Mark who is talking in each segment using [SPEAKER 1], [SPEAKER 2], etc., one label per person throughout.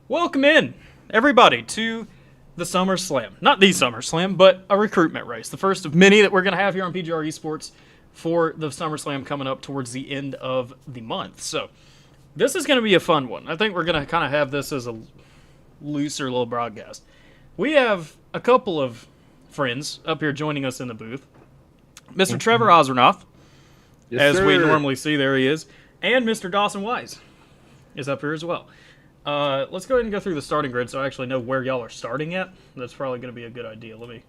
[SPEAKER 1] Welcome in, everybody, to the SummerSlam. Not the SummerSlam, but a recruitment race. The first of many that we're going to have here on PGR eSports for the SummerSlam coming up towards the end of the month. So, this is going to be a fun one. I think we're going to kind of have this as a looser little broadcast. We have a couple of friends up here joining us in the booth. Mr. Trevor Ozernoff,
[SPEAKER 2] Yes,
[SPEAKER 1] as
[SPEAKER 2] sir.
[SPEAKER 1] we normally see, there he is. And Mr. Dawson Wise is up here as well. Let's go ahead and go through the starting grid so I actually know where y'all are starting at. That's probably going to be a good idea. Let me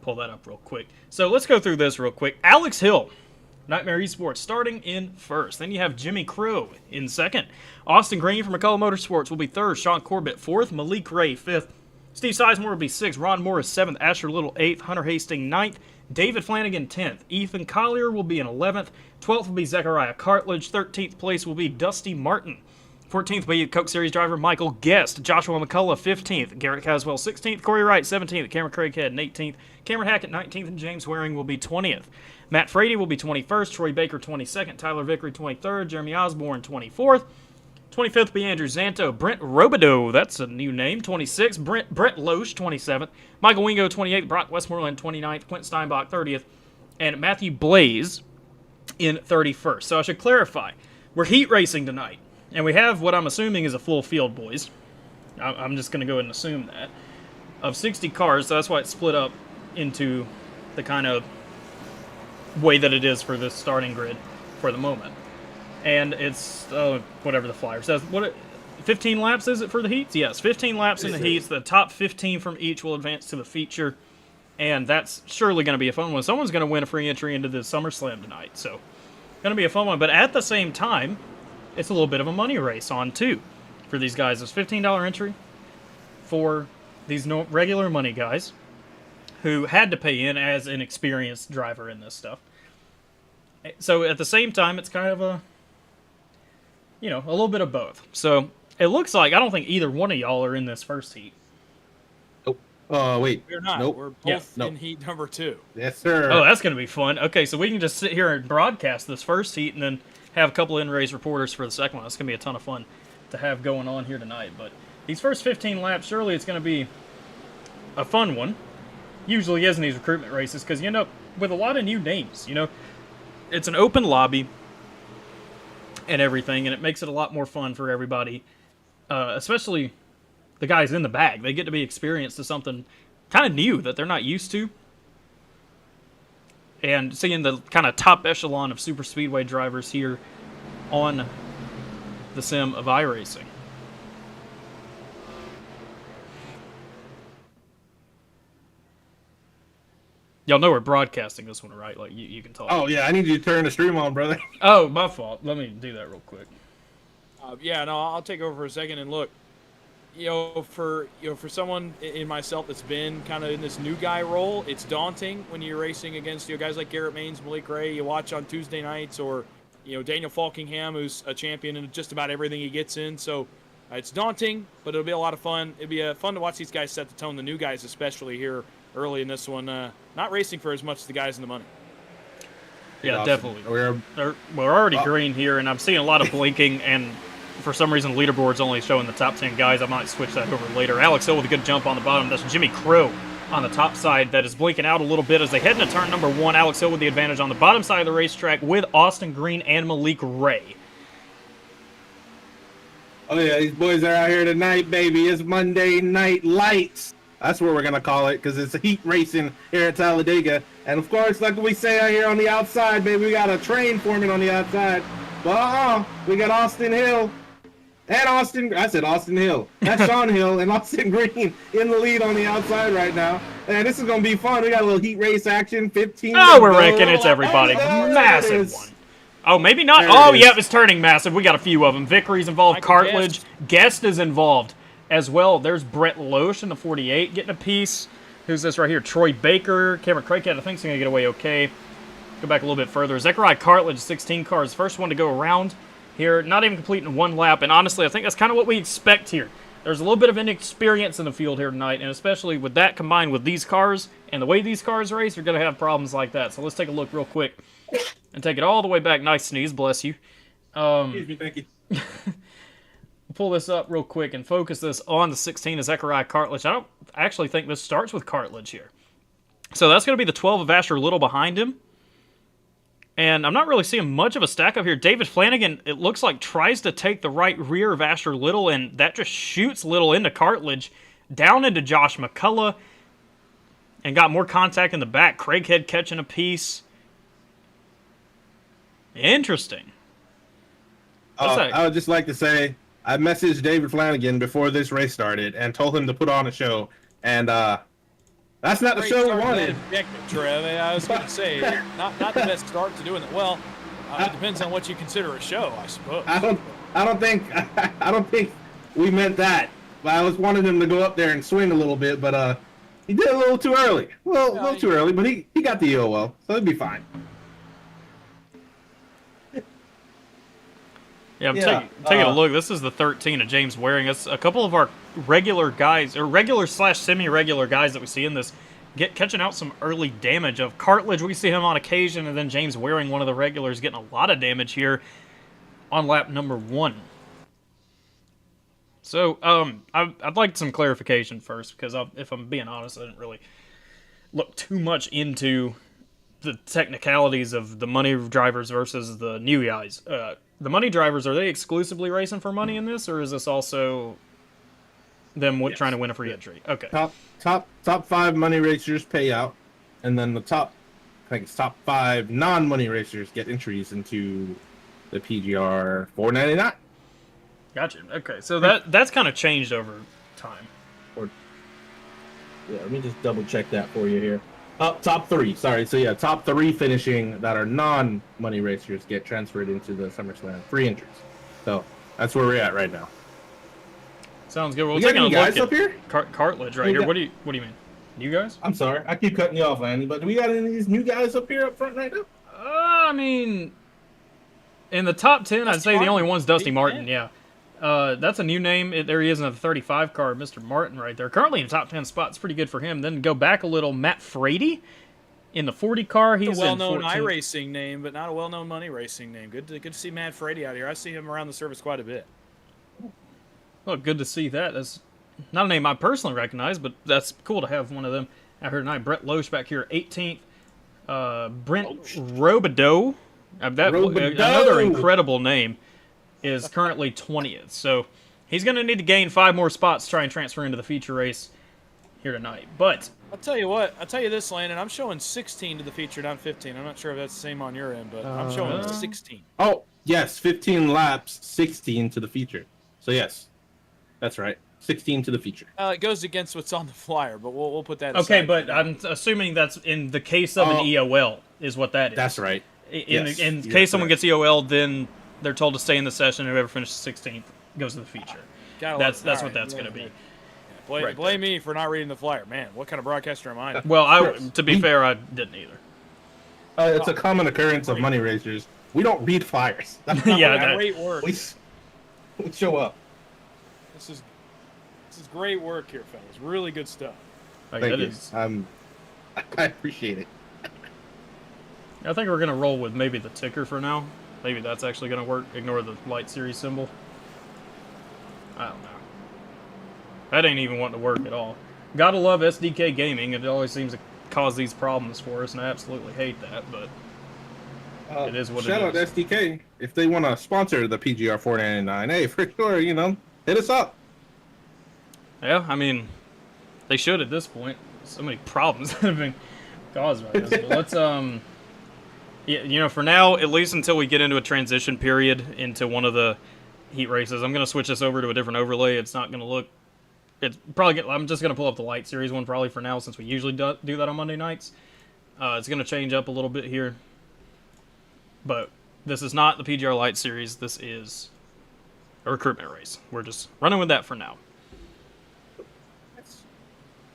[SPEAKER 1] pull that up real quick. So let's go through this real quick. Alex Hill, Nightmare Esports, starting in first. Then you have Jimmy Crow in second. Austin Green from McCullough Motorsports will be third. Sean Corbett fourth. Malik Ray fifth. Steve Sizemore will be sixth. Ron Morris seventh. Asher Little eighth. Hunter Hastings ninth. David Flanagan 10th. Ethan Collier will be in 11th. 12th will be Zechariah Cartledge. 13th place will be Dusty Martin. 14th will be Coke Series driver Michael Guest. Joshua McCullough 15th. Garrett Caswell 16th. Corey Wright 17th. Cameron Craighead 18th. Cameron Hackett 19th. And James Waring will be 20th. Matt Frady will be 21st. Troy Baker 22nd. Tyler Vickery 23rd. Jeremy Osborne 24th. 25th will be Andrew Zanto. Brent Robideau, that's a new name, 26th. Brett Loesch, 27th. Michael Wingo, 28th. Brock Westmoreland, 29th. Quentin Steinbach, 30th. And Matthew Blaze in 31st. So I should clarify, we're heat racing tonight. And we have what I'm assuming is a full field, boys. I'm just going to go ahead and assume that. Of 60 cars, so that's why it's split up into the kind of way that it is for this starting grid for the moment. And it's, whatever the flyer says. 15 laps is it for the heats? Yes, 15 laps in the heats. The top 15 from each will advance to the feature. And that's surely going to be a fun one. Someone's going to win a free entry into the SummerSlam tonight. So, going to be a fun one. But at the same time, it's a little bit of a money race on, too, for these guys. It's $15 entry for these regular money guys who had to pay in as an experienced driver in this stuff. So, at the same time, it's kind of a little bit of both. So, it looks like, I don't think either one of y'all are in this first heat.
[SPEAKER 2] Nope. Wait.
[SPEAKER 3] We're not.
[SPEAKER 2] Nope.
[SPEAKER 3] We're both in heat number 2.
[SPEAKER 2] Yes, sir.
[SPEAKER 1] Oh, that's going to be fun. Okay, so we can just sit here and broadcast this first heat and then have a couple of in-race reporters for the second one. That's going to be a ton of fun to have going on here tonight. But these first 15 laps, surely it's going to be a fun one. Usually is in these recruitment races because, with a lot of new names, it's an open lobby and everything, and it makes it a lot more fun for everybody, especially the guys in the bag. They get to be experienced to something kind of new that they're not used to. And seeing the kind of top echelon of super speedway drivers here on the sim of iRacing. Y'all know we're broadcasting this one, right? Like, you can talk.
[SPEAKER 2] Oh, yeah, I need you to turn the stream on, brother.
[SPEAKER 1] Oh, my fault. Let me do that real quick.
[SPEAKER 3] I'll take over for a second and look. For someone in myself that's been kind of in this new guy role, it's daunting when you're racing against guys like Garrett Maines, Malik Ray. You watch on Tuesday nights, or Daniel Falkingham, who's a champion in just about everything he gets in. So it's daunting, but it'll be a lot of fun. It'll be fun to watch these guys set the tone. The new guys, especially here early in this one, not racing for as much as the guys in the money.
[SPEAKER 1] Yeah,
[SPEAKER 2] Awesome.
[SPEAKER 1] definitely.
[SPEAKER 2] We're
[SPEAKER 1] We're already green here, and I'm seeing a lot of blinking, and for some reason, the leaderboard's only showing the top 10 guys. I might switch that over later. Alex Hill with a good jump on the bottom. That's Jimmy Crow on the top side that is blinking out a little bit as they head into turn number 1. Alex Hill with the advantage on the bottom side of the racetrack with Austin Green and Malik Ray.
[SPEAKER 2] Oh, yeah, these boys are out here tonight, baby. It's Monday Night Lights. That's what we're going to call it, because it's heat racing here at Talladega. And, of course, like we say out here on the outside, baby, we got a train forming on the outside. But, we got Austin Hill. And I said Austin Hill. That's Sean Hill and Austin Green in the lead on the outside right now. And this is going to be fun. We got a little heat race action, 15.
[SPEAKER 1] Oh, we're wrecking. It's everybody. Massive one. Oh, maybe not. Oh, yep, it's turning massive. We got a few of them. Vickery's involved.
[SPEAKER 3] Michael
[SPEAKER 1] Cartledge. Guest is involved as well. There's Brett Loesch in the 48 getting a piece. Who's this right here? Troy Baker. Cameron Craighead, I think he's going to get away okay. Go back a little bit further. Zechariah Cartledge, 16 cars. First one to go around here, not even completing one lap, and honestly, I think that's kind of what we expect here. There's a little bit of inexperience in the field here tonight, and especially with that combined with these cars and the way these cars race, you're going to have problems like that. So let's take a look real quick and take it all the way back. Nice sneeze, bless you.
[SPEAKER 2] Excuse me, thank you.
[SPEAKER 1] pull this up real quick and focus this on the 16 of Zechariah Cartledge. I don't actually think this starts with Cartledge here. So that's going to be the 12 of Asher Little behind him. And I'm not really seeing much of a stack up here. David Flanagan, it looks like, tries to take the right rear of Asher Little, and that just shoots Little into Cartledge, down into Josh McCullough, and got more contact in the back. Craighead catching a piece. Interesting.
[SPEAKER 2] I would just like to say, I messaged David Flanagan before this race started and told him to put on a show, and that's not the show we wanted.
[SPEAKER 3] Trev. I was going to say, not the best start to doing it. Well, it depends on what you consider a show, I suppose.
[SPEAKER 2] I don't think we meant that. But I was wanting him to go up there and swing a little bit, but he did a little too early. Well, a little too early, but he got the EOL, so it'd be fine.
[SPEAKER 1] Yeah, I'm taking a look. This is the 13 of James Waring. It's a couple of our regular guys, or regular/semi-regular guys that we see in this, catching out some early damage. Of Cartledge, we see him on occasion, and then James Waring, one of the regulars, getting a lot of damage here on lap number 1. So, I'd like some clarification first, because if I'm being honest, I didn't really look too much into the technicalities of the money drivers versus the new guys. The money drivers, are they exclusively racing for money in this, or is this also them trying to win a free entry? Okay.
[SPEAKER 2] Top 5 money racers pay out, and then the top 5 non-money racers get entries into the PGR 499.
[SPEAKER 1] Gotcha. Okay, so that's kind of changed over time.
[SPEAKER 2] Yeah, let me just double check that for you here. Top 3. Sorry. So yeah, top 3 finishing that are non-money racers get transferred into the SummerSlam free entries. So that's where we're at right now.
[SPEAKER 1] Sounds good. We'll
[SPEAKER 2] take
[SPEAKER 1] a look
[SPEAKER 2] guys
[SPEAKER 1] at
[SPEAKER 2] up here?
[SPEAKER 1] Cartledge right here. What do you mean? You guys?
[SPEAKER 2] I'm sorry, I keep cutting you off, Landy, but do we got any of these new guys up here up front right now?
[SPEAKER 1] I mean, in the top 10, I'd say the only one's Dusty Martin. Yeah. That's a new name. There he is in the 35 car, Mr. Martin right there. Currently in the top 10 spot. It's pretty good for him. Then go back a little, Matt Frady in the 40 car. He's
[SPEAKER 3] a well-known
[SPEAKER 1] in 14th.
[SPEAKER 3] iRacing name, but not a well-known money racing name. Good to see Matt Frady out here. I see him around the service quite a bit.
[SPEAKER 1] Well, good to see that. That's not a name I personally recognize, but that's cool to have one of them out here tonight. Brett Loesch back here, 18th. Brent Robideau, another incredible name, is currently 20th. So he's going to need to gain 5 more spots to try and transfer into the feature race here tonight. But
[SPEAKER 3] I'll tell you what. I'll tell you this, Landon. I'm showing 16 to the feature, not 15. I'm not sure if that's the same on your end, but I'm showing 16.
[SPEAKER 2] Oh, yes. 15 laps, 16 to the feature. So, yes. That's right. 16 to the feature.
[SPEAKER 3] It goes against what's on the flyer, but we'll put that aside.
[SPEAKER 1] Okay, but I'm assuming that's in the case of an EOL is what that is.
[SPEAKER 2] That's right.
[SPEAKER 1] In case someone gets EOL, then they're told to stay in the session, and whoever finishes 16th goes to the feature. That's what that's going to be.
[SPEAKER 3] Blame me for not reading the flyer. Man, what kind of broadcaster am I?
[SPEAKER 1] Well, to be fair, I didn't either.
[SPEAKER 2] It's a common occurrence of money racers. We don't read flyers.
[SPEAKER 3] Great work.
[SPEAKER 2] We show up.
[SPEAKER 3] This is great work here, fellas. Really good stuff.
[SPEAKER 2] Thank you. I appreciate it.
[SPEAKER 1] I think we're going to roll with maybe the ticker for now. Maybe that's actually going to work. Ignore the light series symbol. I don't know. That ain't even wanting to work at all. Gotta love SDK Gaming. It always seems to cause these problems for us, and I absolutely hate that, but it is what it is.
[SPEAKER 2] Shout out to SDK. If they want to sponsor the PGR 499, hey, for sure, hit us up.
[SPEAKER 1] Yeah, I mean, they should at this point. So many problems that have been caused by this. But let's, for now, at least until we get into a transition period into one of the heat races, I'm going to switch this over to a different overlay. It's not going to look... I'm just going to pull up the light series one probably for now, since we usually do that on Monday nights. It's going to change up a little bit here. But this is not the PGR Light Series. This is a recruitment race. We're just running with that for now.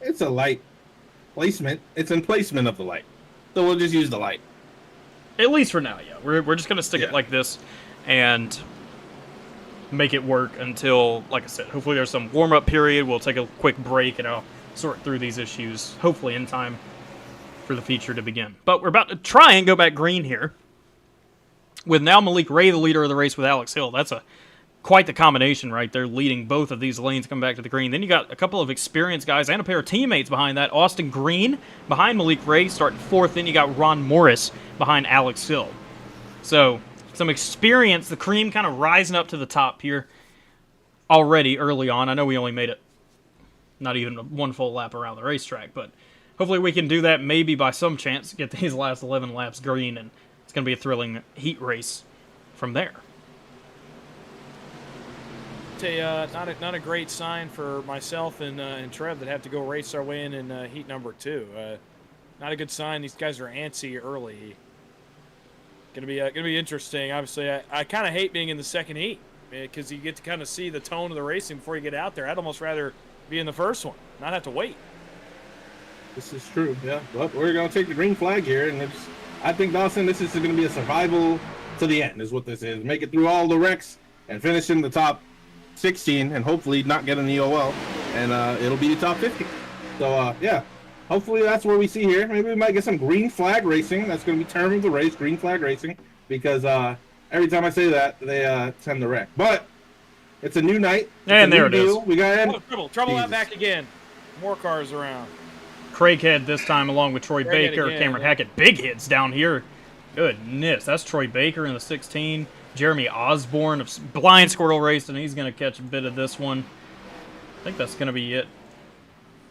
[SPEAKER 2] It's a light placement. It's in placement of the light. So we'll just use the light.
[SPEAKER 1] At least for now, yeah. We're just going to stick it like this and make it work until, like I said, hopefully there's some warm-up period. We'll take a quick break and I'll sort through these issues, hopefully in time for the feature to begin. But we're about to try and go back green here with now Malik Ray, the leader of the race with Alex Hill. That's a quite the combination right there, leading both of these lanes coming back to the green. Then you got a couple of experienced guys and a pair of teammates behind that. Austin Green behind Malik Ray starting 4th. Then you got Ron Morris behind Alex Hill. So some experience, the cream kind of rising up to the top here already early on. I know we only made it not even one full lap around the racetrack, but hopefully we can do that maybe by some chance, get these last 11 laps green, and it's going to be a thrilling heat race from there.
[SPEAKER 3] Not a great sign for myself and Trev that have to go race our way in heat number 2. Not a good sign. These guys are antsy early. Gonna be interesting. Obviously, I kind of hate being in the second heat because you get to kind of see the tone of the racing before you get out there. I'd almost rather be in the first one, not have to wait.
[SPEAKER 2] This is true, yeah. Well, we're going to take the green flag here, and I think, Dawson, this is going to be a survival to the end is what this is. Make it through all the wrecks and finish in the top 16 and hopefully not get an EOL, and it'll be the top 50. So, yeah, hopefully that's what we see here. Maybe we might get some green flag racing. That's going to be term of the race, green flag racing, because every time I say that, they tend to wreck. But it's a new night.
[SPEAKER 1] And there it is.
[SPEAKER 2] We got
[SPEAKER 3] trouble out back again. More cars around.
[SPEAKER 1] Craighead this time along with Troy Baker,
[SPEAKER 3] again,
[SPEAKER 1] Cameron
[SPEAKER 3] yeah.
[SPEAKER 1] Hackett. Big hits down here. Goodness, that's Troy Baker in the 16. Jeremy Osborne of Blind Squirrel Race, and he's going to catch a bit of this one. I think that's going to be it.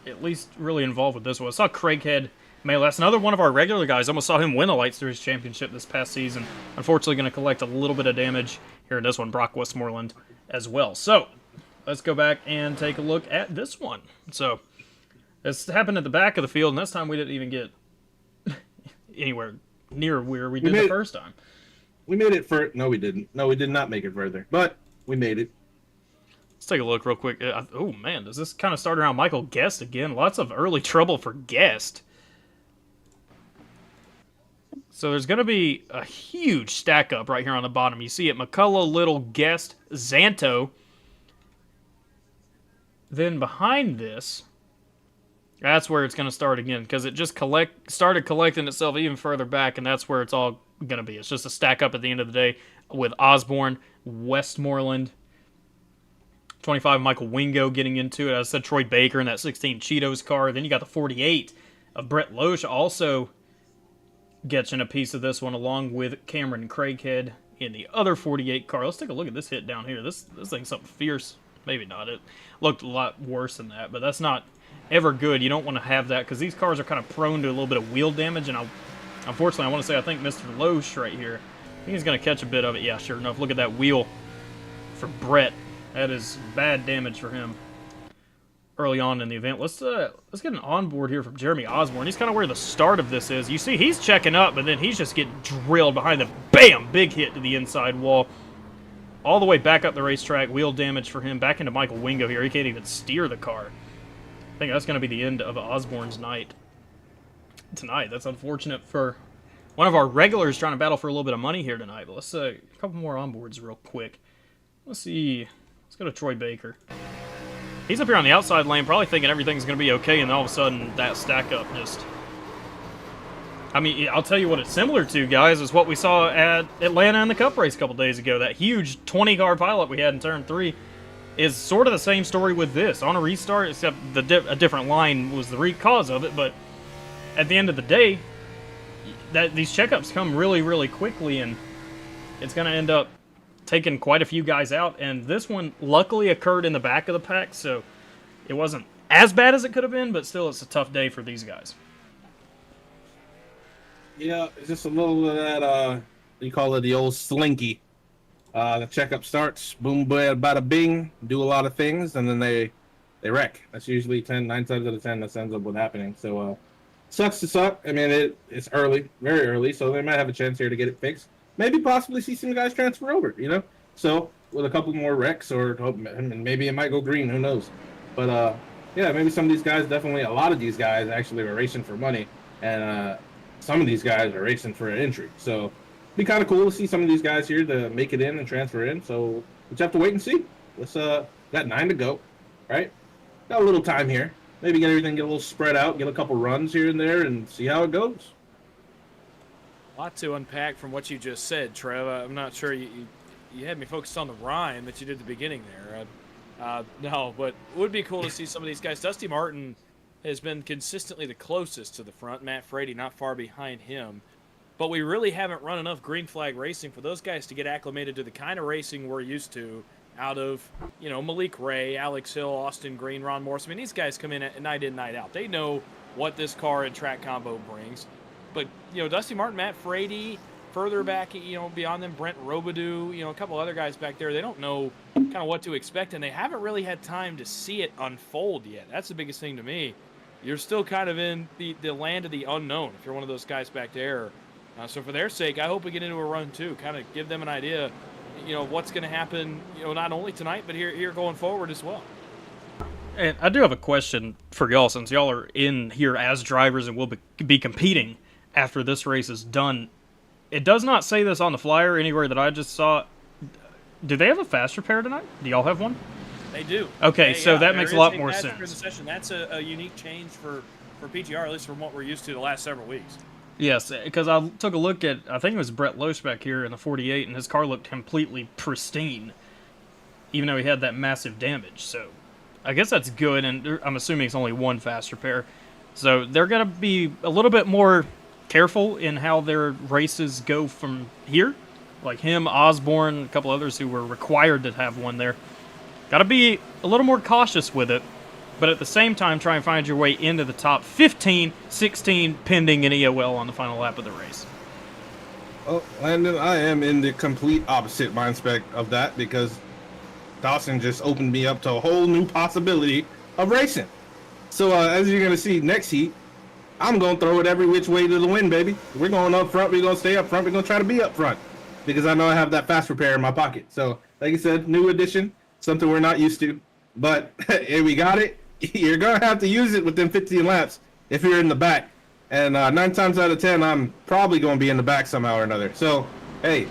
[SPEAKER 1] At least really involved with this one. I saw Craighead Melee. That's another one of our regular guys. Almost saw him win the Light Series Championship this past season. Unfortunately, going to collect a little bit of damage here in this one. Brock Westmoreland as well. So, let's go back and take a look at this one. So, this happened at the back of the field, and this time we didn't even get anywhere near where we did the first time.
[SPEAKER 2] We made it for... No, we didn't. No, we did not make it further. But we made it.
[SPEAKER 1] Let's take a look real quick. Oh, man, does this kind of start around Michael Guest again? Lots of early trouble for Guest. So there's going to be a huge stack up right here on the bottom. You see it, McCullough, Little, Guest, Zanto. Then behind this... That's where it's going to start again, because it just started collecting itself even further back, and that's where it's all going to be. It's just a stack up at the end of the day with Osborne, Westmoreland, 25 Michael Wingo getting into it. As I said, Troy Baker in that 16 Cheetos car. Then you got the 48 of Brett Loesch also getting a piece of this one, along with Cameron Craighead in the other 48 car. Let's take a look at this hit down here. This thing's something fierce. Maybe not. It looked a lot worse than that, but that's not ever good. You don't want to have that because these cars are kind of prone to a little bit of wheel damage, and unfortunately I want to say I think Mr. Loesch right here, I think he's going to catch a bit of it. Yeah, sure enough. Look at that wheel for Brett. That is bad damage for him early on in the event. Let's get an onboard here from Jeremy Osborne. He's kind of where the start of this is. You see he's checking up, but then he's just getting drilled behind the bam, big hit to the inside wall. All the way back up the racetrack, wheel damage for him. Back into Michael Wingo here. He can't even steer the car. I think that's going to be the end of Osborne's night tonight. That's unfortunate for one of our regulars trying to battle for a little bit of money here tonight. But let's a couple more onboards real quick. Let's see. Let's go to Troy Baker. He's up here on the outside lane, probably thinking everything's going to be okay, and then all of a sudden that stack up just... I mean, I'll tell you what it's similar to, guys, is what we saw at Atlanta in the Cup race a couple days ago. That huge 20-car pileup we had in Turn 3 is sort of the same story with this. On a restart, except a different line was the cause of it, but at the end of the day, these checkups come really, really quickly, and it's going to end up taking quite a few guys out. And this one luckily occurred in the back of the pack, so it wasn't as bad as it could have been, but still it's a tough day for these guys.
[SPEAKER 2] Yeah, it's just a little of that, you call it the old slinky. The checkup starts, boom, bada bing, do a lot of things, and then they wreck. That's usually 9 times out of 10 that ends up with happening. So, sucks to suck. I mean, it's early, very early, so they might have a chance here to get it fixed. Maybe possibly see some guys transfer over, you know? So, with a couple more wrecks, or maybe it might go green, who knows? But, yeah, maybe some of these guys, definitely a lot of these guys actually were racing for money, and some of these guys are racing for an entry. So, be kind of cool to see some of these guys here to make it in and transfer in. So we'll just have to wait and see. Let's got 9 to go, right? Got a little time here. Maybe get everything get a little spread out, get a couple runs here and there, and see how it goes.
[SPEAKER 3] A lot to unpack from what you just said, Trev. I'm not sure you you had me focused on the rhyme that you did at the beginning there. No, but it would be cool to see some of these guys. Dusty Martin has been consistently the closest to the front. Matt Frady not far behind him. But we really haven't run enough green flag racing for those guys to get acclimated to the kind of racing we're used to out of, Malik Ray, Alex Hill, Austin Green, Ron Morris. I mean, these guys come in night, night out. They know what this car and track combo brings. But, Dusty Martin, Matt Frady, further back, beyond them, Brent Robidoux, a couple other guys back there, they don't know kind of what to expect, and they haven't really had time to see it unfold yet. That's the biggest thing to me. You're still kind of in the land of the unknown if you're one of those guys back there. So for their sake, I hope we get into a run too, kind of give them an idea, what's going to happen, not only tonight, but here going forward as well.
[SPEAKER 1] And I do have a question for y'all, since y'all are in here as drivers and will be competing after this race is done. It does not say this on the flyer anywhere that I just saw. Do they have a fast repair tonight? Do y'all have one?
[SPEAKER 3] They do.
[SPEAKER 1] Okay, so that makes a lot more sense.
[SPEAKER 3] The session. That's a unique change for PGR, at least from what we're used to the last several weeks.
[SPEAKER 1] Yes, because I took a look at, I think it was Brett Loesch back here in the 48, and his car looked completely pristine, even though he had that massive damage. So I guess that's good, and I'm assuming it's only one fast repair. So they're going to be a little bit more careful in how their races go from here. Like him, Osborne, a couple others who were required to have one there. Got to be a little more cautious with it, but at the same time try and find your way into the top 15, 16, pending an EOL on the final lap of the race.
[SPEAKER 2] Oh, Landon, I am in the complete opposite mind spec of that, because Dawson just opened me up to a whole new possibility of racing. So as you're going to see next heat, I'm going to throw it every which way to the wind, baby. We're going up front. We're going to stay up front. We're going to try to be up front, because I know I have that fast repair in my pocket. So like I said, new addition, something we're not used to. But hey, we got it. You're going to have to use it within 15 laps if you're in the back. And 9 times out of 10, I'm probably going to be in the back somehow or another. So, hey,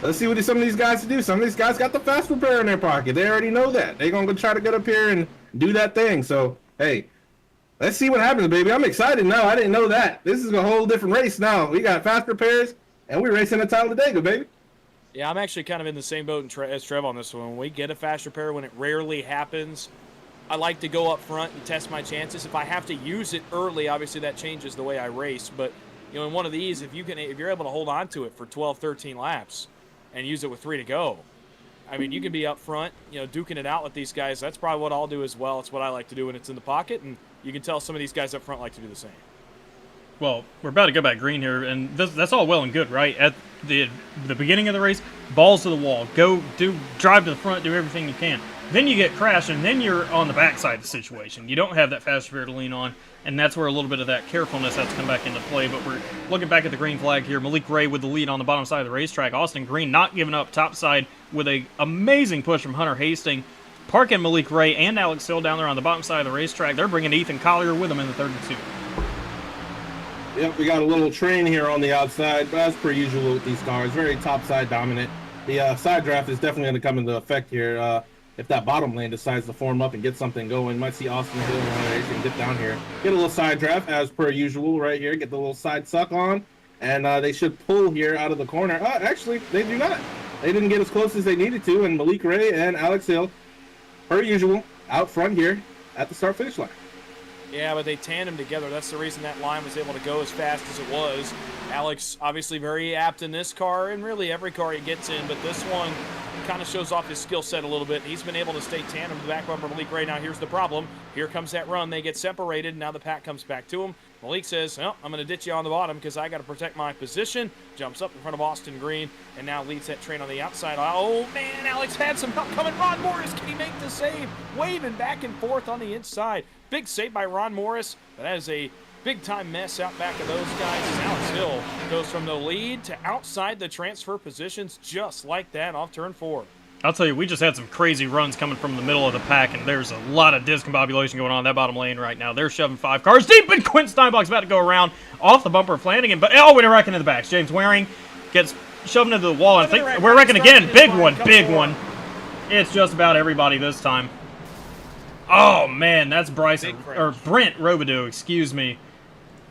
[SPEAKER 2] let's see what some of these guys do. Some of these guys got the fast repair in their pocket. They already know that. They're going to try to get up here and do that thing. So, hey, let's see what happens, baby. I'm excited now. I didn't know that. This is a whole different race now. We got fast repairs, and we're racing at Talladega, baby.
[SPEAKER 3] Yeah, I'm actually kind of in the same boat as Trev on this one. When we get a fast repair, when it rarely happens, I like to go up front and test my chances. If I have to use it early, obviously that changes the way I race. But in one of these, if you're able to hold on to it for 12, 13 laps and use it with 3 to go, I mean, you can be up front, duking it out with these guys. That's probably what I'll do as well. It's what I like to do when it's in the pocket, and you can tell some of these guys up front like to do the same.
[SPEAKER 1] Well, we're about to go back green here, and that's all well and good, right? At the beginning of the race, balls to the wall. Drive to the front, do everything you can. Then you get crashed, and then you're on the backside of the situation. You don't have that fast repair to lean on, and that's where a little bit of that carefulness has to come back into play. But we're looking back at the green flag here. Malik Ray with the lead on the bottom side of the racetrack. Austin Green not giving up top side with an amazing push from Hunter Hastings. Parking Malik Ray and Alex Hill down there on the bottom side of the racetrack. They're bringing Ethan Collier with them in the 32.
[SPEAKER 2] Yep, we got a little train here on the outside, but as per usual with these cars, very topside dominant. The side draft is definitely going to come into effect here. If that bottom lane decides to form up and get something going, you might see Austin Hill and get down here. Get a little side draft as per usual right here. Get the little side suck on, and they should pull here out of the corner. Actually, they do not. They didn't get as close as they needed to, and Malik Ray and Alex Hill, per usual, out front here at the start-finish line.
[SPEAKER 3] Yeah, but they tandem together. That's the reason that line was able to go as fast as it was. Alex, obviously very apt in this car, and really every car he gets in, but this one kind of shows off his skill set a little bit. He's been able to stay tandem to the back bumper Malik Ray. Now here's the problem. Here comes that run. They get separated. Now the pack comes back to him. Malik says, well, I'm going to ditch you on the bottom because I got to protect my position. Jumps up in front of Austin Green and now leads that train on the outside. Oh, man, Alex had some help coming. Ron Morris, can he make the save? Waving back and forth on the inside. Big save by Ron Morris, but that is a big-time mess out back of those guys. As Alex Hill goes from the lead to outside the transfer positions just like that off turn 4.
[SPEAKER 1] I'll tell you, we just had some crazy runs coming from the middle of the pack, and there's a lot of discombobulation going on in that bottom lane right now. They're shoving 5 cars deep, and Quinn Steinbach's about to go around off the bumper of Flanagan, but we're wrecking in the backs. James Waring gets shoved into the wall, and I think we're wrecking again. Big one. It's just about everybody this time. Oh, man, that's Brent Robidoux, excuse me.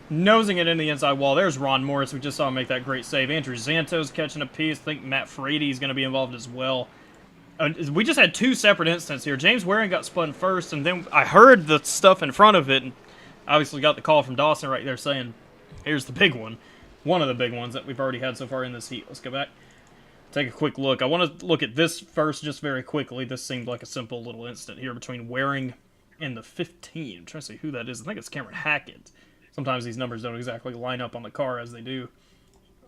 [SPEAKER 1] nosing it in the inside wall. There's Ron Morris. We just saw him make that great save. Andrew Zanto's catching a piece. I think Matt Frady is going to be involved as well. We just had two separate incidents here. James Waring got spun first, and then I heard the stuff in front of it, and obviously got the call from Dawson right there saying, here's the big one. One of the big ones that we've already had so far in this heat. Let's go back. Take a quick look. I want to look at this first just very quickly. This seemed like a simple little incident here between Waring and the 15. I'm trying to see who that is. I think it's Cameron Hackett. Sometimes these numbers don't exactly line up on the car as they do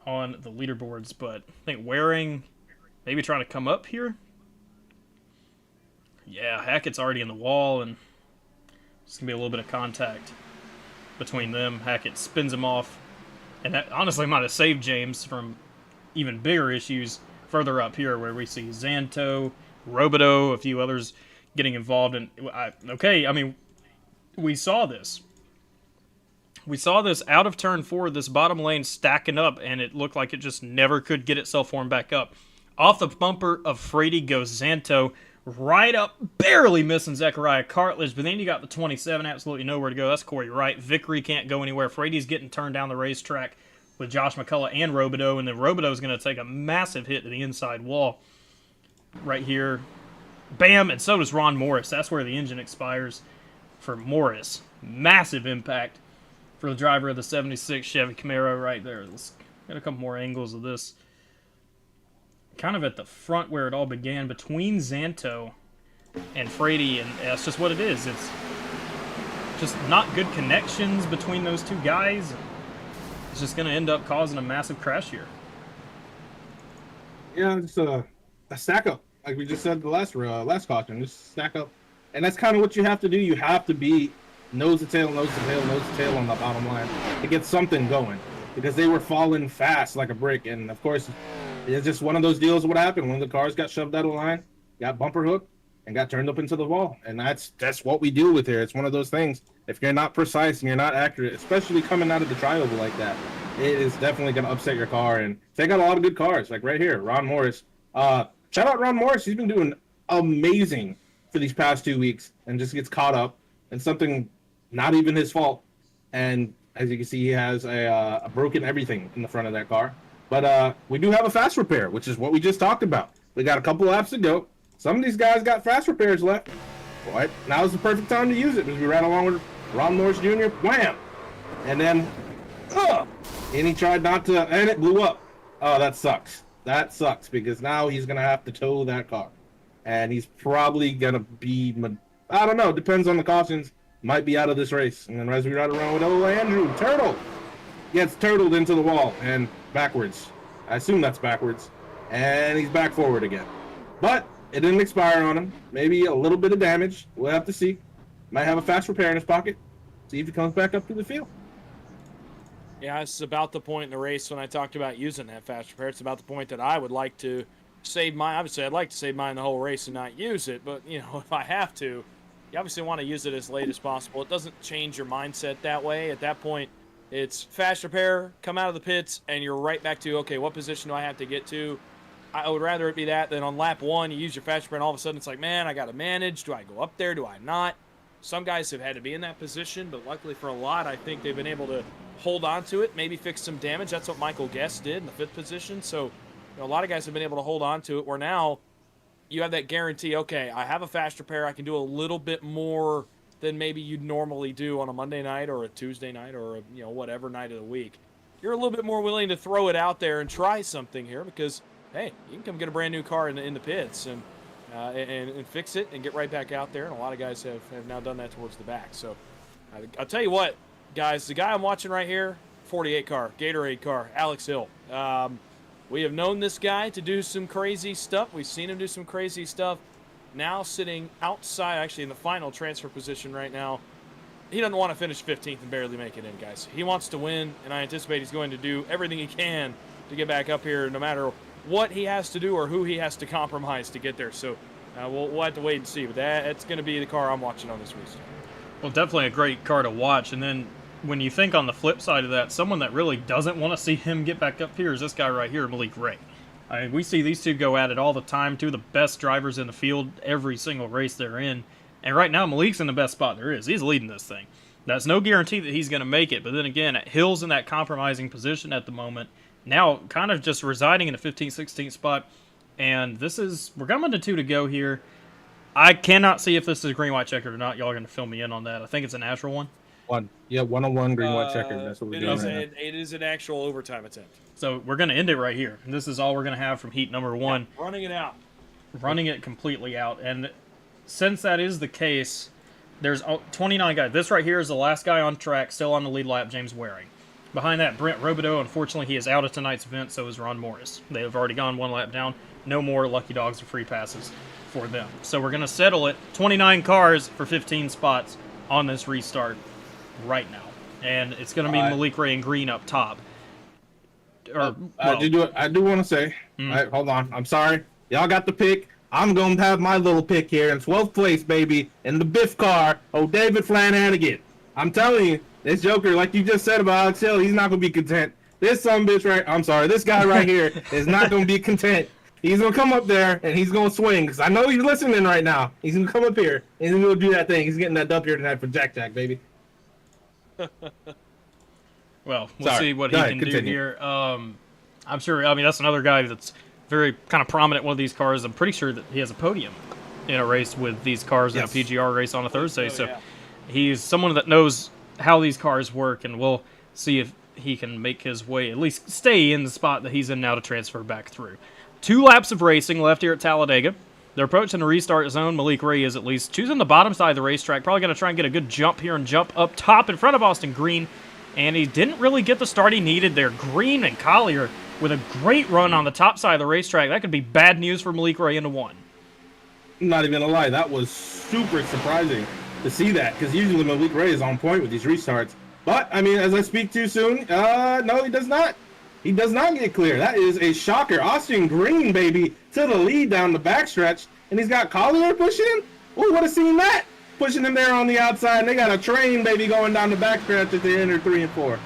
[SPEAKER 1] on the leaderboards, but I think Waring maybe trying to come up here. Yeah, Hackett's already in the wall, and there's going to be a little bit of contact between them. Hackett spins him off, and that honestly might have saved James from even bigger issues further up here where we see Zanto, Robideau, a few others getting involved. And we saw this. We saw this out of turn 4, this bottom lane stacking up, and it looked like it just never could get itself formed back up. Off the bumper of Frady goes Zanto, right up, barely missing Zechariah Cartledge, but then you got the 27, absolutely nowhere to go. That's Corey Wright. Vickery can't go anywhere. Frady's getting turned down the racetrack with Josh McCullough and Robideau, and then Robideau's going to take a massive hit to the inside wall right here. Bam, and so does Ron Morris. That's where the engine expires for Morris. Massive impact for the driver of the 76 Chevy Camaro right there. Let's get a couple more angles of this. Kind of at the front where it all began between Zanto and Frady, and that's just what it is. It's just not good connections between those two guys. It's just going to end up causing a massive crash here.
[SPEAKER 2] Yeah, it's a stack up, like we just said the last caution. Just stack up, and that's kind of what you have to do. You have to be nose to tail, nose to tail, nose to tail on the bottom line to get something going, because they were falling fast like a brick. And of course, it's just one of those deals. What happened? One of the cars got shoved out of line, got bumper hooked, and got turned up into the wall. And that's what we deal with here. It's one of those things. If you're not precise and you're not accurate, especially coming out of the trioval like that, it is definitely going to upset your car. And they got a lot of good cars, like right here, Ron Morris. Shout out Ron Morris. He's been doing amazing for these past 2 weeks, and just gets caught up in something not even his fault. And as you can see, he has a broken everything in the front of that car. But we do have a fast repair, which is what we just talked about. We got a couple laps to go. Some of these guys got fast repairs left. But now's the perfect time to use it, because we ran along with Ron Morris Jr. Wham! And then, and he tried not to, and it blew up. Oh, that sucks. That sucks, because now he's going to have to tow that car. And he's probably going to be, I don't know, depends on the cautions, might be out of this race. And then as we ride around with Andrew, Turtle gets turtled into the wall and backwards. I assume that's backwards. And he's back forward again. But it didn't expire on him. Maybe a little bit of damage. We'll have to see. Might have a fast repair in his pocket. See if he comes back up to the field.
[SPEAKER 3] Yeah, it's about the point in the race when I talked about using that fast repair. It's about the point that I would like to save mine. Obviously, I'd like to save mine the whole race and not use it. But, if I have to, you obviously want to use it as late as possible. It doesn't change your mindset that way. At that point, it's fast repair, come out of the pits, and you're right back to, okay, what position do I have to get to? I would rather it be that than on lap 1, you use your fast repair, and all of a sudden it's like, man, I got to manage. Do I go up there? Do I not? Some guys have had to be in that position, but luckily for a lot, I think they've been able to hold on to it, maybe fix some damage. That's what Michael Guest did in the 5th position. So a lot of guys have been able to hold on to it, where now you have that guarantee, okay, I have a fast repair. I can do a little bit more than maybe you'd normally do on a Monday night or a Tuesday night or a, whatever night of the week. You're a little bit more willing to throw it out there and try something here, because, hey, you can come get a brand new car in the pits and fix it and get right back out there. And a lot of guys have now done that towards the back. So I'll tell you what, guys, the guy I'm watching right here, 48 car, Gatorade car, Alex Hill. We have known this guy to do some crazy stuff. We've seen him do some crazy stuff. Now sitting outside, actually in the final transfer position right now. He doesn't want to finish 15th and barely make it in, guys. He wants to win, and I anticipate he's going to do everything he can to get back up here, no matter what he has to do or who he has to compromise to get there. So we'll have to wait and see. But that's going to be the car I'm watching on this race.
[SPEAKER 1] Well, definitely a great car to watch. And then when you think on the flip side of that, someone that really doesn't want to see him get back up here is this guy right here, Malik Ray. I mean, we see these two go at it all the time. Two of the best drivers in the field every single race they're in. And right now, Malik's in the best spot there is. He's leading this thing. That's no guarantee that he's going to make it. But then again, Hill's in that compromising position at the moment. Now, kind of just residing in a 15th, 16th spot. And we're coming to 2 to go here. I cannot see if this is green, white, checkered or not. Y'all are going to fill me in on that. I think it's a natural one.
[SPEAKER 2] 1-on-1 green, white, checkered. That's what we're doing right now.
[SPEAKER 3] It is an actual overtime attempt.
[SPEAKER 1] So we're going to end it right here. And this is all we're going to have from heat number 1.
[SPEAKER 3] Yeah, running it out.
[SPEAKER 1] Running it completely out. And since that is the case, there's 29 guys. This right here is the last guy on track, still on the lead lap, James Waring. Behind that, Brent Robideau. Unfortunately, he is out of tonight's event, so is Ron Morris. They have already gone 1 lap down. No more Lucky Dogs or free passes for them. So we're going to settle it. 29 cars for 15 spots on this restart right now. And it's going to be Malik Ray and Green up top.
[SPEAKER 2] I do want to say, all right, hold on. I'm sorry. Y'all got the pick. I'm going to have my little pick here in 12th place, baby, in the Biff car. Oh, David Flanagan. I'm telling you, this Joker, like you just said about Alex Hill, he's not going to be content. This this guy right here is not going to be content. He's going to come up there, and he's going to swing, because I know he's listening right now. He's going to come up here, and he's going to do that thing. He's getting that dub here tonight for Jack Jack, baby.
[SPEAKER 1] Well, we'll see what he can do here. I'm sure, that's another guy that's very kind of prominent in one of these cars. I'm pretty sure that he has a podium in a race with these cars in a PGR race on a Thursday. He's someone that knows how these cars work, and we'll see if he can make his way, at least stay in the spot that he's in now to transfer back through. 2 laps of racing left here at Talladega. They're approaching the restart zone. Malik Ray is at least choosing the bottom side of the racetrack. Probably going to try and get a good jump here and jump up top in front of Austin Green. And he didn't really get the start he needed there. Green and Collier with a great run on the top side of the racetrack. That could be bad news for Malik Ray into 1.
[SPEAKER 2] I'm not even going to lie. That was super surprising to see that, because usually Malik Ray is on point with these restarts. But, as I speak too soon, no, he does not. He does not get clear. That is a shocker. Austin Green, baby, to the lead down the backstretch. And he's got Collier pushing him. Oh, would have seen that. Pushing him there on the outside. And they got a train, baby, going down the backstretch at the end of 3 and 4.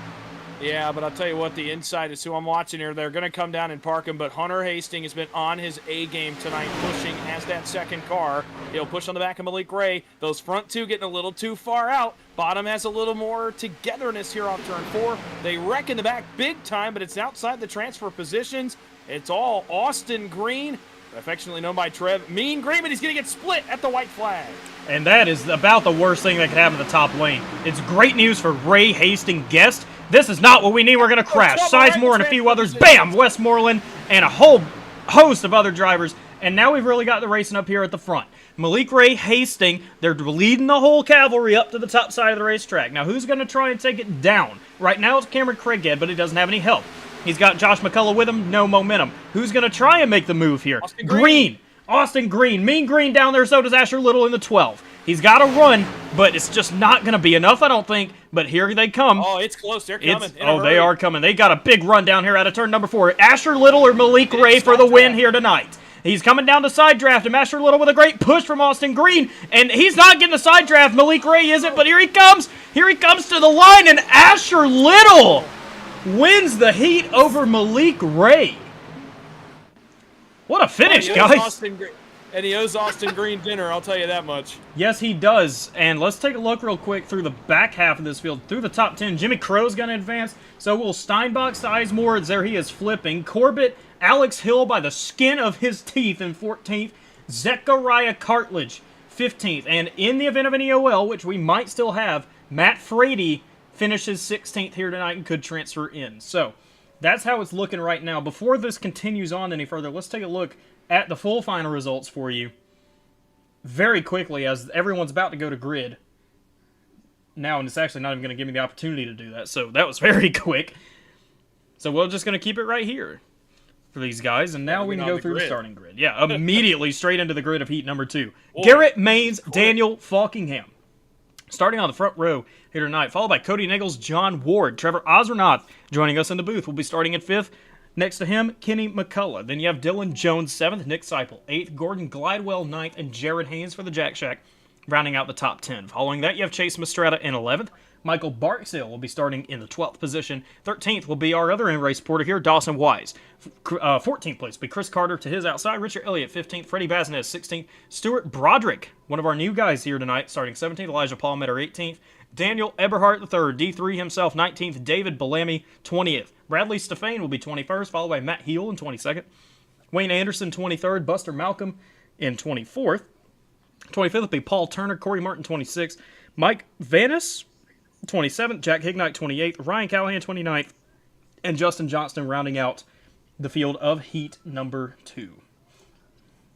[SPEAKER 3] Yeah, but I'll tell you what, the inside is who I'm watching here. They're going to come down and park him, but Hunter Hastings has been on his A game tonight, pushing as that second car. He'll push on the back of Malik Ray. Those front 2 getting a little too far out. Bottom has a little more togetherness here off turn 4. They wreck in the back big time, but it's outside the transfer positions. It's all Austin Green, affectionately known by Trev, Mean Green, but he's going to get split at the white flag.
[SPEAKER 1] And that is about the worst thing that could happen in the top lane. It's great news for Ray Hastings Guest. This is not what we need. We're going to crash. Sizemore and a few others. Bam! Westmoreland and a whole host of other drivers. And now we've really got the racing up here at the front. Malik Ray Hastings, they're leading the whole cavalry up to the top side of the racetrack. Now, who's going to try and take it down? Right now it's Cameron Craighead, but he doesn't have any help. He's got Josh McCullough with him. No momentum. Who's going to try and make the move here?
[SPEAKER 3] Austin Green.
[SPEAKER 1] Austin Green. Mean Green down there, so does Asher Little in the 12. He's got to run, but it's just not going to be enough, I don't think. But here they come.
[SPEAKER 3] Oh, it's close. They're coming.
[SPEAKER 1] They are coming. They got a big run down here out of turn number 4. Asher Little or Malik Ray for the win here tonight. He's coming down the side draft, and Asher Little with a great push from Austin Green. And he's not getting the side draft. Malik Ray isn't, but here he comes. Here he comes to the line, and Asher Little wins the heat over Malik Ray. What a finish, guys.
[SPEAKER 3] And he owes Austin Green dinner, I'll tell you that much.
[SPEAKER 1] Yes, he does. And let's take a look real quick through the back half of this field. Through the top 10, Jimmy Crow's going to advance. So will Steinbach, Sizemore. There he is flipping. Corbett, Alex Hill by the skin of his teeth in 14th. Zechariah Cartledge, 15th. And in the event of an EOL, which we might still have, Matt Frady finishes 16th here tonight and could transfer in. So that's how it's looking right now. Before this continues on any further, let's take a look at the full final results for you very quickly, as everyone's about to go to grid now, and it's actually not even going to give me the opportunity to do that, so that was very quick. So we're just going to keep it right here for these guys, and now we can go through the starting grid. Yeah, immediately straight into the grid of heat number 2. Garrett Maines, Daniel Falkingham. Starting on the front row here tonight, followed by Cody Nichols, John Ward, Trevor Ozernoth joining us in the booth. We'll be starting at 5th. Next to him, Kenny McCullough. Then you have Dylan Jones, 7th, Nick Seipel, 8th, Gordon Glidewell, 9th, and Jared Haynes for the Jack Shack, rounding out the top 10. Following that, you have Chase Mastretta in 11th, Michael Barksdale will be starting in the 12th position. 13th will be our other in-race porter here, Dawson Wise. 14th place will be Chris Carter to his outside. Richard Elliott, 15th. Freddie Baznez, 16th. Stuart Broderick, one of our new guys here tonight, starting 17th. Elijah Palmetter, 18th. Daniel Eberhardt III, D3 himself, 19th. David Bellamy, 20th. Bradley Stefane will be 21st, followed by Matt Heel in 22nd. Wayne Anderson, 23rd. Buster Malcolm in 24th. 25th will be Paul Turner. Corey Martin, 26th. Mike Vanis, 27th. Jack Hignite, 28th. Ryan Callahan, 29th. And Justin Johnston rounding out the field of heat number 2.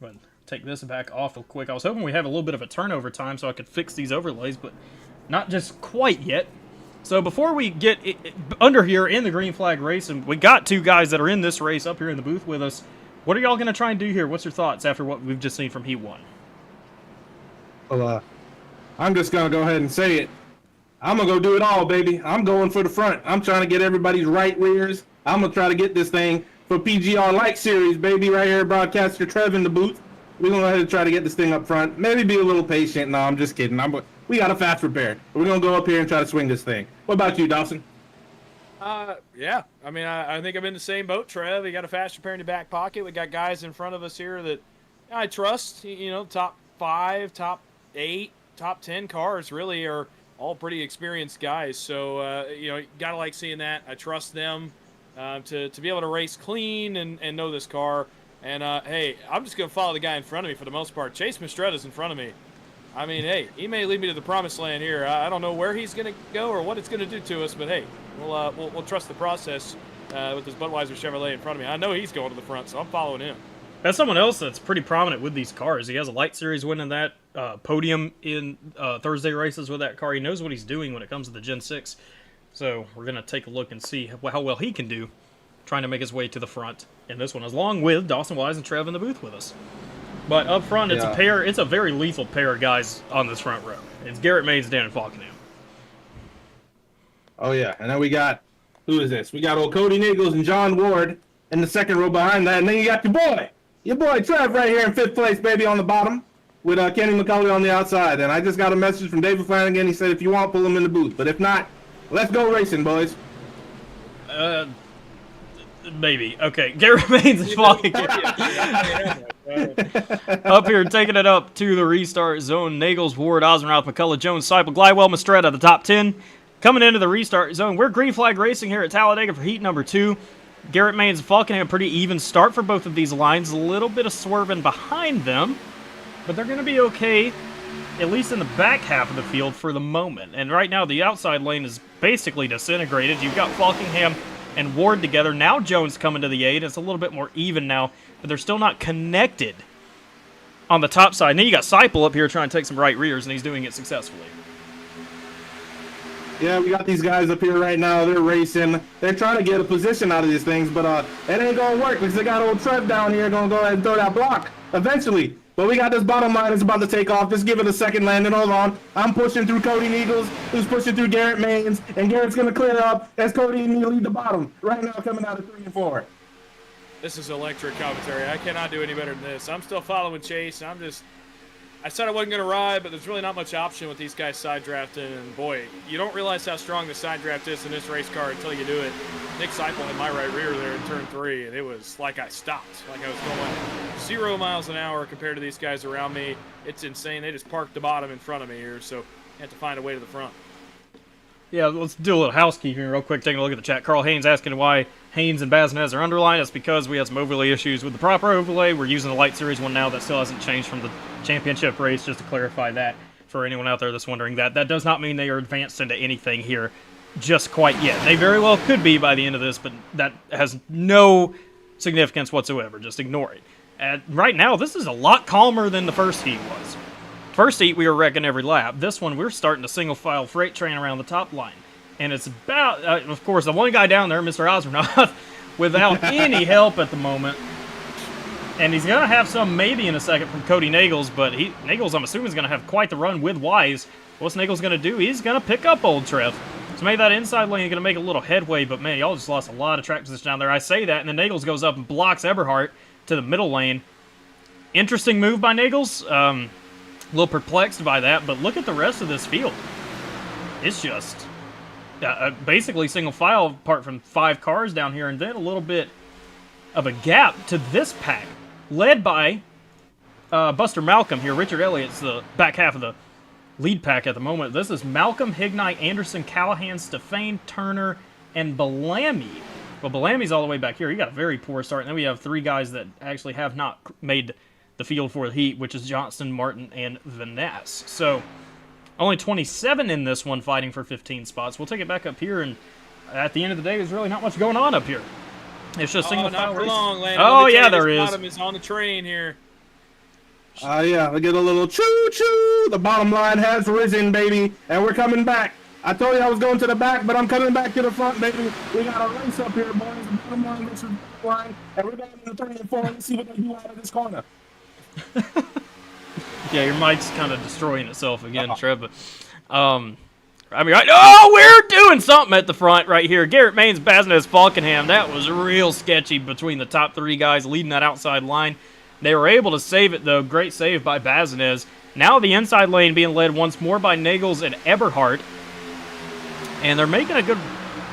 [SPEAKER 1] But take this back off real quick. I was hoping we have a little bit of a turnover time so I could fix these overlays, but not just quite yet. So before we get under here in the green flag race, and we got 2 guys that are in this race up here in the booth with us, what are y'all going to try and do here? What's your thoughts after what we've just seen from Heat 1?
[SPEAKER 2] Well, I'm just going to go ahead and say it. I'm going to go do it all, baby. I'm going for the front. I'm trying to get everybody's right rears. I'm going to try to get this thing for PGR Light Series, baby, right here, broadcaster Trev in the booth. We're going to go ahead and try to get this thing up front. Maybe be a little patient. No, I'm just kidding. We got a fast repair. We're going to go up here and try to swing this thing. What about you, Dawson?
[SPEAKER 3] Yeah. I mean, I think I'm in the same boat, Trev. We got a fast repair in the back pocket. We got guys in front of us here that I trust. You know, top 5, top 8, top 10 cars really are all pretty experienced guys. So, you know, you got to like seeing that. I trust them to be able to race clean and know this car. And, hey, I'm just going to follow the guy in front of me for the most part. Chase Mistretta's in front of me. I mean, hey, he may lead me to the promised land here. I don't know where he's going to go or what it's going to do to us, but, hey, we'll trust the process with this Budweiser Chevrolet in front of me. I know he's going to the front, so I'm following him.
[SPEAKER 1] That's someone else that's pretty prominent with these cars. He has a Light Series win in that podium in Thursday races with that car. He knows what he's doing when it comes to the Gen-6. So we're going to take a look and see how well he can do trying to make his way to the front in this one, along with Dawson Wise and Trev in the booth with us. But up front, it's a pair. It's a very lethal pair of guys on this front row. It's Garrett Mays and Dan Falkenham.
[SPEAKER 2] Oh, yeah. And then we got, who is this? We got old Cody Nichols and John Ward in the second row behind that. And then you got your boy Trev right here in 5th place, baby, on the bottom with Kenny McCulley on the outside. And I just got a message from David Flanagan. He said, if you want, pull him in the booth. But if not, let's go racing, boys.
[SPEAKER 1] Maybe. Okay. Garrett Mays is falling. Up here, taking it up to the restart zone. Nagels, Ward, Osmond, McCullough, Jones, Seipel, Glywell, Mistretta, the top 10. Coming into the restart zone. We're green flag racing here at Talladega for heat number 2. Garrett Mays and Falkenham, a pretty even start for both of these lines. A little bit of swerving behind them, but they're going to be okay, at least in the back half of the field for the moment. And right now, the outside lane is basically disintegrated. You've got Falkenham and Ward together. Now Jones coming to the aid. It's a little bit more even now, but they're still not connected on the top side. And then you got Seipel up here trying to take some right rears, and he's doing it successfully.
[SPEAKER 2] Yeah, we got these guys up here right now. They're racing. They're trying to get a position out of these things, but it ain't going to work because they got old Trev down here going to go ahead and throw that block eventually. But we got this bottom line that's about to take off. Just give it a second, Landon. Hold on. I'm pushing through Cody Neagles, who's pushing through Garrett Mains, and Garrett's going to clear up as Cody and me lead the bottom. Right now coming out of 3 and 4.
[SPEAKER 3] This is electric commentary. I cannot do any better than this. I'm still following Chase. I said I wasn't going to ride, but there's really not much option with these guys side drafting. And boy, you don't realize how strong the side draft is in this race car until you do it. Nick Seipel in my right rear there in turn 3, and it was like I stopped. Like I was going 0 miles an hour compared to these guys around me. It's insane. They just parked the bottom in front of me here, so you have to find a way to the front.
[SPEAKER 1] Yeah, let's do a little housekeeping real quick. Taking a look at the chat. Carl Haynes asking why Haynes and Baznez are underlined. That's because we had some overlay issues with the proper overlay. We're using the Light Series one now. That still hasn't changed from the championship race, just to clarify that for anyone out there that's wondering that. That does not mean they are advanced into anything here just quite yet. They very well could be by the end of this, but that has no significance whatsoever. Just ignore it. And right now, this is a lot calmer than the first heat was. First heat, we were wrecking every lap. This one, we're starting a single-file freight train around the top line. And it's about, of course, the one guy down there, Mr. Osborne, without any help at the moment. And he's going to have some maybe in a second from Cody Nagels, but Nagels, I'm assuming, is going to have quite the run with Wise. What's Nagels going to do? He's going to pick up old Trev. So maybe that inside lane is going to make a little headway, but man, y'all just lost a lot of track position down there. I say that, and then Nagels goes up and blocks Eberhardt to the middle lane. Interesting move by Nagels. A little perplexed by that, but look at the rest of this field. It's just basically single file apart from 5 cars down here, and then a little bit of a gap to this pack, led by Buster Malcolm here. Richard Elliott's the back half of the lead pack at the moment. This is Malcolm, Hignite, Anderson, Callahan, Stefane, Turner, and Bellamy. Well, Bellamy's all the way back here. He got a very poor start. And then we have 3 guys that actually have not made the field for the heat, which is Johnston, Martin, and Vaness. So only 27 in this one, fighting for 15 spots. We'll take it back up here, and at the end of the day, there's really not much going on up here. It's just single file
[SPEAKER 3] not for
[SPEAKER 1] racing.
[SPEAKER 3] long, Landon.
[SPEAKER 1] Oh, yeah, there is.
[SPEAKER 3] Bottom is on the train here.
[SPEAKER 2] Yeah, I get a little choo-choo. The bottom line has risen, baby, and we're coming back. I told you I was going to the back, but I'm coming back to the front, baby. We got a race up here, boys. The bottom line makes the line, and we're going to the 3 and 4. Let's see what they do out of this corner.
[SPEAKER 1] Yeah, your mic's kind of destroying itself again, Trev. But, we're doing something at the front right here. Garrett Maines, Baznez, Falkenham. That was real sketchy between the top 3 guys leading that outside line. They were able to save it, though. Great save by Baznez. Now the inside lane being led once more by Nagels and Eberhardt. And they're making a good,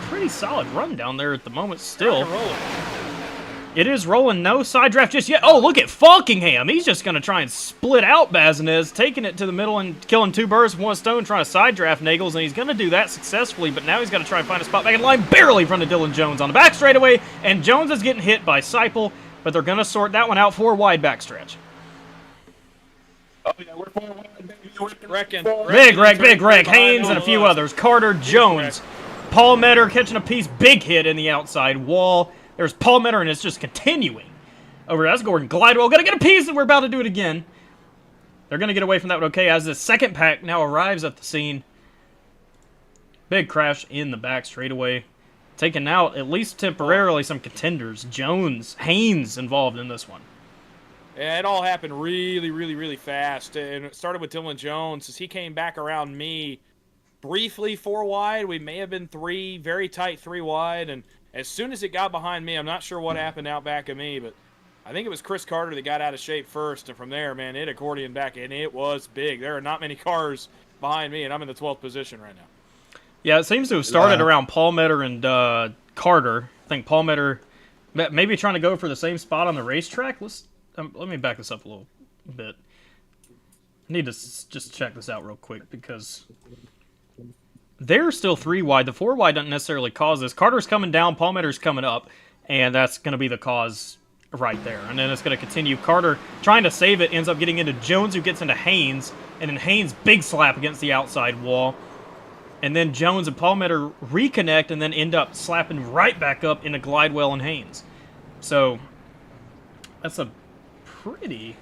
[SPEAKER 1] pretty solid run down there at the moment still. It is rolling. No side draft just yet. Oh, look at Falkingham. He's just going to try and split out Baznez, taking it to the middle and killing 2 birds with 1 stone, trying to side draft Nagels, and he's going to do that successfully, but now he's got to try and find a spot back in line, barely in front of Dylan Jones on the back straightaway, and Jones is getting hit by Seipel, but they're going to sort that one out for a wide backstretch.
[SPEAKER 2] Oh, yeah, we're 4 wide, baby.
[SPEAKER 1] Big wreck, Haynes and a few others. Carter, Jones, Paul Metter catching a piece, big hit in the outside wall. There's Paul Metter, and it's just continuing. Over that's Gordon Glidewell. Going to get a piece, and we're about to do it again. They're going to get away from that one okay, as the second pack now arrives at the scene. Big crash in the back straightaway. Taking out, at least temporarily, some contenders. Jones, Haynes involved in this one.
[SPEAKER 3] Yeah, it all happened really, really, really fast. And it started with Dylan Jones. As he came back around me, briefly 4 wide. We may have been 3, very tight 3 wide. And as soon as it got behind me, I'm not sure what happened out back of me, but I think it was Chris Carter that got out of shape first. And from there, man, it accordioned back, and it was big. There are not many cars behind me, and I'm in the 12th position right now.
[SPEAKER 1] Yeah, it seems to have started around Paul Metter and Carter. I think Paul Metter maybe trying to go for the same spot on the racetrack. Let me back this up a little bit. I need to just check this out real quick because they're still 3 wide. The 4 wide doesn't necessarily cause this. Carter's coming down, Paul Metter's coming up, and that's going to be the cause right there. And then it's going to continue. Carter trying to save it, ends up getting into Jones, who gets into Haynes, and then Haynes big slap against the outside wall. And then Jones and Paul Metter reconnect and then end up slapping right back up into Glidewell and Haynes. So that's a pretty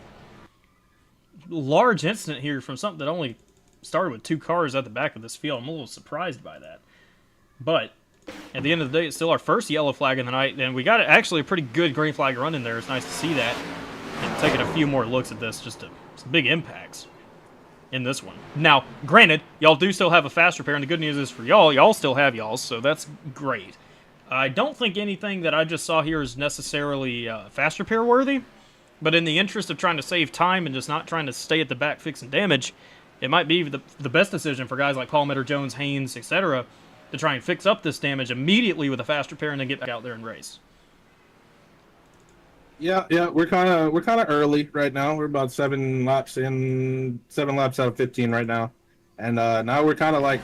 [SPEAKER 1] large incident here from something that only started with 2 cars at the back of this field. I'm a little surprised by that. But at the end of the day, it's still our first yellow flag in the night, and we got actually a pretty good green flag run in there. It's nice to see that. And taking a few more looks at this, just some big impacts in this one. Now, granted, y'all do still have a fast repair, and the good news is for y'all still have y'all, so that's great. I don't think anything that I just saw here is necessarily fast repair worthy, but in the interest of trying to save time and just not trying to stay at the back fixing damage, it might be the best decision for guys like Paul Metter, Jones, Haynes, etc., to try and fix up this damage immediately with a fast repair and then get back out there and race.
[SPEAKER 2] Yeah, we're kind of early right now. We're about 7 laps out of 15 right now, and now we're kind of like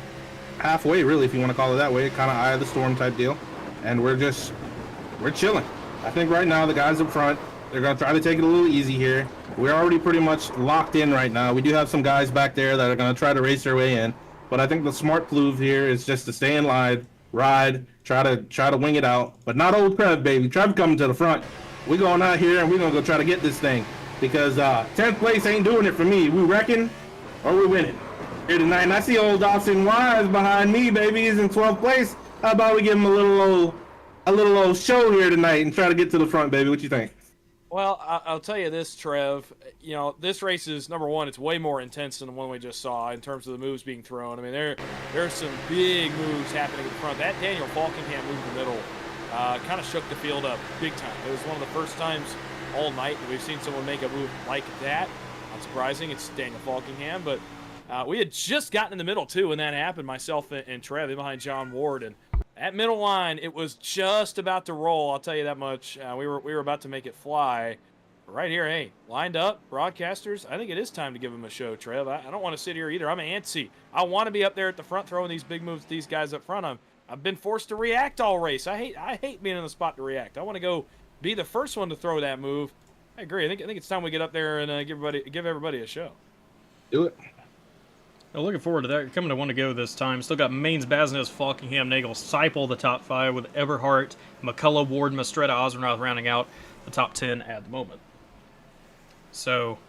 [SPEAKER 2] halfway, really, if you want to call it that way, kind of eye of the storm type deal, and we're chilling. I think right now the guys up front, they're gonna try to take it a little easy here. We're already pretty much locked in right now. We do have some guys back there that are gonna try to race their way in, but I think the smart move here is just to stay in line, ride, try to wing it out, but not old Trev, baby. Trev coming to the front. We're going out here and we're going to go try to get this thing because 10th place ain't doing it for me. We wrecking or we winning here tonight. And I see old Dawson Wise behind me, baby. He's in 12th place. How about we give him a little old show here tonight and try to get to the front, baby? What you think?
[SPEAKER 3] Well, I'll tell you this, Trev. You know, this race is, number one, it's way more intense than the one we just saw in terms of the moves being thrown. I mean, there's some big moves happening in the front. That Daniel Falkingham move in the middle kind of shook the field up big time. It was one of the first times all night that we've seen someone make a move like that. Not surprising, it's Daniel Falkingham, but We had just gotten in the middle, too, when that happened, myself and Trev behind John Ward. And that middle line, it was just about to roll, I'll tell you that much. We were about to make it fly. But right here, hey, lined up, broadcasters, I think it is time to give them a show, Trev. I don't want to sit here either. I'm antsy. I want to be up there at the front throwing these big moves to these guys up front. I've been forced to react all race. I hate being in the spot to react. I want to go be the first one to throw that move. I agree. I think it's time we get up there and give everybody a show.
[SPEAKER 2] Do it.
[SPEAKER 1] I'm looking forward to that. Coming to one to go this time. Still got Maines, Basnes, Falkingham, Nagel, Seipel, the top 5, with Everhart, McCullough, Ward, Mistretta, Ozernoth rounding out the top 10 at the moment. So,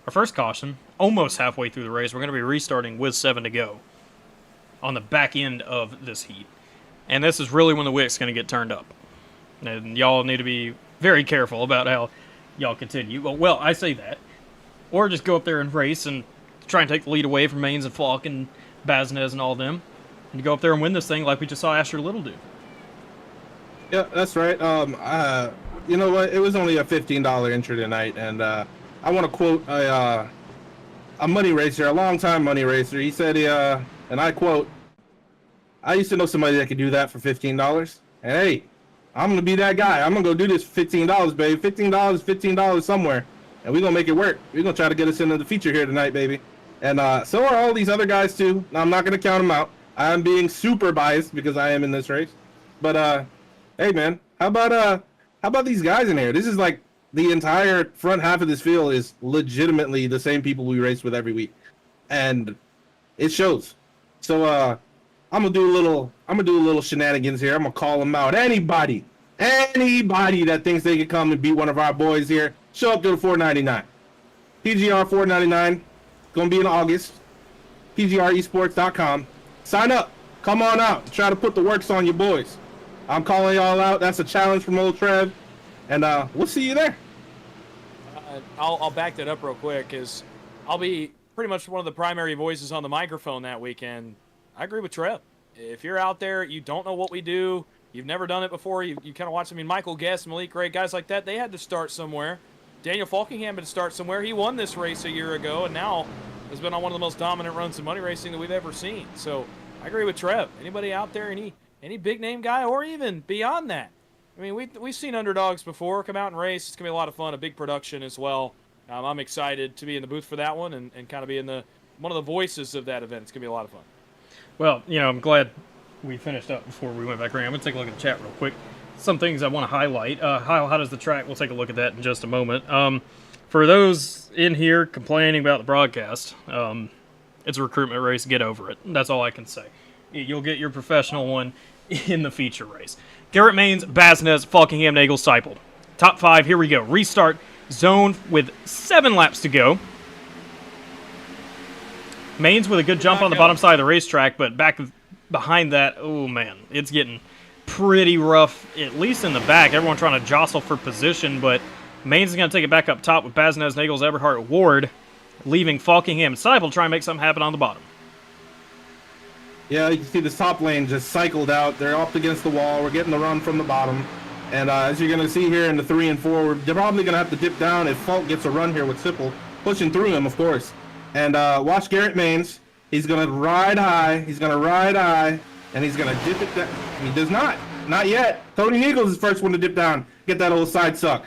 [SPEAKER 1] our first caution, almost halfway through the race, we're going to be restarting with 7 to go on the back end of this heat. And this is really when the wick's going to get turned up. And y'all need to be very careful about how y'all continue. Well, I say that. Or just go up there and race and try and take the lead away from Maines and Falk and Basnes and all of them. And you go up there and win this thing like we just saw Asher Little do.
[SPEAKER 2] Yeah, that's right. You know what? It was only a $15 entry tonight, and I want to quote a money racer, a longtime money racer. He said, and I quote, "I used to know somebody that could do that for $15, and hey, I'm gonna be that guy. I'm gonna go do this for $15, baby. $15 somewhere, and we're gonna make it work. We're gonna try to get us into the feature here tonight, baby." And so are all these other guys too. Now, I'm not gonna count them out. I'm being super biased because I am in this race. But hey, man, how about these guys in here? This is like the entire front half of this field is legitimately the same people we race with every week, and it shows. So I'm gonna do a little shenanigans here. I'm gonna call them out. Anybody that thinks they can come and beat one of our boys here, show up to the 499. PGR 499, gonna be in August. PGR eSports.com. Sign up. Come on out. Try to put the works on your boys. I'm calling y'all out. That's a challenge from old Trev, and we'll see you there.
[SPEAKER 3] I'll back that up real quick, because I'll be pretty much one of the primary voices on the microphone that weekend. I agree with Trev. If you're out there, you don't know what we do, you've never done it before, you kind of watch, I mean, Michael Guest, Malik Ray, guys like that, they had to start somewhere. Daniel Falkingham had to start somewhere. He won this race a year ago, and now has been on one of the most dominant runs in money racing that we've ever seen. So I agree with Trev. Anybody out there, any big name guy, or even beyond that, I mean, we've seen underdogs before come out and race. It's going to be a lot of fun, a big production as well. I'm excited to be in the booth for that one and kind of be in one of the voices of that event. It's going to be a lot of fun. Well, I'm glad we finished up before we went back around. I'm going to take a look at the chat real quick. Some things I want to highlight. How does the track? We'll take a look at that in just a moment. For those in here complaining about the broadcast, it's a recruitment race. Get over it. That's all I can say. You'll get your professional one in the feature race. Garrett Maines, Basnes, Falkingham, Nagel, Seipel. Top 5, here we go. Restart zone with 7 laps to go. Maines with a good jump on the bottom side of the racetrack, but back behind that, oh man, it's getting pretty rough, at least in the back. Everyone trying to jostle for position, but Maines is going to take it back up top with Basnes, Nagels, Eberhardt, Ward, leaving Falkingham and Seipel trying to make something happen on the bottom.
[SPEAKER 2] Yeah, you can see this top lane just cycled out. They're up against the wall. We're getting the run from the bottom. And as you're going to see here in the 3 and 4, we're probably going to have to dip down if Falk gets a run here with Sipple, pushing through him, of course. And watch Garrett Maines. He's going to ride high. He's going to ride high. And he's going to dip it down. He does not. Not yet. Tony Eagles is the first one to dip down. Get that old side suck.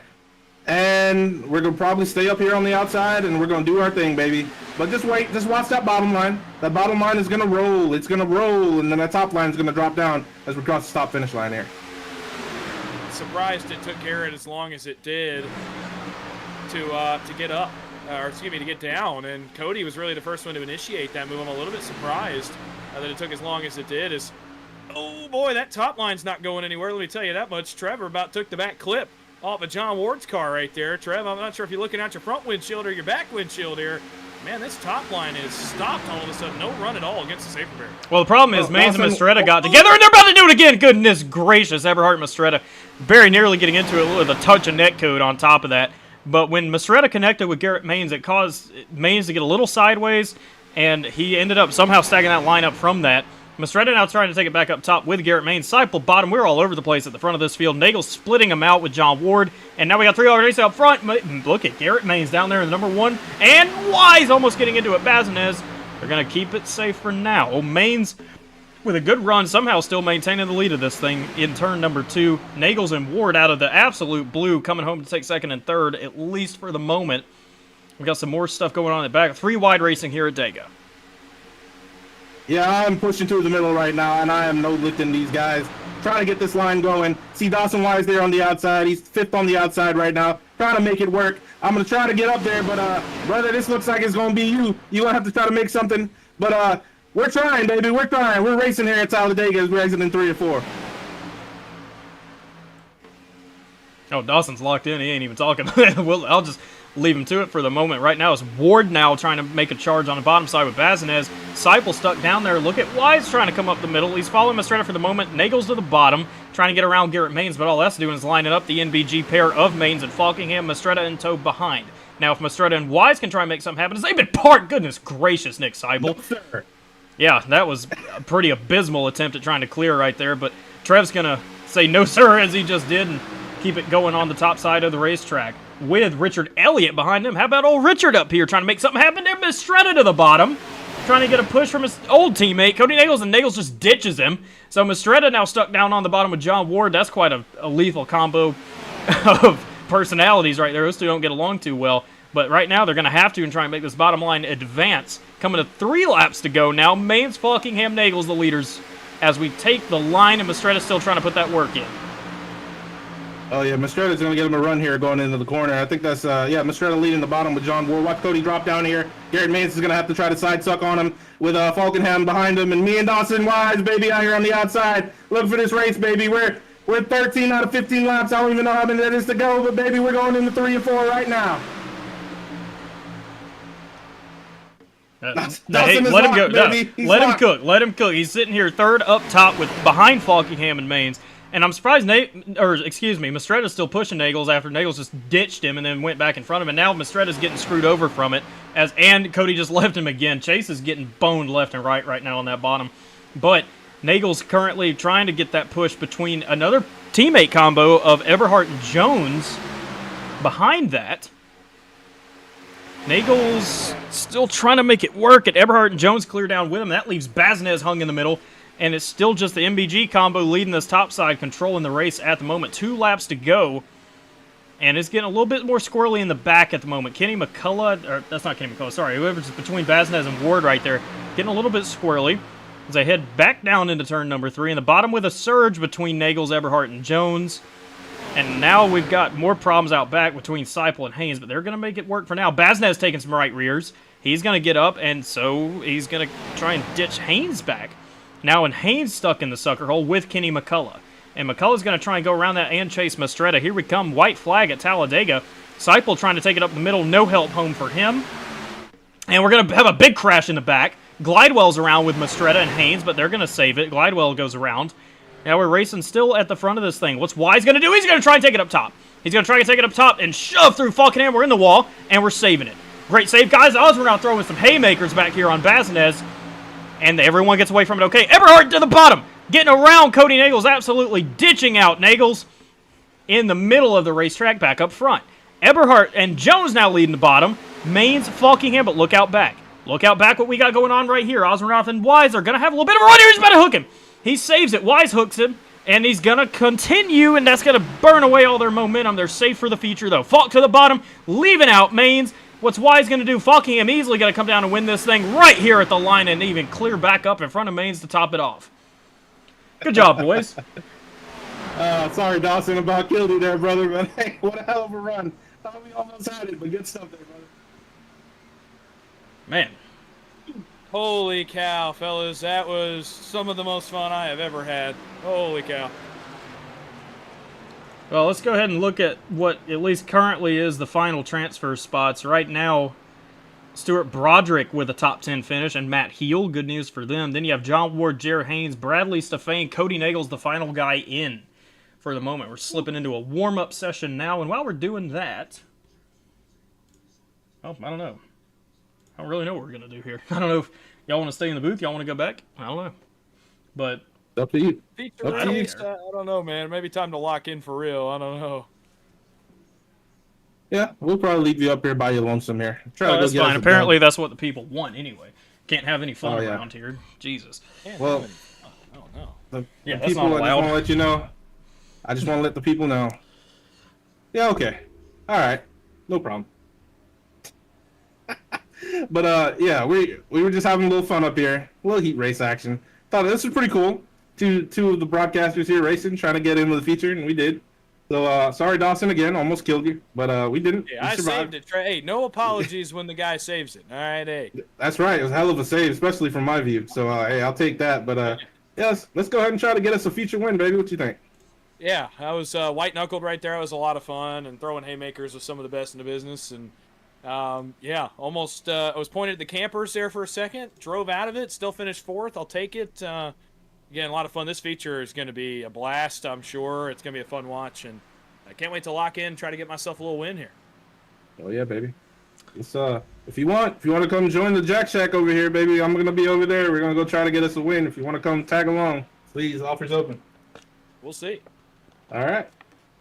[SPEAKER 2] And we're going to probably stay up here on the outside, and we're going to do our thing, baby. But just wait. Just watch that bottom line. That bottom line is going to roll. It's going to roll, and then that top line is going to drop down as we cross the stop-finish line here.
[SPEAKER 3] Surprised it took Garrett as long as it did to get up, or excuse me, to get down. And Cody was really the first one to initiate that move. I'm a little bit surprised that it took as long as it did. Oh boy, that top line's not going anywhere. Let me tell you that much. Trevor about took the back clip off of John Ward's car right there. Trev, I'm not sure if you're looking out your front windshield or your back windshield here. Man, this top line is stopped all of a sudden. No run at all against the safer barrier.
[SPEAKER 1] Well, the problem is Maines and Mistretta got together, and they're about to do it again. Goodness gracious. Eberhardt and Mistretta very nearly getting into it with a touch of netcode on top of that. But when Mistretta connected with Garrett Maines, it caused Maines to get a little sideways, and he ended up somehow stacking that line up from that. Mistretta now trying to take it back up top with Garrett Maines. Seipel bottom. We're all over the place at the front of this field. Nagel splitting them out with John Ward. And now we got 3 already up front. Look at Garrett Maines down there in the number 1. And Wise almost getting into it. Basnes They're going to keep it safe for now. Oh, Maines, with a good run, somehow still maintaining the lead of this thing in turn number 2. Nagels and Ward out of the absolute blue coming home to take second and third, at least for the moment. We got some more stuff going on in the back. 3 wide racing here at Dega.
[SPEAKER 2] Yeah, I'm pushing through the middle right now, and I am no-lifting these guys. Trying to get this line going. See Dawson Wise there on the outside. He's 5th on the outside right now. Trying to make it work. I'm going to try to get up there, but, brother, this looks like it's going to be you. You're going to have to try to make something. But, we're trying, baby. We're trying. We're racing here at Talladega. We're exiting 3 or 4.
[SPEAKER 1] Oh, Dawson's locked in. He ain't even talking. Well, I'll just leave him to it for the moment. Right now, it's Ward now trying to make a charge on the bottom side with Bazinez. Seipel stuck down there. Look at Wise trying to come up the middle. He's following Mastretta for the moment. Nagels to the bottom, trying to get around Garrett Maines, but all that's doing is lining up the NBG pair of Maines and Falkingham, Mastretta in tow behind. Now, if Mastretta and Wise can try and make something happen, they've been parked. Goodness gracious, Nick Seipel.
[SPEAKER 2] No, sir.
[SPEAKER 1] Yeah, that was a pretty abysmal attempt at trying to clear right there, but Trev's going to say no sir as he just did and keep it going on the top side of the racetrack with Richard Elliott behind him. How about old Richard up here trying to make something happen there? Mastretta to the bottom, trying to get a push from his old teammate, Cody Nagels, and Nagels just ditches him. So Mastretta now stuck down on the bottom with John Ward. That's quite a lethal combo of personalities right there. Those two don't get along too well. But right now, they're going to have to and try and make this bottom line advance. Coming to 3 laps to go now. Maines, Falkingham, Nagels, the leaders, as we take the line, and Mastretta's still trying to put that work in.
[SPEAKER 2] Oh, yeah, Mastretta's going to get him a run here going into the corner. I think that's, yeah, Mastretta leading the bottom with John Ward. Watch Cody drop down here. Garrett Maines is going to have to try to side suck on him with Falkingham behind him. And me and Dawson Wise, baby, out here on the outside. Look for this race, baby. We're 13 out of 15 laps. I don't even know how many that is to go, but, baby, we're going into 3 and 4 right now.
[SPEAKER 1] Hey, let him go. Let him cook. Let him cook. He's sitting here third up top with behind Falkingham and Maines. And I'm surprised Mastretta's still pushing Nagels after Nagels just ditched him and then went back in front of him. And now Mastretta's getting screwed over from it. And Cody just left him again. Chase is getting boned left and right now on that bottom. But Nagels currently trying to get that push between another teammate combo of Eberhardt and Jones behind that. Nagels still trying to make it work, and Eberhardt and Jones clear down with him. That leaves Bazinez hung in the middle, and it's still just the MBG combo leading this top side, controlling the race at the moment. 2 laps to go, and it's getting a little bit more squirrely in the back at the moment. Kenny McCullough, or that's not Kenny McCullough, sorry, whoever's between Bazinez and Ward right there, getting a little bit squirrely as they head back down into turn number 3. In the bottom with a surge between Nagels, Eberhardt, and Jones. And now we've got more problems out back between Seipel and Haynes, but they're going to make it work for now. Bazinez taking some right rears. He's going to get up, and so he's going to try and ditch Haynes back. Now, and Haynes stuck in the sucker hole with Kenny McCullough. And McCullough's going to try and go around that and chase Mastretta. Here we come. White flag at Talladega. Seipel trying to take it up the middle. No help home for him. And we're going to have a big crash in the back. Glidewell's around with Mastretta and Haynes, but they're going to save it. Glidewell goes around. Now we're racing still at the front of this thing. What's Wise going to do? He's going to try and take it up top. He's going to try and take it up top and shove through Falkingham. We're in the wall, and we're saving it. Great save, guys. We're now throwing some haymakers back here on Bazinez, and everyone gets away from it okay. Eberhardt to the bottom. Getting around Cody Nagels, absolutely ditching out Nagels in the middle of the racetrack back up front. Eberhardt and Jones now leading the bottom. Maines, Falkingham, but look out back. Look out back what we got going on right here. Osmoroth and Wise are going to have a little bit of a run here. He's about to hook him. He saves it. Wise hooks him, and he's going to continue, and that's going to burn away all their momentum. They're safe for the future, though. Falk to the bottom, leaving out Maines. What's Wise going to do? Falkingham easily going to come down and win this thing right here at the line and even clear back up in front of Maines to top it off. Good job, boys.
[SPEAKER 2] Sorry, Dawson, about killed you there, brother, but hey, what a hell of a run. Thought we almost had it, but good stuff there, brother.
[SPEAKER 1] Man.
[SPEAKER 3] Holy cow, fellas. That was some of the most fun I have ever had. Holy cow.
[SPEAKER 1] Well, let's go ahead and look at what at least currently is the final transfer spots. Right now, Stuart Broderick with a top 10 finish and Matt Heel. Good news for them. Then you have John Ward, Jared Haynes, Bradley Stefane, Cody Nagels, the final guy in for the moment. We're slipping into a warm-up session now, and while we're doing that, oh, I don't know. I don't really know what we're going to do here. I don't know if y'all want to stay in the booth, y'all want to go back. I don't know. But
[SPEAKER 2] up to you.
[SPEAKER 3] Feature race, I don't know, man. Maybe time to lock in for real. I don't know.
[SPEAKER 2] Yeah, we'll probably leave you up here by your lonesome here.
[SPEAKER 1] That's fine. Apparently, that's what the people want anyway. Can't have any fun
[SPEAKER 2] Oh, yeah.
[SPEAKER 1] around here. Jesus.
[SPEAKER 3] Can't
[SPEAKER 2] Well,
[SPEAKER 3] have any fun. I don't know.
[SPEAKER 2] The
[SPEAKER 1] Yeah, that's
[SPEAKER 2] people,
[SPEAKER 1] not
[SPEAKER 2] I just
[SPEAKER 1] allowed.
[SPEAKER 2] want to let you know. I just want to let the people know. Yeah, okay. All right. No problem. But yeah, we were just having a little fun up here. A little heat race action. Thought this was pretty cool. Two of the broadcasters here racing, trying to get into the feature, and we did. So sorry, Dawson, again, almost killed you, but we didn't.
[SPEAKER 3] Yeah,
[SPEAKER 2] We
[SPEAKER 3] I
[SPEAKER 2] survived.
[SPEAKER 3] saved it. Hey, no apologies when the guy saves it. All right, hey.
[SPEAKER 2] That's right. It was a hell of a save, especially from my view. So hey, I'll take that. But yes, let's go ahead and try to get us a feature win, baby. What you think?
[SPEAKER 3] Yeah, I was white knuckled right there. It was a lot of fun, and throwing haymakers was some of the best in the business. And yeah, almost. I was pointed at the campers there for a second. Drove out of it. Still finished 4th. I'll take it. Again, a lot of fun. This feature is going to be a blast. I'm sure it's going to be a fun watch, and I can't wait to lock in. Try to get myself a little win here.
[SPEAKER 2] Oh yeah, baby. It's if you want to come join the Jack Shack over here, baby, I'm gonna be over there. We're gonna go try to get us a win. If you want to come tag along, please, offers open.
[SPEAKER 3] We'll see.
[SPEAKER 2] All right.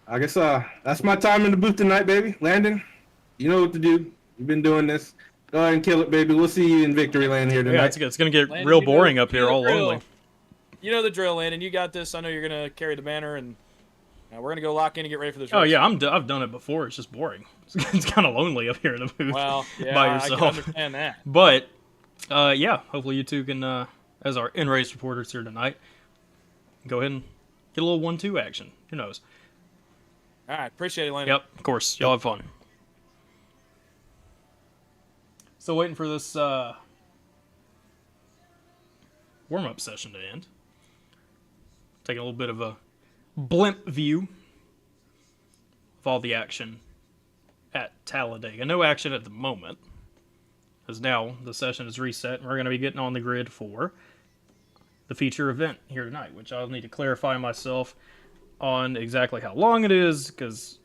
[SPEAKER 2] I guess that's my time in the booth tonight, baby. Landon, you know what to do. You've been doing this. Go ahead and kill it, baby. We'll see you in victory land here tonight.
[SPEAKER 1] Yeah, it's going to get
[SPEAKER 3] Landon,
[SPEAKER 1] real
[SPEAKER 3] you know-
[SPEAKER 1] boring up
[SPEAKER 3] you
[SPEAKER 1] here,
[SPEAKER 3] know
[SPEAKER 1] all
[SPEAKER 3] the drill.
[SPEAKER 1] lonely.
[SPEAKER 3] You know the drill, Landon. You got this. I know you're going to carry the banner, and we're going to go lock in and get ready for this race.
[SPEAKER 1] Oh, yeah, I've done it before. It's just boring. It's kind of lonely up here in the booth
[SPEAKER 3] Well, yeah,
[SPEAKER 1] by
[SPEAKER 3] I can
[SPEAKER 1] yourself.
[SPEAKER 3] understand that.
[SPEAKER 1] But, yeah, hopefully you two can, as our in-race reporters here tonight, go ahead and get a little 1-2 action. Who knows?
[SPEAKER 3] All right, appreciate it, Landon.
[SPEAKER 1] Yep, of course. Y'all have fun. Still waiting for this warm-up session to end. Taking a little bit of a blimp view of all the action at Talladega. No action at the moment, because now the session is reset, and we're going to be getting on the grid for the feature event here tonight, which I'll need to clarify myself on exactly how long it is, because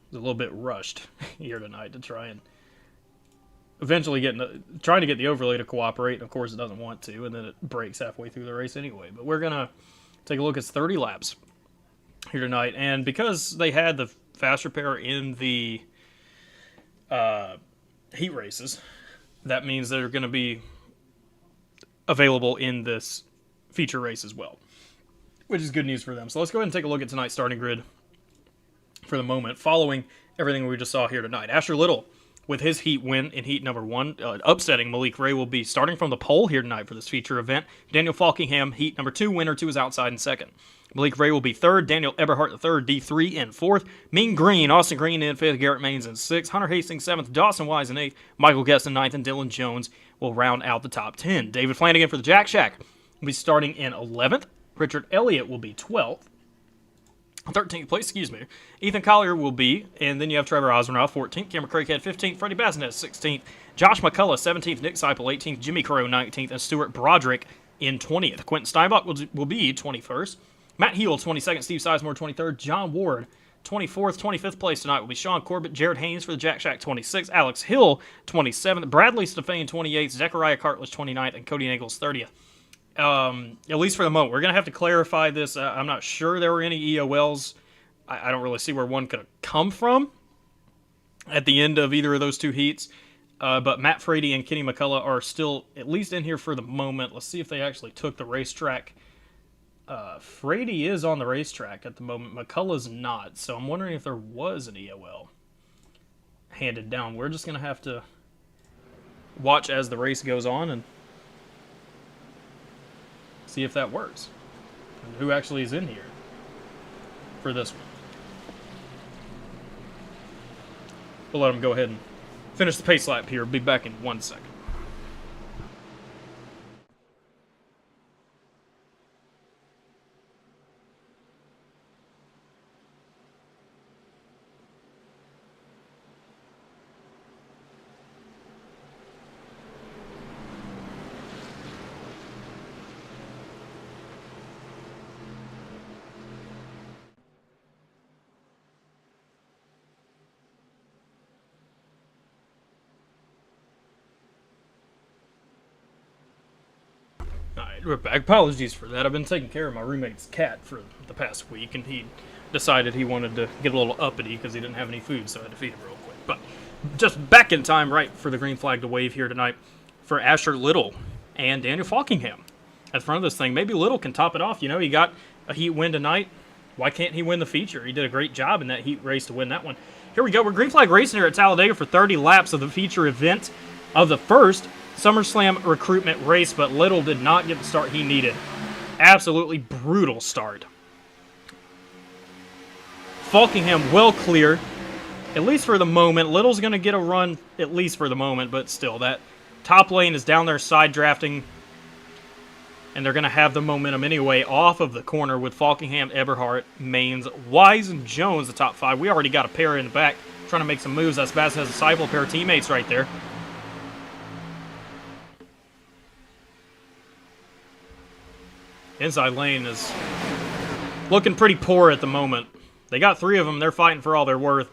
[SPEAKER 1] it's a little bit rushed here tonight to try and eventually trying to get the overlay to cooperate, and of course it doesn't want to, and then it breaks halfway through the race anyway. But we're gonna take a look at 30 laps here tonight, and because they had the fast repair in the heat races, that means they're going to be available in this feature race as well, which is good news for them. So let's go ahead and take a look at tonight's starting grid for the moment, following everything we just saw here tonight. Asher Little, with his heat win in heat number 1, upsetting Malik Ray, will be starting from the pole here tonight for this feature event. Daniel Falkingham, heat number 2, winner to his outside in 2nd. Malik Ray will be 3rd. Daniel Eberhardt the 3rd, D3 in 4th. Mean Green, Austin Green in 5th. Garrett Maines in 6th. Hunter Hastings 7th. Dawson Wise in 8th. Michael Guest in 9th. And Dylan Jones will round out the top 10. David Flanagan for the Jack Shack will be starting in 11th. Richard Elliott will be 12th. 13th place, Ethan Collier will be, and then you have Trevor Osmanow, 14th, Cameron Craighead, 15th, Freddie Bazinet, 16th, Josh McCullough, 17th, Nick Seipel, 18th, Jimmy Crow, 19th, and Stuart Broderick in 20th. Quentin Steinbach will be 21st. Matt Heel, 22nd, Steve Sizemore, 23rd, John Ward, 24th, 25th place tonight will be Sean Corbett, Jared Haynes for the Jack Shack, 26th, Alex Hill, 27th, Bradley Stefane, 28th, Zechariah Cartlidge, 29th, and Cody Engels, 30th. At least for the moment. We're going to have to clarify this. I'm not sure there were any EOLs. I don't really see where one could have come from at the end of either of those two heats. But Matt Frady and Kenny McCullough are still at least in here for the moment. Let's see if they actually took the racetrack. Frady is on the racetrack at the moment. McCullough's not. So I'm wondering if there was an EOL handed down. We're just going to have to watch as the race goes on and see if that works. And who actually is in here for this one. We'll let them go ahead and finish the pace lap here. Be back in 1 second. Alright, we're back. Apologies for that. I've been taking care of my roommate's cat for the past week, and he decided he wanted to get a little uppity because he didn't have any food, so I had to feed him real quick. But just back in time, right, for the green flag to wave here tonight for Asher Little and Daniel Falkingham at the front of this thing. Maybe Little can top it off. You know, he got a heat win tonight. Why can't he win the feature? He did a great job in that heat race to win that one. Here we go. We're green flag racing here at Talladega for 30 laps of the feature event of the first SummerSlam recruitment race, but Little did not get the start he needed. Absolutely brutal start. Falkingham well clear, at least for the moment. Little's going to get a run, at least for the moment, but still, that top lane is down there side drafting, and they're going to have the momentum anyway off of the corner with Falkingham, Eberhardt, Maines, Wise, and Jones, the top 5. We already got a pair in the back trying to make some moves. That's Bass has a disciple, pair of teammates right there. Inside lane is looking pretty poor at the moment. They got 3 of them. They're fighting for all they're worth,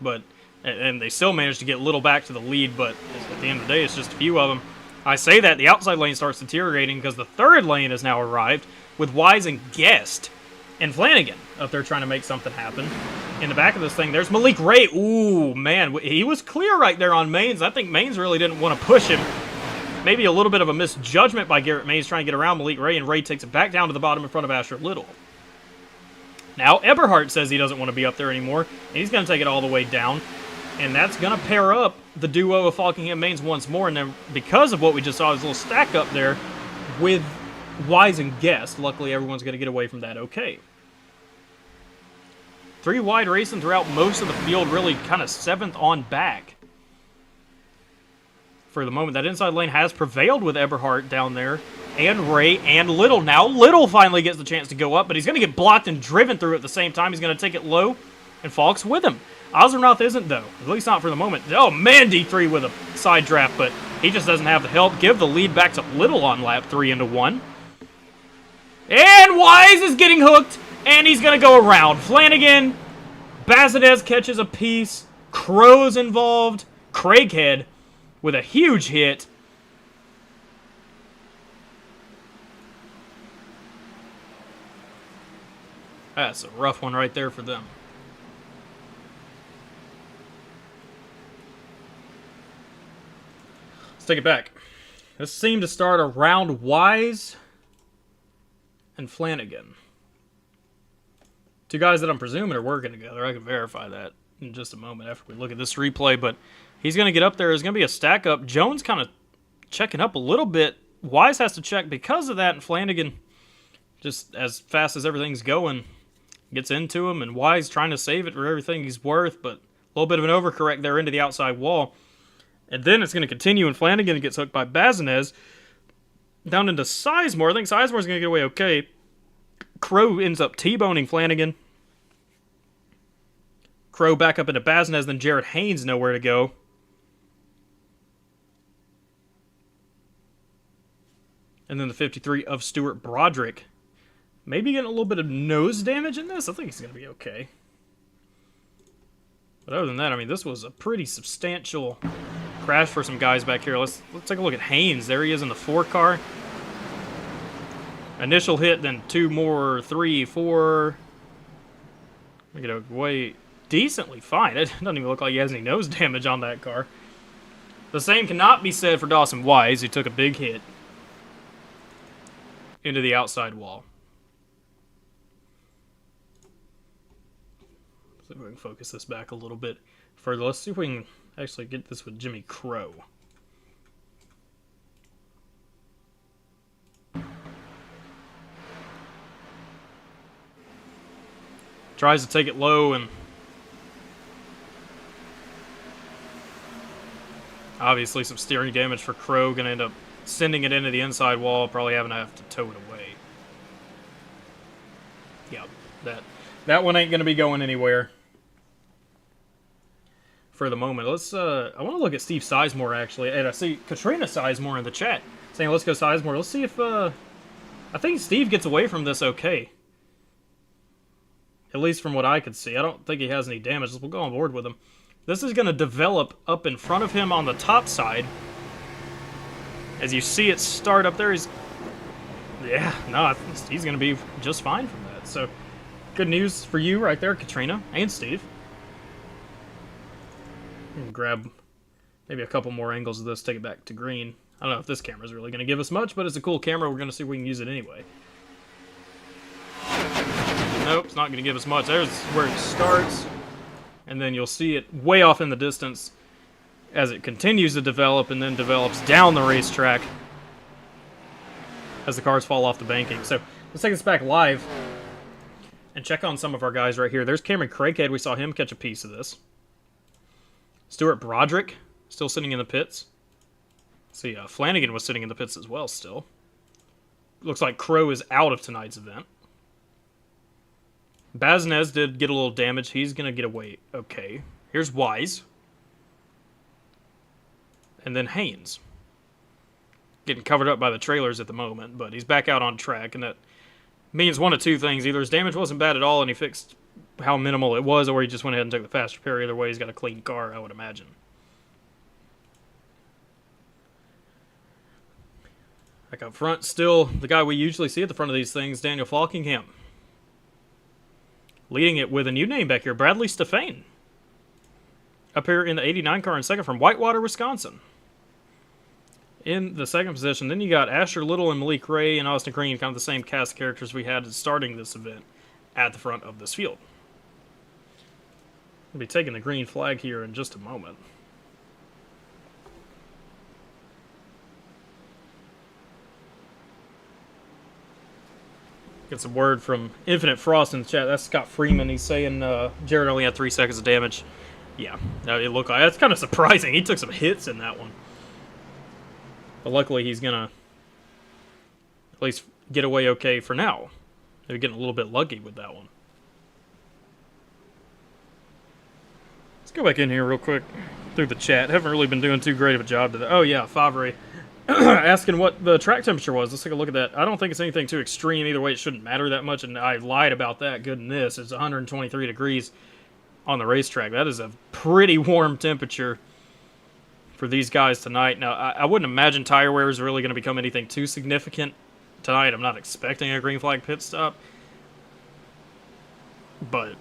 [SPEAKER 1] and they still managed to get Little back to the lead, but at the end of the day, it's just a few of them. I say that, the outside lane starts deteriorating because the third lane has now arrived with Wise and Guest and Flanagan up there trying to make something happen. In the back of this thing, there's Malik Ray. Ooh, man, he was clear right there on Maines. I think Maines really didn't want to push him. Maybe a little bit of a misjudgment by Garrett Maines trying to get around Malik Ray, and Ray takes it back down to the bottom in front of Asher Little. Now, Eberhardt says he doesn't want to be up there anymore, and he's going to take it all the way down. And that's going to pair up the duo of Falkingham Maines once more. And then because of what we just saw, his little stack up there with Wise and Guest. Luckily, everyone's going to get away from that okay. 3 wide racing throughout most of the field, really kind of 7th on back. For the moment, that inside lane has prevailed with Eberhardt down there. And Ray and Little. Now, Little finally gets the chance to go up, but he's going to get blocked and driven through at the same time. He's going to take it low, and Falk's with him. Ozernoth isn't, though. At least not for the moment. Oh, man, D3 with a side draft, but he just doesn't have the help. Give the lead back to Little on lap 3 into 1. And Wise is getting hooked, and he's going to go around. Flanagan, Bazadez catches a piece. Crow's involved. Craighead with a huge hit. That's a rough one right there for them. Let's take it back. This seemed to start around Wise and Flanagan. 2 guys that I'm presuming are working together. I can verify that in just a moment after we look at this replay, but he's going to get up there. There's going to be a stack up. Jones kind of checking up a little bit. Wise has to check because of that, and Flanagan, just as fast as everything's going, gets into him, and Wise trying to save it for everything he's worth, but a little bit of an overcorrect there into the outside wall. And then it's going to continue, and Flanagan gets hooked by Bazanez down into Sizemore. I think Sizemore's going to get away okay. Crow ends up T-boning Flanagan. Crow back up into Bazanez, then Jared Haynes nowhere to go. And then the 53 of Stuart Broderick. Maybe getting a little bit of nose damage in this. I think he's going to be okay. But other than that, I mean, this was a pretty substantial crash for some guys back here. Let's take a look at Haynes. There he is in the 4 car. Initial hit, then 2 more, 3, 4. We get away decently fine. It doesn't even look like he has any nose damage on that car. The same cannot be said for Dawson Wise, who took a big hit into the outside wall. Let's see if we can focus this back a little bit further. Let's see if we can actually get this with Jimmy Crow. Tries to take it low, and obviously some steering damage for Crow. Going to end up sending it into the inside wall, probably having to have to tow it away. Yep, that one ain't going to be going anywhere for the moment. Let's I want to look at Steve Sizemore, actually. And I see Katrina Sizemore in the chat saying, let's go Sizemore. Let's see if I think Steve gets away from this okay. At least from what I could see. I don't think he has any damage. We'll go on board with him. This is going to develop up in front of him on the top side. As you see it start up there, he's going to be just fine from that. So, good news for you right there, Katrina and Steve. Grab maybe a couple more angles of this, take it back to green. I don't know if this camera's really going to give us much, but it's a cool camera. We're going to see if we can use it anyway. Nope, it's not going to give us much. There's where it starts, and then you'll see it way off in the distance as it continues to develop and then develops down the racetrack as the cars fall off the banking. So let's take this back live and check on some of our guys right here. There's Cameron Craighead. We saw him catch a piece of this. Stuart Broderick, still sitting in the pits. See, Flanagan was sitting in the pits as well still. Looks like Crow is out of tonight's event. Baznez did get a little damage. He's going to get away okay. Here's Wise. And then Haynes. Getting covered up by the trailers at the moment, but he's back out on track, and that means one of two things. Either his damage wasn't bad at all and he fixed how minimal it was, or he just went ahead and took the fast repair. Either way, he's got a clean car, I would imagine. Back up front, still the guy we usually see at the front of these things, Daniel Falkingham. Leading it with a new name back here, Bradley Stefane. Up here in the 89 car in second from Whitewater, Wisconsin. In the second position, then you got Asher Little and Malik Ray and Austin Green, kind of the same cast of characters we had starting this event at the front of this field. We'll be taking the green flag here in just a moment. Get some word from Infinite Frost in the chat. That's Scott Freeman. He's saying Jared only had 3 seconds of damage. Yeah, it looked like that's kind of surprising. He took some hits in that one. But luckily he's going to at least get away okay for now. They're getting a little bit lucky with that one. Let's go back in here real quick through the chat. Haven't really been doing too great of a job today. Oh yeah, Favre asking what the track temperature was. Let's take a look at that. I don't think it's anything too extreme. Either way, it shouldn't matter that much, and I lied about that. Goodness, it's 123 degrees on the racetrack. That is a pretty warm temperature for these guys tonight. Now, I wouldn't imagine tire wear is really going to become anything too significant tonight. I'm not expecting a green flag pit stop, but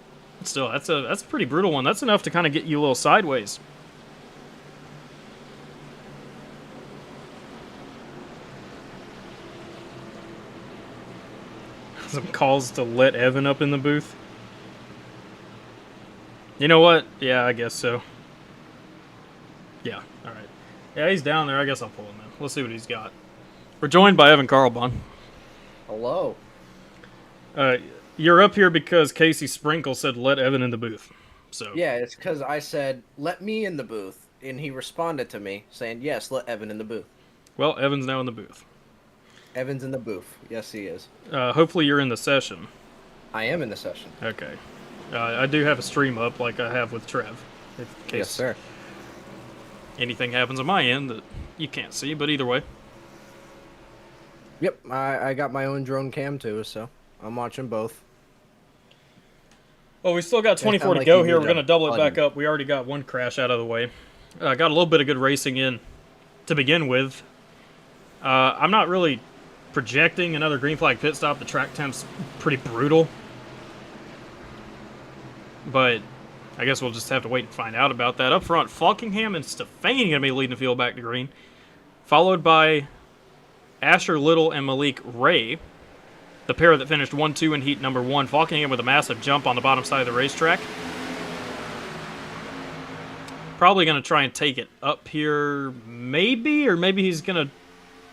[SPEAKER 1] still, that's a pretty brutal one. That's enough to kind of get you a little sideways. Some calls to let Evan up in the booth. You know what? Yeah, I guess so. Yeah, all right. Yeah, he's down there. I guess I'll pull him in. Let's see what he's got. We're joined by Evan Carlbon.
[SPEAKER 4] Hello.
[SPEAKER 1] You're up here because Casey Sprinkle said let Evan in the booth. So
[SPEAKER 4] Yeah, it's because I said, let me in the booth, and he responded to me saying, yes, let Evan in the booth.
[SPEAKER 1] Well, Evan's now in the booth.
[SPEAKER 4] Evan's in the booth. Yes, he is.
[SPEAKER 1] Hopefully you're in the session.
[SPEAKER 4] I am in the session.
[SPEAKER 1] Okay. I do have a stream up like I have with Trev. In case
[SPEAKER 4] Yes, sir.
[SPEAKER 1] anything happens on my end that you can't see, but either way.
[SPEAKER 4] Yep, I got my own drone cam too, so I'm watching both.
[SPEAKER 1] Well, we still got 24
[SPEAKER 4] sound
[SPEAKER 1] to
[SPEAKER 4] like
[SPEAKER 1] go
[SPEAKER 4] you
[SPEAKER 1] here.
[SPEAKER 4] need
[SPEAKER 1] We're going to
[SPEAKER 4] a
[SPEAKER 1] double it back
[SPEAKER 4] button.
[SPEAKER 1] up. We already got one crash out of the way. Got a little bit of good racing in to begin with. I'm not really projecting another green flag pit stop. The track temp's pretty brutal. But I guess we'll just have to wait and find out about that. Up front, Falkingham and Stefane going to be leading the field back to green. Followed by Asher Little and Malik Ray. The pair that finished 1-2 in heat number 1. Falkingham with a massive jump on the bottom side of the racetrack. Probably going to try and take it up here, maybe, or maybe he's going to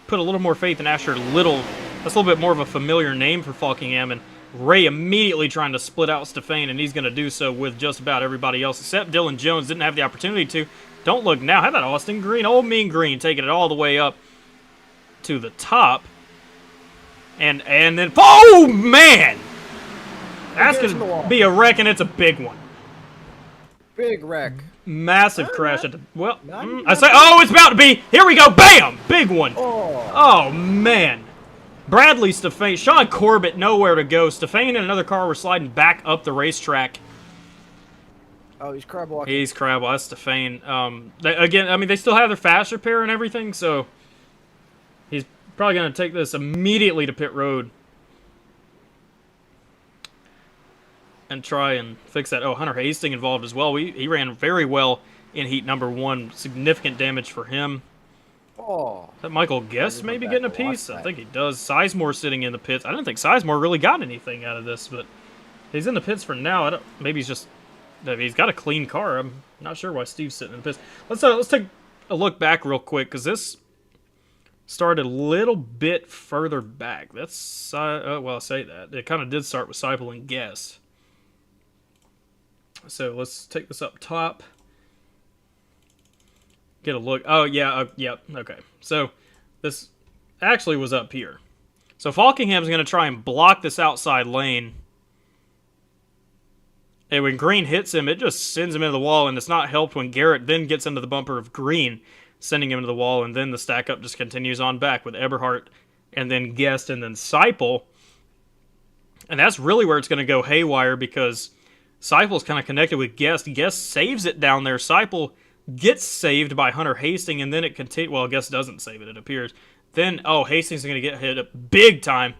[SPEAKER 1] put a little more faith in Asher Little. That's a little bit more of a familiar name for Falkingham, and Ray immediately trying to split out Stefane, and he's going to do so with just about everybody else, except Dylan Jones didn't have the opportunity to. Don't look now. How about Austin Green? Old Mean Green taking it all the way up to the top. And then, oh, man! That's going to be a wreck, and it's a big one.
[SPEAKER 4] Big wreck.
[SPEAKER 1] Massive crash at the, well, I say, oh, it's about to be, here we go, bam! Big one. Oh, man. Bradley Stefane, Sean Corbett, nowhere to go. Stefane and another car were sliding back up the racetrack.
[SPEAKER 4] Oh, he's crab walking.
[SPEAKER 1] He's crab, that's Stefane. Again, I mean, they still have their fast repair and everything, so he's probably going to take this immediately to pit road and try and fix that. Oh, Hunter Hastings involved as well. He ran very well in heat number 1. Significant damage for him.
[SPEAKER 4] Oh,
[SPEAKER 1] Is that Michael Guest
[SPEAKER 4] just
[SPEAKER 1] maybe
[SPEAKER 4] went
[SPEAKER 1] getting a
[SPEAKER 4] back and watched
[SPEAKER 1] piece? I
[SPEAKER 4] that.
[SPEAKER 1] think he does. Sizemore sitting in the pits. I didn't think Sizemore really got anything out of this, but he's in the pits for now. I don't. Maybe he's got a clean car. I'm not sure why Steve's sitting in the pits. Let's take a look back real quick because this started a little bit further back. That's well, I say that it kind of did start with Seipel and Guest. So let's take this up top. Get a look. Oh yeah, yep. Okay. So this actually was up here. So Falkingham's going to try and block this outside lane. And when Green hits him, it just sends him into the wall, and it's not helped when Garrett then gets into the bumper of Green, sending him into the wall, and then the stack up just continues on back with Eberhardt, and then Guest, and then Seipel. And that's really where it's going to go haywire because Seipel's kind of connected with Guest. Guest saves it down there. Seipel gets saved by Hunter Hastings, and then it continues. Well, Guest doesn't save it, it appears. Then, Hastings is going to get hit big time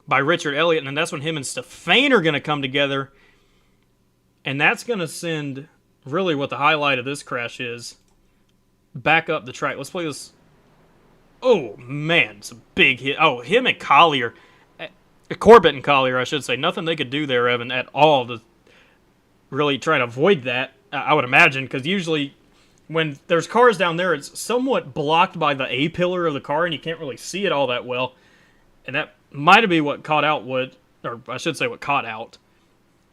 [SPEAKER 1] by Richard Elliott, and then that's when him and Stefan are going to come together. And that's going to send, really what the highlight of this crash is, back up the track. Let's play this. Oh, man, it's a big hit. Oh, him and Collier. Corbett and Collier, I should say. Nothing they could do there, Evan, at all to really try to avoid that, I would imagine, because usually when there's cars down there, it's somewhat blocked by the A-pillar of the car, and you can't really see it all that well. And that might have been what caught out what caught out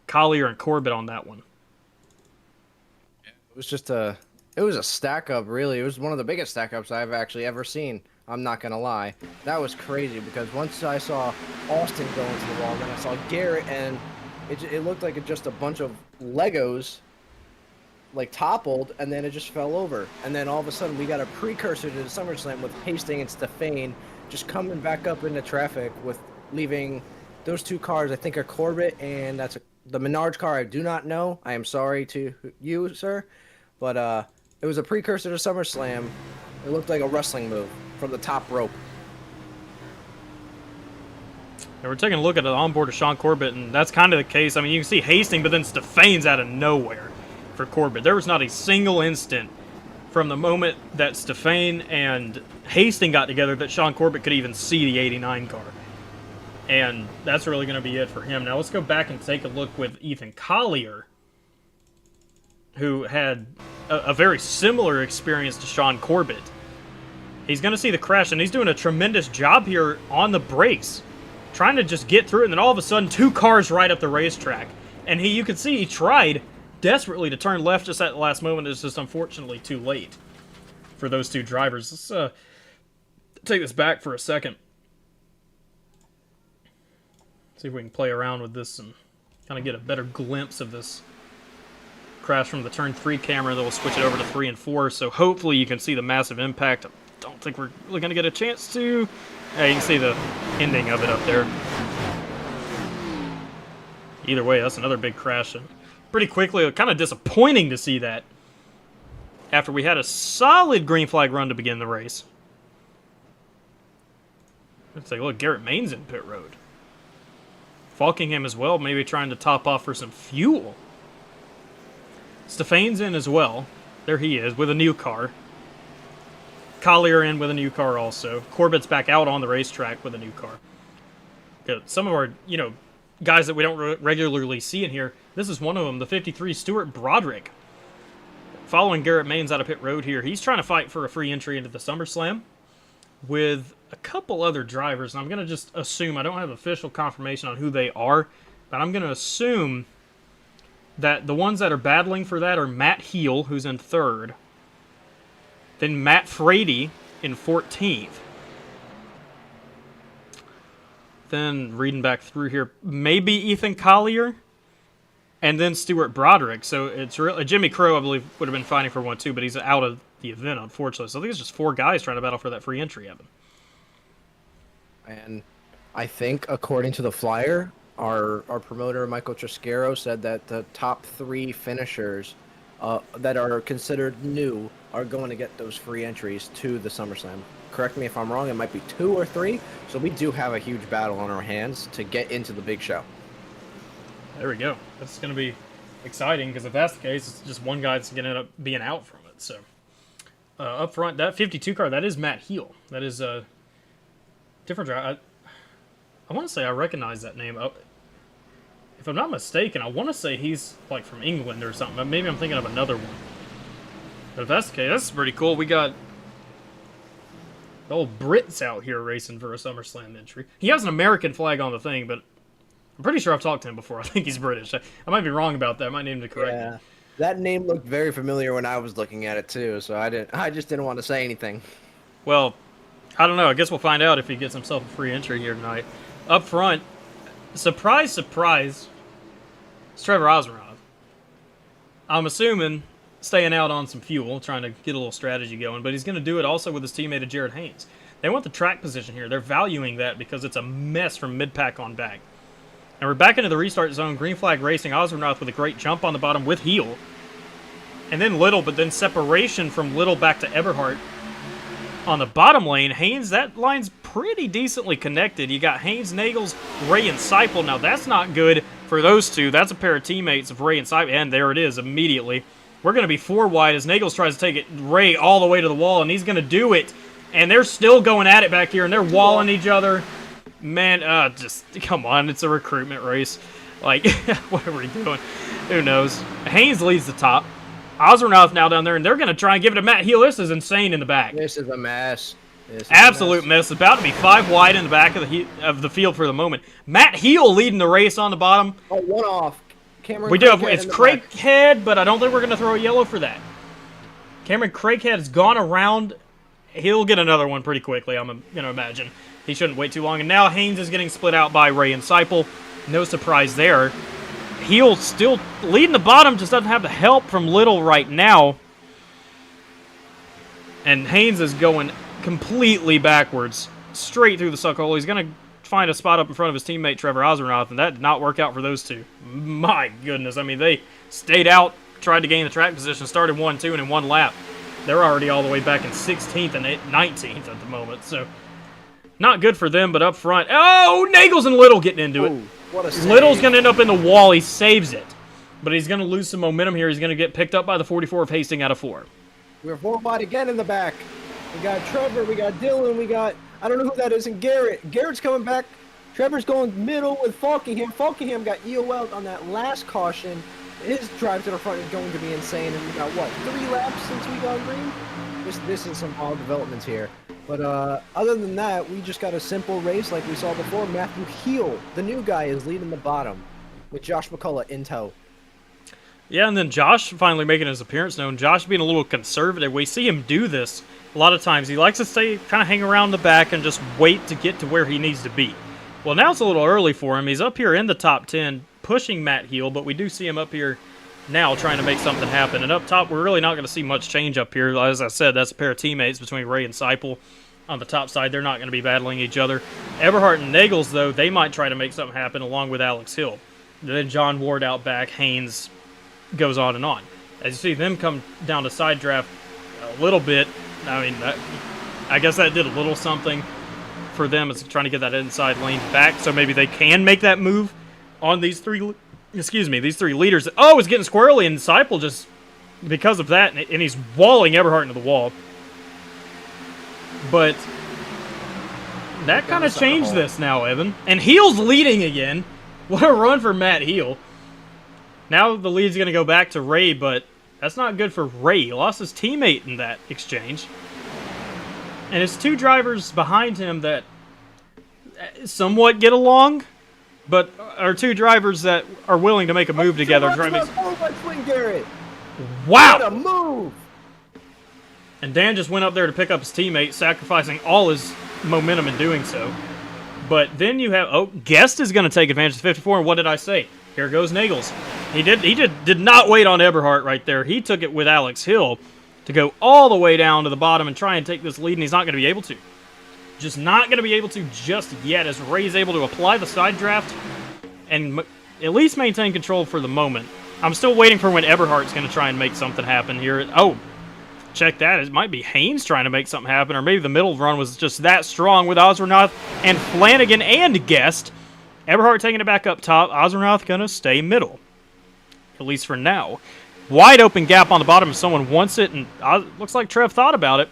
[SPEAKER 1] Collier and Corbett on that one.
[SPEAKER 4] It was just a stack up, really. It was one of the biggest stack ups I've actually ever seen. I'm not gonna lie. That was crazy because once I saw Austin go into the wall, then I saw Garrett, and it looked like just a bunch of Legos like toppled, and then it just fell over. And then all of a sudden we got a precursor to the SummerSlam with Hastings and Stefan just coming back up into traffic with leaving those two cars. I think are Corbett, and the Menards car. I do not know. I am sorry to you, sir, but it was a precursor to SummerSlam. It looked like a wrestling move from the top rope.
[SPEAKER 1] And we're taking a look at the onboard of Sean Corbett, and that's kind of the case. I mean, you can see Hastings, but then Stefan's out of nowhere for Corbett. There was not a single instant from the moment that Stefan and Hastings got together that Sean Corbett could even see the 89 car. And that's really going to be it for him. Now let's go back and take a look with Ethan Collier, who had a very similar experience to Sean Corbett. He's going to see the crash, and he's doing a tremendous job here on the brakes, trying to just get through it, and then all of a sudden, two cars right up the racetrack. And you can see he tried desperately to turn left just at the last moment. It's just unfortunately too late for those two drivers. Let's take this back for a second. See if we can play around with this and kind of get a better glimpse of this crash from the turn 3 camera. Then we'll switch it over to 3 and 4. So hopefully you can see the massive impact. I don't think we're really going to get a chance to. Yeah, you can see the ending of it up there. Either way, that's another big crash. And pretty quickly, kind of disappointing to see that after we had a solid green flag run to begin the race. Let's take a look. Garrett Main's in pit road. Falkingham as well, maybe trying to top off for some fuel. Stefan's in as well. There he is, with a new car. Collier in with a new car also. Corbett's back out on the racetrack with a new car. Some of our, guys that we don't regularly see in here, this is one of them, the 53, Stuart Broderick. Following Garrett Main's out of pit road here, he's trying to fight for a free entry into the SummerSlam with a couple other drivers, and I'm going to just assume, I don't have official confirmation on who they are, but I'm going to assume that the ones that are battling for that are Matt Heel, who's in 3rd, then Matt Frady in 14th, then reading back through here, maybe Ethan Collier, and then Stuart Broderick. So it's Jimmy Crow, I believe, would have been fighting for one too, but he's out of the event, unfortunately. So I think it's just 4 guys trying to battle for that free entry, Evan.
[SPEAKER 4] And I think, according to the flyer, our promoter, Michael Triscaro, said that the top 3 finishers that are considered new are going to get those free entries to the SummerSlam. Correct me if I'm wrong, it might be 2 or 3. So we do have a huge battle on our hands to get into the big show.
[SPEAKER 1] There we go. That's going to be exciting, because if that's the case, it's just one guy that's going to end up being out from it. So Up front, that 52 car, that is Matt Heel. That is a different driver. I want to say I recognize that name. If I'm not mistaken, I want to say he's like from England or something. Maybe I'm thinking of another one. But if that's the case, that's pretty cool. We got the old Brits out here racing for a SummerSlam entry. He has an American flag on the thing, but I'm pretty sure I've talked to him before. I think he's British. I might be wrong about that. I might need him to correct me.
[SPEAKER 4] That name looked very familiar when I was looking at it too, so I just didn't want to say anything.
[SPEAKER 1] Well, I don't know. I guess we'll find out if he gets himself a free entry here tonight. Up front, surprise, surprise, it's Trevor Ozerov. I'm assuming staying out on some fuel, trying to get a little strategy going, but he's going to do it also with his teammate Jared Haynes. They want the track position here. They're valuing that because it's a mess from mid-pack on back. And we're back into the restart zone. Green flag racing. Ozernoth with a great jump on the bottom with Heel. And then Little, but then separation from Little back to Eberhardt. On the bottom lane, Haynes, that line's pretty decently connected. You got Haynes, Nagels, Ray, and Seipel. Now, that's not good for those two. That's a pair of teammates of Ray and Seipel. And there it is immediately. We're going to be 4 wide as Nagels tries to take it Ray all the way to the wall, and he's going to do it. And they're still going at it back here, and they're walling each other. Man, just, come on, it's a recruitment race. Like, what are we doing? Who knows? Haynes leads the top. Ozernoth now down there, and they're going to try and give it to Matt Heel. This is insane in the back.
[SPEAKER 4] This is a mess.
[SPEAKER 1] Absolute mess. About to be 5 wide in the back of the field for the moment. Matt Heel leading the race on the bottom.
[SPEAKER 4] Oh, one off. Cameron
[SPEAKER 1] we do have,
[SPEAKER 4] Craighead
[SPEAKER 1] it's Craighead, but I don't think we're going to throw a yellow for that. Cameron Craighead has gone around. He'll get another one pretty quickly, I'm going to imagine. He shouldn't wait too long. And now Haynes is getting split out by Ray and Seipel. No surprise there. Heel still leading the bottom, just doesn't have the help from Little right now. And Haynes is going completely backwards, straight through the suck hole. He's going to find a spot up in front of his teammate Trevor Ozernoth, and that did not work out for those two. My goodness, I mean, they stayed out, tried to gain the track position, started 1-2, and in one lap, they're already all the way back in 16th and 19th at the moment, so not good for them, but up front, oh, Nagels and Little getting into it.
[SPEAKER 4] What a save.
[SPEAKER 1] Little's going to end up in the wall. He saves it, but he's going to lose some momentum here. He's going to get picked up by the 44 of Hastings out of 4.
[SPEAKER 4] We're 4 wide again in the back. We got Trevor, we got Dylan, we got, I don't know who that is, and Garrett. Garrett's coming back. Trevor's going middle with Falkingham. Falkingham got EOL on that last caution. His drive to the front is going to be insane, and we got, what, 3 laps since we got green? This is some odd developments here. But other than that, we just got a simple race like we saw before. Matthew Heel, the new guy, is leading the bottom with Josh McCullough in tow.
[SPEAKER 1] Yeah, and then Josh finally making his appearance known. Josh being a little conservative. We see him do this a lot of times. He likes to stay, kind of hang around the back and just wait to get to where he needs to be. Well, now it's a little early for him. He's up here in the top 10, pushing Matt Heel, but we do see him up here now trying to make something happen. And up top, we're really not going to see much change up here. As I said, that's a pair of teammates between Ray and Seipel. On the top side, they're not going to be battling each other. Eberhardt and Nagels, though, they might try to make something happen along with Alex Hill. Then John Ward out back, Haynes goes on and on. As you see them come down to side draft a little bit, I mean, I guess that did a little something for them. It's trying to get that inside lane back, so maybe they can make that move on these three leaders. Oh, it's getting squirrely, and Seipel just, because of that, and he's walling Eberhardt into the wall. But that kind of changed this now, Evan. And Heel's leading again. What a run for Matt Heel. Now the lead's going to go back to Ray, but that's not good for Ray. He lost his teammate in that exchange. And it's 2 drivers behind him that somewhat get along, but are 2 drivers that are willing to make a move together. Wow!
[SPEAKER 4] What a move!
[SPEAKER 1] And Dan just went up there to pick up his teammate, sacrificing all his momentum in doing so. But then you have, oh, Guest is going to take advantage of 54, and what did I say? Here goes Nagels. He did not wait on Eberhardt right there. He took it with Alex Hill to go all the way down to the bottom and try and take this lead, and he's not going to be able to. Just not going to be able to just yet, as Ray's able to apply the side draft and at least maintain control for the moment. I'm still waiting for when Eberhardt's going to try and make something happen here. Oh, check that. It might be Haynes trying to make something happen, or maybe the middle run was just that strong with Ozernoth and Flanagan and Guest. Eberhardt taking it back up top. Ozernoth going to stay middle, at least for now. Wide open gap on the bottom if someone wants it, and looks like Trev thought about it.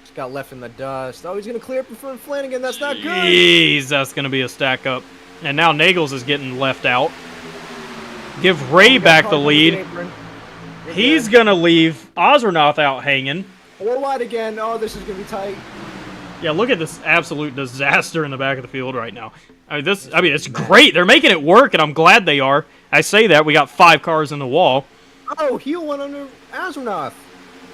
[SPEAKER 4] Just got left in the dust. Oh, he's going to clear up in front of Flanagan. That's not good.
[SPEAKER 1] Jeez, that's going to be a stack up. And now Nagels is getting left out. Give Ray back the lead. He's going to leave Ozernoth out hanging.
[SPEAKER 4] 4 wide again. Oh, this is going to be tight.
[SPEAKER 1] Yeah, look at this absolute disaster in the back of the field right now. I mean, it's great. They're making it work, and I'm glad they are. I say that. We got 5 cars in the wall.
[SPEAKER 4] Oh, heel went under Ozernoth.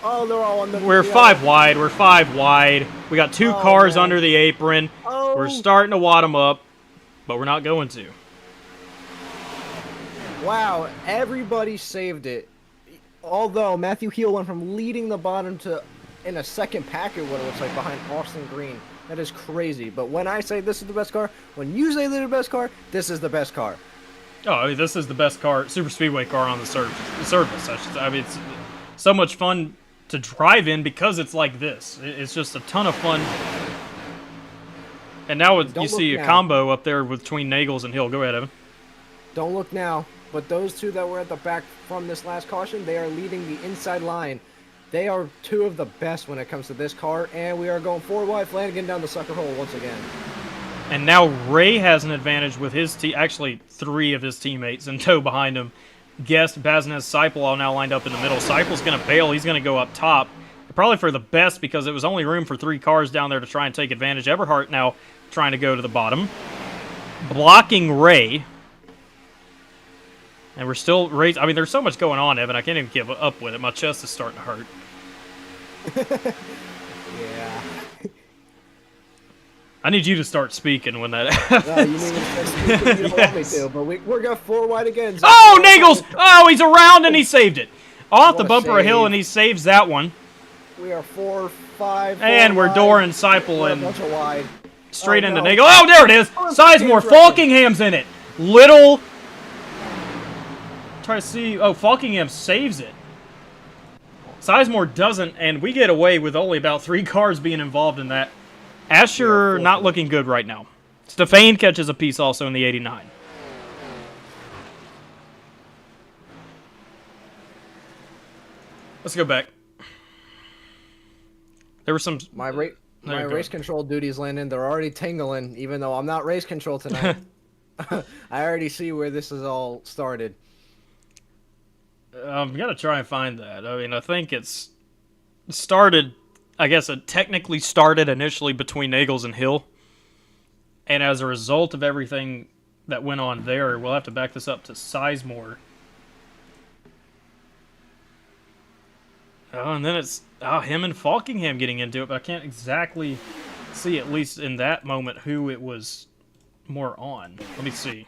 [SPEAKER 4] Oh, they're all under.
[SPEAKER 1] We're 5 wide. We're 5 wide. We got 2 cars under the apron.
[SPEAKER 4] Oh.
[SPEAKER 1] We're starting to wad them up, but we're not going to.
[SPEAKER 4] Wow, everybody saved it. Although Matthew Heel went from leading the bottom to in a second packet, what it looks like, behind Austin Green. That is crazy. But when I say this is the best car, when you say they're the best car, this is the best car.
[SPEAKER 1] Oh, I mean, this is the best car, super speedway car on the surface. I mean, it's so much fun to drive in because it's like this. It's just a ton of fun. And now you see a combo up there between Nagels and Hill. Go ahead, Evan.
[SPEAKER 4] Don't look now, but those 2 that were at the back from this last caution, they are leading the inside line. They are 2 of the best when it comes to this car, and we are going 4 wide. Flanagan down the sucker hole once again.
[SPEAKER 1] And now Ray has an advantage with his actually 3 of his teammates in tow behind him. Guest, Baznez, Seipel all now lined up in the middle. Seipel's going to bail. He's going to go up top. Probably for the best because it was only room for 3 cars down there to try and take advantage. Everhart now trying to go to the bottom. Blocking Ray. And we're still raised. I mean, there's so much going on, Evan. I can't even give up with it. My chest is starting to hurt.
[SPEAKER 4] Yeah.
[SPEAKER 1] I need you to start speaking when that
[SPEAKER 4] No,
[SPEAKER 1] happens.
[SPEAKER 4] you mean to start speaking? You don't want me to, but we're going 4 wide again. So
[SPEAKER 1] Oh, Nagels! Oh, he's around and he saved it. Off the
[SPEAKER 4] What a
[SPEAKER 1] bumper of Hill
[SPEAKER 4] save.
[SPEAKER 1] and he saves that one.
[SPEAKER 4] We are 4, 5.
[SPEAKER 1] And we're
[SPEAKER 4] wide.
[SPEAKER 1] Doran, Seipel,
[SPEAKER 4] We're a
[SPEAKER 1] and
[SPEAKER 4] bunch of wide.
[SPEAKER 1] straight
[SPEAKER 4] Oh,
[SPEAKER 1] into
[SPEAKER 4] no.
[SPEAKER 1] Nagel. Oh, there it is!
[SPEAKER 4] Oh,
[SPEAKER 1] Sizemore,
[SPEAKER 4] it's wrecking.
[SPEAKER 1] Falkingham's in it. Little. Try to see. Oh, Falkingham saves it. Sizemore doesn't, and we get away with only about 3 cars being involved in that. Asher not looking good right now. Stefan catches a piece also in the 89. Let's go back. There were some...
[SPEAKER 4] My race control duties, Landon, they're already tingling, even though I'm not race control tonight. I already see where this is all started.
[SPEAKER 1] I'm going to try and find that. I mean, I think it's started... I guess it technically started initially between Nagels and Hill. And as a result of everything that went on there, we'll have to back this up to Sizemore. Oh, and then it's him and Falkingham getting into it, but I can't exactly see, at least in that moment, who it was more on. Let me see.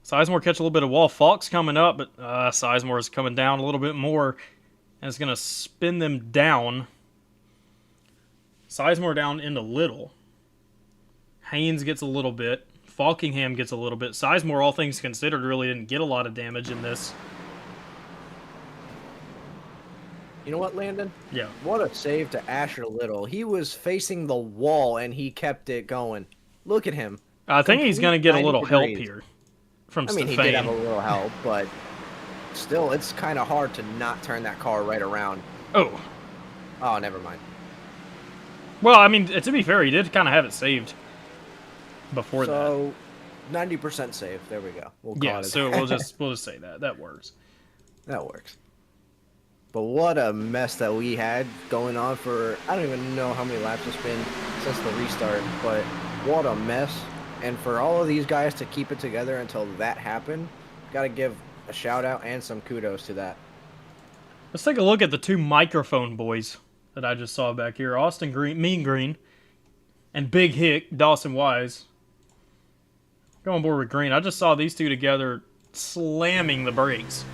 [SPEAKER 1] Sizemore catch a little bit of wall. Falk's coming up, but Sizemore is coming down a little bit more. And it's going to spin them down. Sizemore down into Little. Haynes gets a little bit. Falkingham gets a little bit. Sizemore, all things considered, really didn't get a lot of damage in this.
[SPEAKER 4] You know what, Landon?
[SPEAKER 1] Yeah.
[SPEAKER 4] What a save to Asher Little. He was facing the wall, and he kept it going. Look at him.
[SPEAKER 1] I think he's going to get a little
[SPEAKER 4] 90
[SPEAKER 1] help
[SPEAKER 4] degrees.
[SPEAKER 1] here from
[SPEAKER 4] I mean, he
[SPEAKER 1] Stefan.
[SPEAKER 4] did have a little help, but still, it's kind of hard to not turn that car right around.
[SPEAKER 1] Oh.
[SPEAKER 4] Oh, never mind.
[SPEAKER 1] Well, I mean, to be fair, he did kind of have it saved before that.
[SPEAKER 4] So, 90% save. There we go. We'll call
[SPEAKER 1] Yeah,
[SPEAKER 4] it.
[SPEAKER 1] so we'll just say that. That works.
[SPEAKER 4] That works. But what a mess that we had going on for, I don't even know how many laps it's been since the restart, but what a mess. And for all of these guys to keep it together until that happened, got to give a shout out and some kudos to that.
[SPEAKER 1] Let's take a look at the 2 microphone boys that I just saw back here. Austin Green, Mean Green, and Big Hick, Dawson Wise. Go on board with Green. I just saw these 2 together slamming the brakes,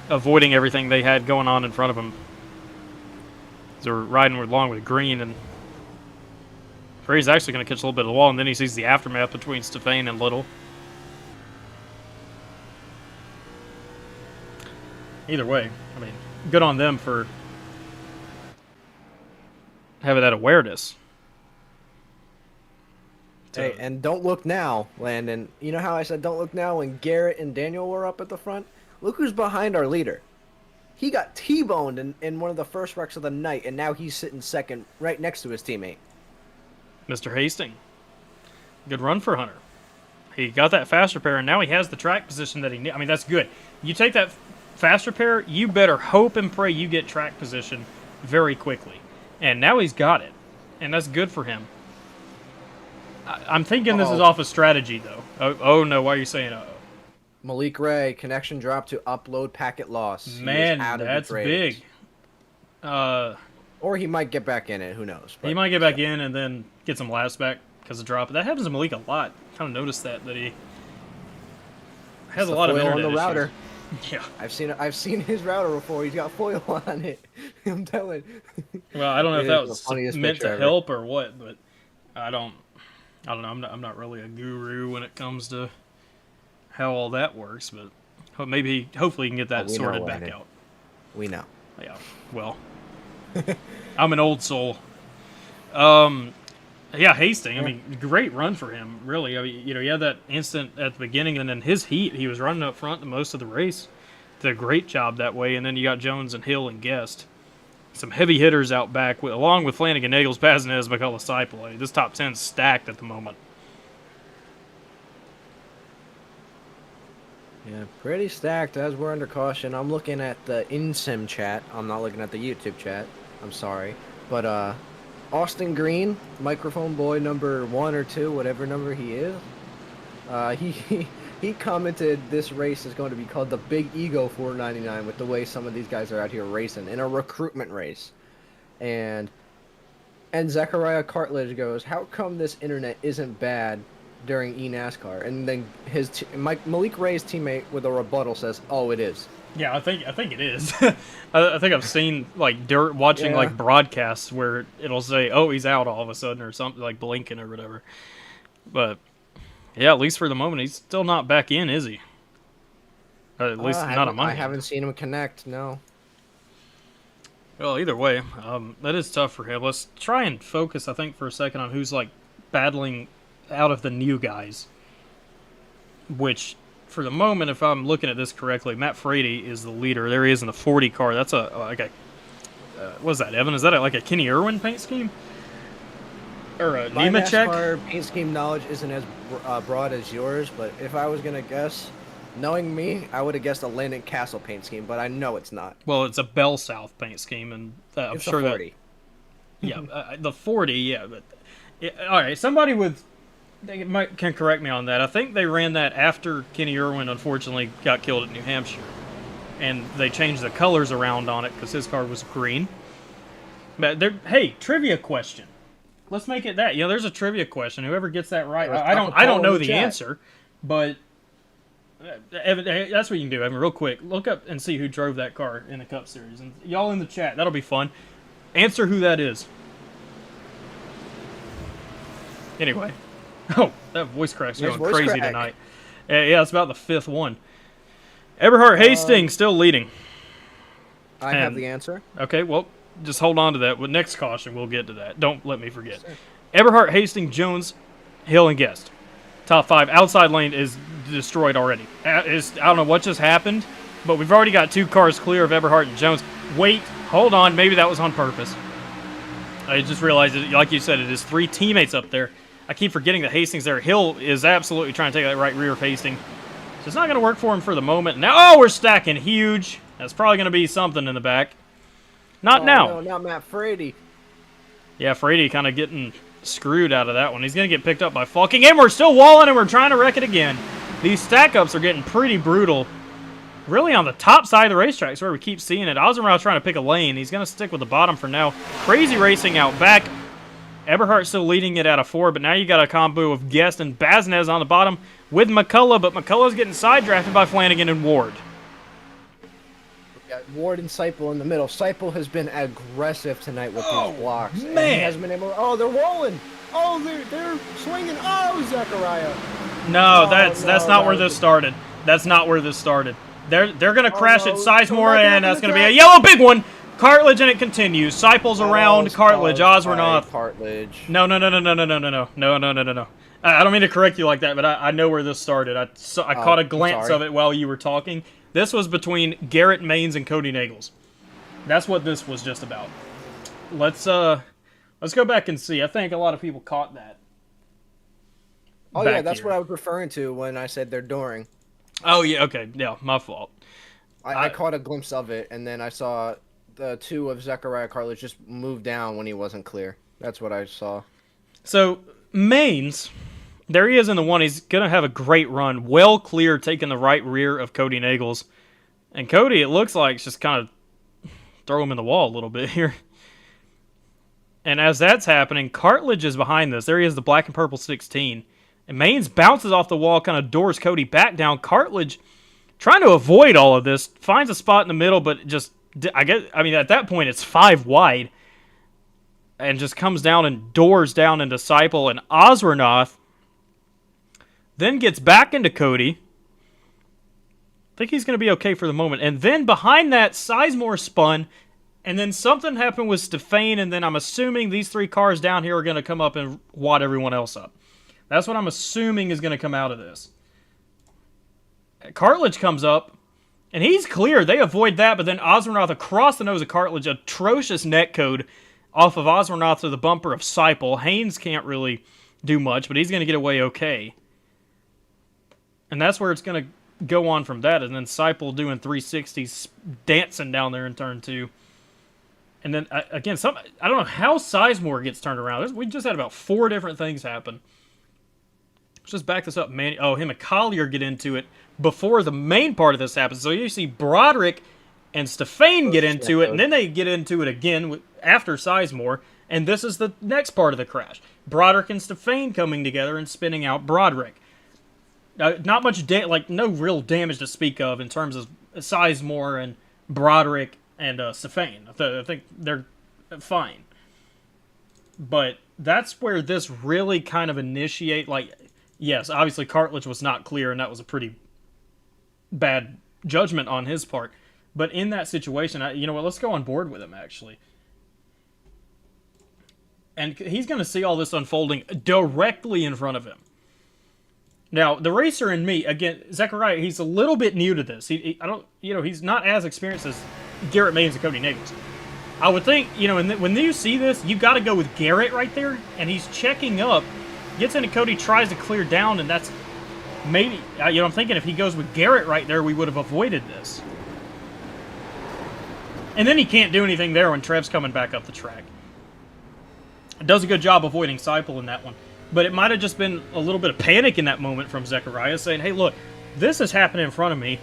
[SPEAKER 1] avoiding everything they had going on in front of them. They're riding along with Green, and Frey's actually going to catch a little bit of the wall, and then he sees the aftermath between Stefan and Little. Either way, I mean, good on them for having that awareness.
[SPEAKER 4] Hey, and don't look now, Landon. You know how I said don't look now when Garrett and Daniel were up at the front? Look who's behind our leader. He got T-boned in one of the first wrecks of the night, and now he's sitting second right next to his teammate.
[SPEAKER 1] Mr. Hastings. Good run for Hunter. He got that fast repair, and now he has the track position that he needs. I mean, that's good. You take that fast repair, you better hope and pray you get track position very quickly. And now he's got it, and that's good for him. I'm thinking this is off a strategy, though. Oh, no, why are you saying uh-oh?
[SPEAKER 4] Malik Ray, connection drop to upload packet loss.
[SPEAKER 1] Man, that's big.
[SPEAKER 4] Or he might get back in it, who knows.
[SPEAKER 1] He might get back in and then get some laps back because of drop. That happens to Malik a lot. Kind of noticed that he has a lot of internet
[SPEAKER 4] on the router.
[SPEAKER 1] Yeah,
[SPEAKER 4] I've seen his router before. He's got foil on it. I'm telling.
[SPEAKER 1] Well, I don't know if that was meant to help or what, but I don't know. I'm not really a guru when it comes to how all that works, but hopefully he can get that sorted back out.
[SPEAKER 4] We know.
[SPEAKER 1] Yeah. Well, I'm an old soul. Yeah, Hastings. I mean, great run for him, really. I mean, he had that instant at the beginning, and then his heat, he was running up front the most of the race. Did a great job that way, and then you got Jones and Hill and Guest. Some heavy hitters out back, along with Flanagan, Nagels, Baznez, McCullough, Seipel. This top 10's stacked at the moment.
[SPEAKER 4] Yeah, pretty stacked as we're under caution. I'm looking at the InSim chat. I'm not looking at the YouTube chat. I'm sorry. But, Austin Green, microphone boy number 1 or 2, whatever number he is, he commented this race is going to be called the Big Ego 499 with the way some of these guys are out here racing in a recruitment race. And Zechariah Cartledge goes, how come this internet isn't bad during eNASCAR? And then Malik Ray's teammate with a rebuttal says, oh, it is.
[SPEAKER 1] Yeah, I think it is. I think I've seen watching like broadcasts where it'll say, "Oh, he's out all of a sudden" or something like blinking or whatever. But yeah, at least for the moment, he's still not back in, is he? At least not on my.
[SPEAKER 4] I haven't seen him connect. No.
[SPEAKER 1] Well, either way, that is tough for him. Let's try and focus, I think, for a second on who's like battling out of the new guys, which. For the moment, if I'm looking at this correctly, Matt Frady is the leader. There he is in the 40 car. That's what is that, Evan? Is that like a Kenny Irwin paint scheme? Or a Nemechek?
[SPEAKER 4] My paint scheme knowledge isn't as broad as yours, but if I was going to guess, knowing me, I would have guessed a Landon Castle paint scheme, but I know it's not.
[SPEAKER 1] Well, it's a Bell South paint scheme, and I'm sure
[SPEAKER 4] the 40.
[SPEAKER 1] The 40, yeah. But all right, somebody with... can correct me on that. I think they ran that after Kenny Irwin, unfortunately, got killed at New Hampshire. And they changed the colors around on it because his car was green. But hey, trivia question. Let's make it that. There's a trivia question. Whoever gets that right, I don't know the answer, but Evan, that's what you can do, Evan, real quick. Look up and see who drove that car in the Cup Series. And y'all in the chat, that'll be fun. Answer who that is. Anyway. Oh, that voice crack's going crazy tonight. Yeah, it's about the 5th one. Eberhard Hastings still leading.
[SPEAKER 4] I have the answer.
[SPEAKER 1] Okay, well, just hold on to that. With next caution, we'll get to that. Don't let me forget. Sure. Eberhard, Hastings, Jones, Hill, and Guest. Top 5. Outside lane is destroyed already. I don't know what just happened, but we've already got 2 cars clear of Eberhard and Jones. Wait, hold on. Maybe that was on purpose. I just realized, like you said, it is 3 teammates up there. I keep forgetting that Hastings there. Hill is absolutely trying to take that right rear of Hastings. So it's not going to work for him for the moment. Now, we're stacking huge. That's probably going to be something in the back. Not now.
[SPEAKER 4] No, not Matt Frady.
[SPEAKER 1] Yeah, Frady kind of getting screwed out of that one. He's going to get picked up by Falking, and we're still walling, and we're trying to wreck it again. These stack-ups are getting pretty brutal. Really on the top side of the racetrack is where we keep seeing it. Ozenrow trying to pick a lane. He's going to stick with the bottom for now. Crazy racing out back. Eberhard still leading it out of 4, but now you got a combo of Guest and Baznez on the bottom with McCullough, but McCullough's getting side drafted by Flanagan and Ward.
[SPEAKER 4] We got Ward and Seipel in the middle. Seipel has been aggressive tonight with these blocks.
[SPEAKER 1] Man.
[SPEAKER 4] And he has been able. Oh, they're rolling. Oh, they're swinging. Oh, Zechariah.
[SPEAKER 1] No, that's not where this started. That's not where this started. They're gonna crash at Sizemore, and that's gonna be a yellow big one. Cartledge, and it continues. Seipel's around. Cartledge, Oswernauth.
[SPEAKER 4] Cartledge.
[SPEAKER 1] No. I don't mean to correct you like that, but I know where this started. I caught a glance of it while you were talking. This was between Garrett Maines and Cody Nagels. That's what this was just about. Let's go back and see. I think a lot of people caught that.
[SPEAKER 4] Oh yeah, that's what I was referring to when I said they're during.
[SPEAKER 1] Oh yeah, okay, yeah, my fault.
[SPEAKER 4] I caught a glimpse of it, and then I saw the two of Zechariah Cartlidge just move down when he wasn't clear. That's what I saw.
[SPEAKER 1] So Maines, there he is in the one. He's gonna have a great run, well clear, taking the right rear of Cody Nagels, and Cody, it looks like, just kind of throw him in the wall a little bit here. And as that's happening, Cartlidge is behind this. There he is, the black and purple 16. And Maines bounces off the wall, kind of doors Cody back down. Cartlidge, trying to avoid all of this, finds a spot in the middle, but just, I mean, at that point, it's 5 wide. And just comes down and doors down into Seipel. And Osranoth then gets back into Cody. I think he's going to be okay for the moment. And then behind that, Sizemore spun. And then something happened with Stefane, and then I'm assuming these 3 cars down here are going to come up and wad everyone else up. That's what I'm assuming is going to come out of this. Cartlidge comes up, and he's clear. They avoid that, but then Osranoth across the nose of Cartlidge, atrocious netcode off of Osranoth to the bumper of Seipel. Haynes can't really do much, but he's going to get away okay. And that's where it's going to go on from that, and then Seipel doing 360s, dancing down there in turn 2. And then, again, I don't know how Sizemore gets turned around. We just had about 4 different things happen. Let's just back this up. Him and Collier get into it before the main part of this happens. So you see Broderick and Stefane get into it, and then they get into it again after Sizemore. And this is the next part of the crash. Broderick and Stefane coming together and spinning out Broderick. Not much, no real damage to speak of in terms of Sizemore and Broderick and Stefane. I think they're fine. But that's where this really kind of yes, obviously Cartlidge was not clear, and that was a pretty bad judgment on his part. But in that situation, you know what, let's go on board with him, actually. And he's going to see all this unfolding directly in front of him. Now, the racer in me, again, Zechariah, he's a little bit new to this. He's not as experienced as Garrett Maines and Cody Nagels. I would think, when you see this, you got to go with Garrett right there, and he's checking up, gets into Cody, tries to clear down, and that's maybe, I'm thinking if he goes with Garrett right there, we would have avoided this. And then he can't do anything there when Trev's coming back up the track. Does a good job avoiding Seipel in that one. But it might have just been a little bit of panic in that moment from Zechariah, saying, hey, look, this is happening in front of me.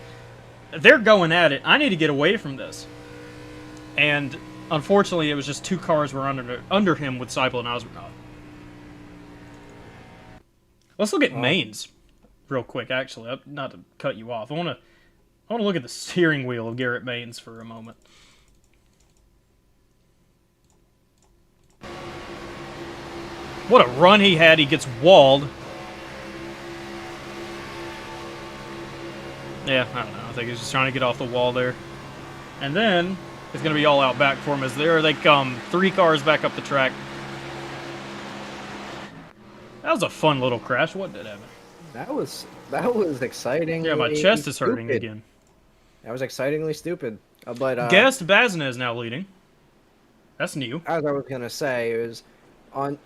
[SPEAKER 1] They're going at it. I need to get away from this. And unfortunately, it was just 2 cars were under him with Seipel and Osranoth. Let's look at Maines real quick, actually. Not to cut you off. I want to look at the steering wheel of Garrett Maines for a moment. What a run he had. He gets walled. Yeah, I don't know. I think he's just trying to get off the wall there. And then it's going to be all out back for him as there they come. 3 cars back up the track. That was a fun little crash. What did happen?
[SPEAKER 4] That was exciting.
[SPEAKER 1] Yeah, my chest is hurting again.
[SPEAKER 4] That was excitingly stupid. But
[SPEAKER 1] Guest Bazina is now leading. That's new.
[SPEAKER 4] As I was gonna say, it was on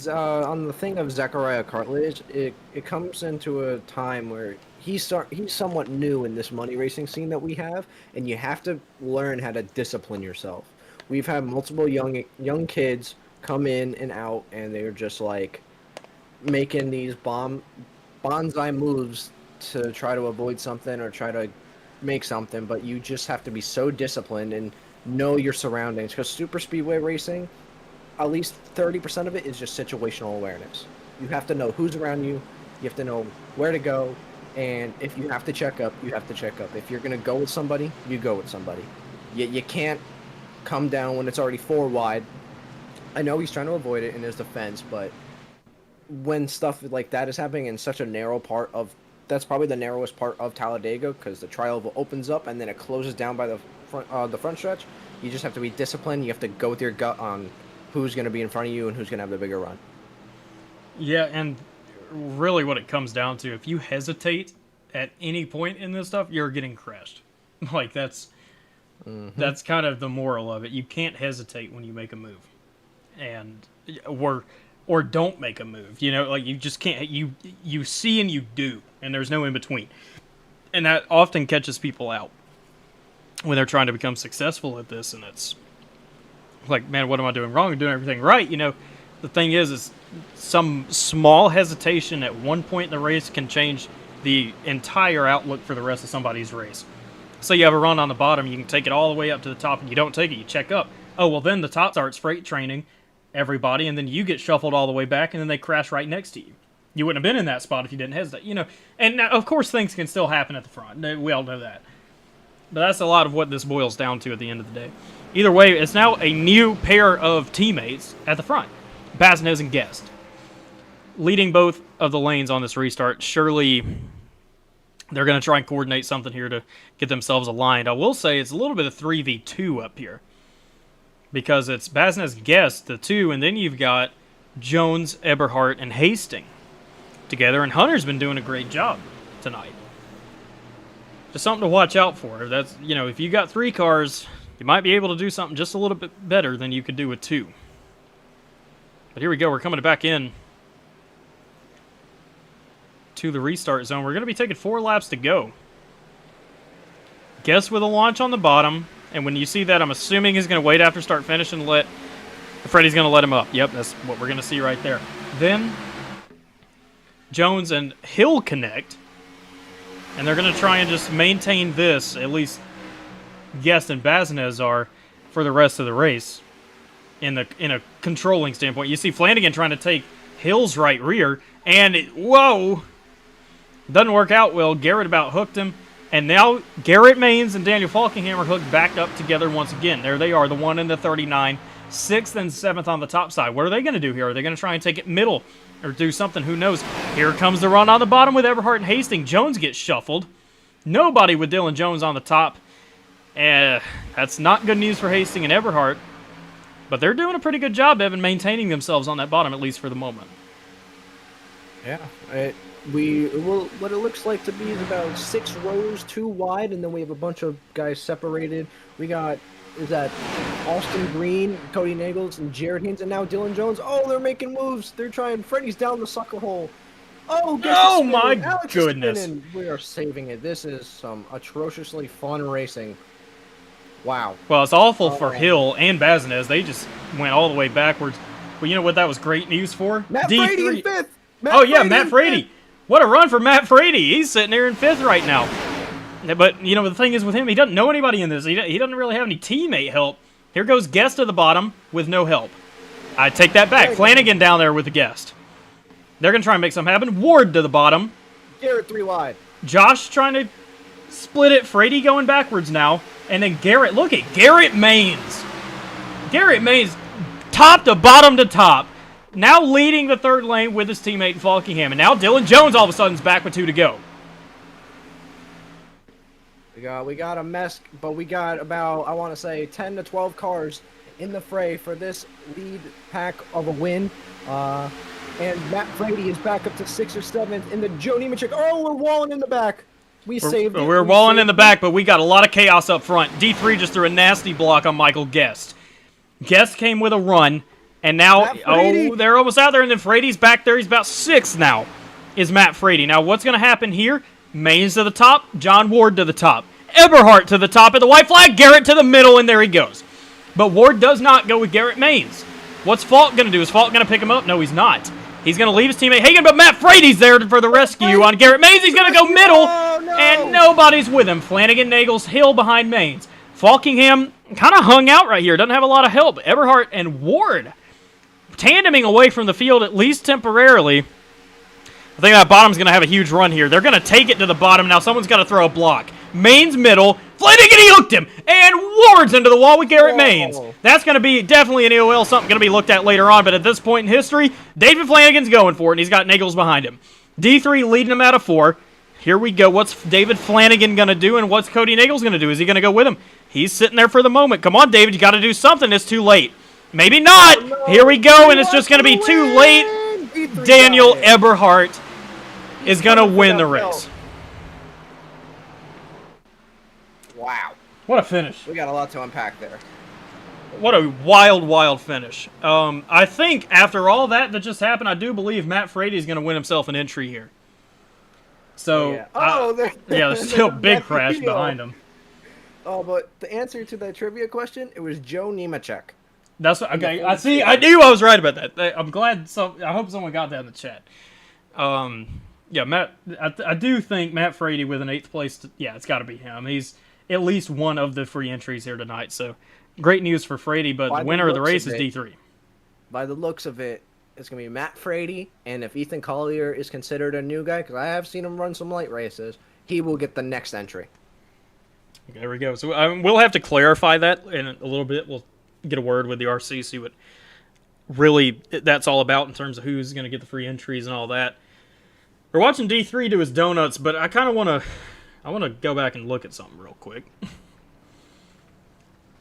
[SPEAKER 4] the thing of Zechariah Cartlidge. It comes into a time where he's somewhat new in this money racing scene that we have, and you have to learn how to discipline yourself. We've had multiple young kids come in and out, and they're just like making these bonsai moves to try to avoid something or try to make something, but you just have to be so disciplined and know your surroundings, because super speedway racing, at least 30% of it is just situational awareness. You have to know who's around you, you have to know where to go, and if you have to check up, you have to check up. If you're going to go with somebody, you go with somebody. You can't come down when it's already 4 wide. I know he's trying to avoid it in his defense, but when stuff like that is happening in such a narrow part of, that's probably the narrowest part of Talladega, because the tri-oval opens up and then it closes down by the front stretch. You just have to be disciplined. You have to go with your gut on who's going to be in front of you and who's going to have the bigger run.
[SPEAKER 1] Yeah, and really what it comes down to. If you hesitate at any point in this stuff, you're getting crashed. Like, that's kind of the moral of it. You can't hesitate when you make a move. And or don't make a move. You know, like, you just can't. You see and you do, and there's no in between. And that often catches people out when they're trying to become successful at this, and it's like, man, what am I doing wrong? I'm doing everything right. You know, the thing is some small hesitation at one point in the race can change the entire outlook for the rest of somebody's race. So you have a run on the bottom, you can take it all the way up to the top, and you don't take it, you check up. Oh, well, then the top starts freight training everybody, and then you get shuffled all the way back, and then they crash right next to you. You wouldn't have been in that spot if you didn't hesitate. You know, and now, of course, things can still happen at the front. We all know that. But that's a lot of what this boils down to at the end of the day. Either way, it's now a new pair of teammates at the front. Baznez and Guest. Leading both of the lanes on this restart. Surely they're going to try and coordinate something here to get themselves aligned. I will say it's a little bit of 3v2 up here. Because it's Baznez, Guest, the two, and then you've got Jones, Eberhardt, and Hastings together. And Hunter's been doing a great job tonight. Just something to watch out for. That's, you know, if you got 3 cars, you might be able to do something just a little bit better than you could do with 2. But here we go. We're coming back in to the restart zone. We're going to be taking 4 laps to go. Guess with a launch on the bottom. And when you see that, I'm assuming he's going to wait after start finish and Freddie's going to let him up. Yep, that's what we're going to see right there. Then Jones and Hill connect. And they're going to try and just maintain this, at least Guest and Baznez are, for the rest of the race in a controlling standpoint. You see Flanagan trying to take Hill's right rear, and whoa! Doesn't work out well. Garrett about hooked him. And now Garrett Maines and Daniel Falkingham are hooked back up together once again. There they are, the 1 and the 39, 6th and 7th on the top side. What are they going to do here? Are they going to try and take it middle or do something? Who knows? Here comes the run on the bottom with Eberhardt and Hastings. Jones gets shuffled. Nobody with Dylan Jones on the top. That's not good news for Hastings and Eberhardt. But they're doing a pretty good job, Evan, maintaining themselves on that bottom, at least for the moment.
[SPEAKER 4] Yeah, what it looks like to be is about 6 rows too wide, and then we have a bunch of guys separated. We got, is that Austin Green, Cody Nagels, and Jared Haynes, and now Dylan Jones. Oh, they're making moves. They're trying. Freddie's down the sucker hole. Oh,
[SPEAKER 1] my
[SPEAKER 4] Alex
[SPEAKER 1] goodness.
[SPEAKER 4] We are saving it. This is some atrociously fun racing. Wow.
[SPEAKER 1] Well, it's awful for Hill and Baznez. They just went all the way backwards. Well, you know what that was great news for?
[SPEAKER 4] Matt Frady in 5th.
[SPEAKER 1] Matt Frady. What a run for Matt Frady. He's sitting there in 5th right now. But, you know, the thing is with him, he doesn't know anybody in this. He doesn't really have any teammate help. Here goes Guest to the bottom with no help. I take that back. Flanagan down there with the Guest. They're going to try and make something happen. Ward to the bottom.
[SPEAKER 4] Garrett 3 wide.
[SPEAKER 1] Josh trying to split it. Frady going backwards now. And then Garrett, look at Garrett Maines. Garrett Maines, top to bottom to top. Now leading the 3rd lane with his teammate Falkingham. And now Dylan Jones all of a sudden is back with 2 to go.
[SPEAKER 4] We got a mess, but we got about, I want to say, 10 to 12 cars in the fray for this lead pack of a win. And Matt Frady is back up to 6th or 7th in the Joe Nemechek. Oh, we're walling in the back. Saved it.
[SPEAKER 1] We're walling in the back, but we got a lot of chaos up front. D3 just threw a nasty block on Michael Guest. Guest came with a run, and now, they're almost out there, and then Frady's back there. He's about 6th now, is Matt Frady. Now, what's going to happen here? Maines to the top, John Ward to the top. Eberhardt to the top of the white flag, Garrett to the middle, and there he goes. But Ward does not go with Garrett Maines. What's Falk going to do? Is Falk going to pick him up? No, he's not. He's going to leave his teammate Hagan, but Matt Frady's there for the rescue on Garrett Maines. He's going to go middle, and nobody's with him. Flanagan, Nagels, Hill behind Maines. Falkingham kind of hung out right here. Doesn't have a lot of help. Eberhardt and Ward tandeming away from the field, at least temporarily. I think that bottom's going to have a huge run here. They're going to take it to the bottom. Now someone's got to throw a block. Maines middle. Flanagan, he hooked him. And Ward's into the wall with Garrett Maines. That's going to be definitely an EOL, something going to be looked at later on. But at this point in history, David Flanagan's going for it, and he's got Nagels behind him. D3 leading him out of 4. Here we go. What's David Flanagan going to do, and what's Cody Nagels going to do? Is he going to go with him? He's sitting there for the moment. Come on, David. You got to do something. It's too late. Maybe not. Here we go, and it's just going to be too late. Daniel Eberhardt is going to win the race.
[SPEAKER 4] Wow.
[SPEAKER 1] What a finish.
[SPEAKER 4] We got a lot to unpack there.
[SPEAKER 1] What a wild, wild finish. I think after all that just happened, I do believe Matt Frady is going to win himself an entry here. So,
[SPEAKER 4] yeah,
[SPEAKER 1] there's still a big
[SPEAKER 4] that's
[SPEAKER 1] crash
[SPEAKER 4] real.
[SPEAKER 1] behind him.
[SPEAKER 4] Oh, but the answer to that trivia question, it was Joe Nemechek.
[SPEAKER 1] That's okay. I see. I knew I was right about that. I'm glad. I hope someone got that in the chat. Yeah, Matt. I do think Matt Frady with an 8th place. Yeah, it's got to be him. He's at least one of the free entries here tonight. So, great news for Frady. But the winner of the race is D3.
[SPEAKER 4] By the looks of it, it's going to be Matt Frady, and if Ethan Collier is considered a new guy, because I have seen him run some light races, he will get the next entry.
[SPEAKER 1] Okay, there we go. So we'll have to clarify that in a little bit. We'll get a word with the RC, see what really that's all about in terms of who's going to get the free entries and all that. We're watching D3 do his donuts, but I kind of want to go back and look at something real quick.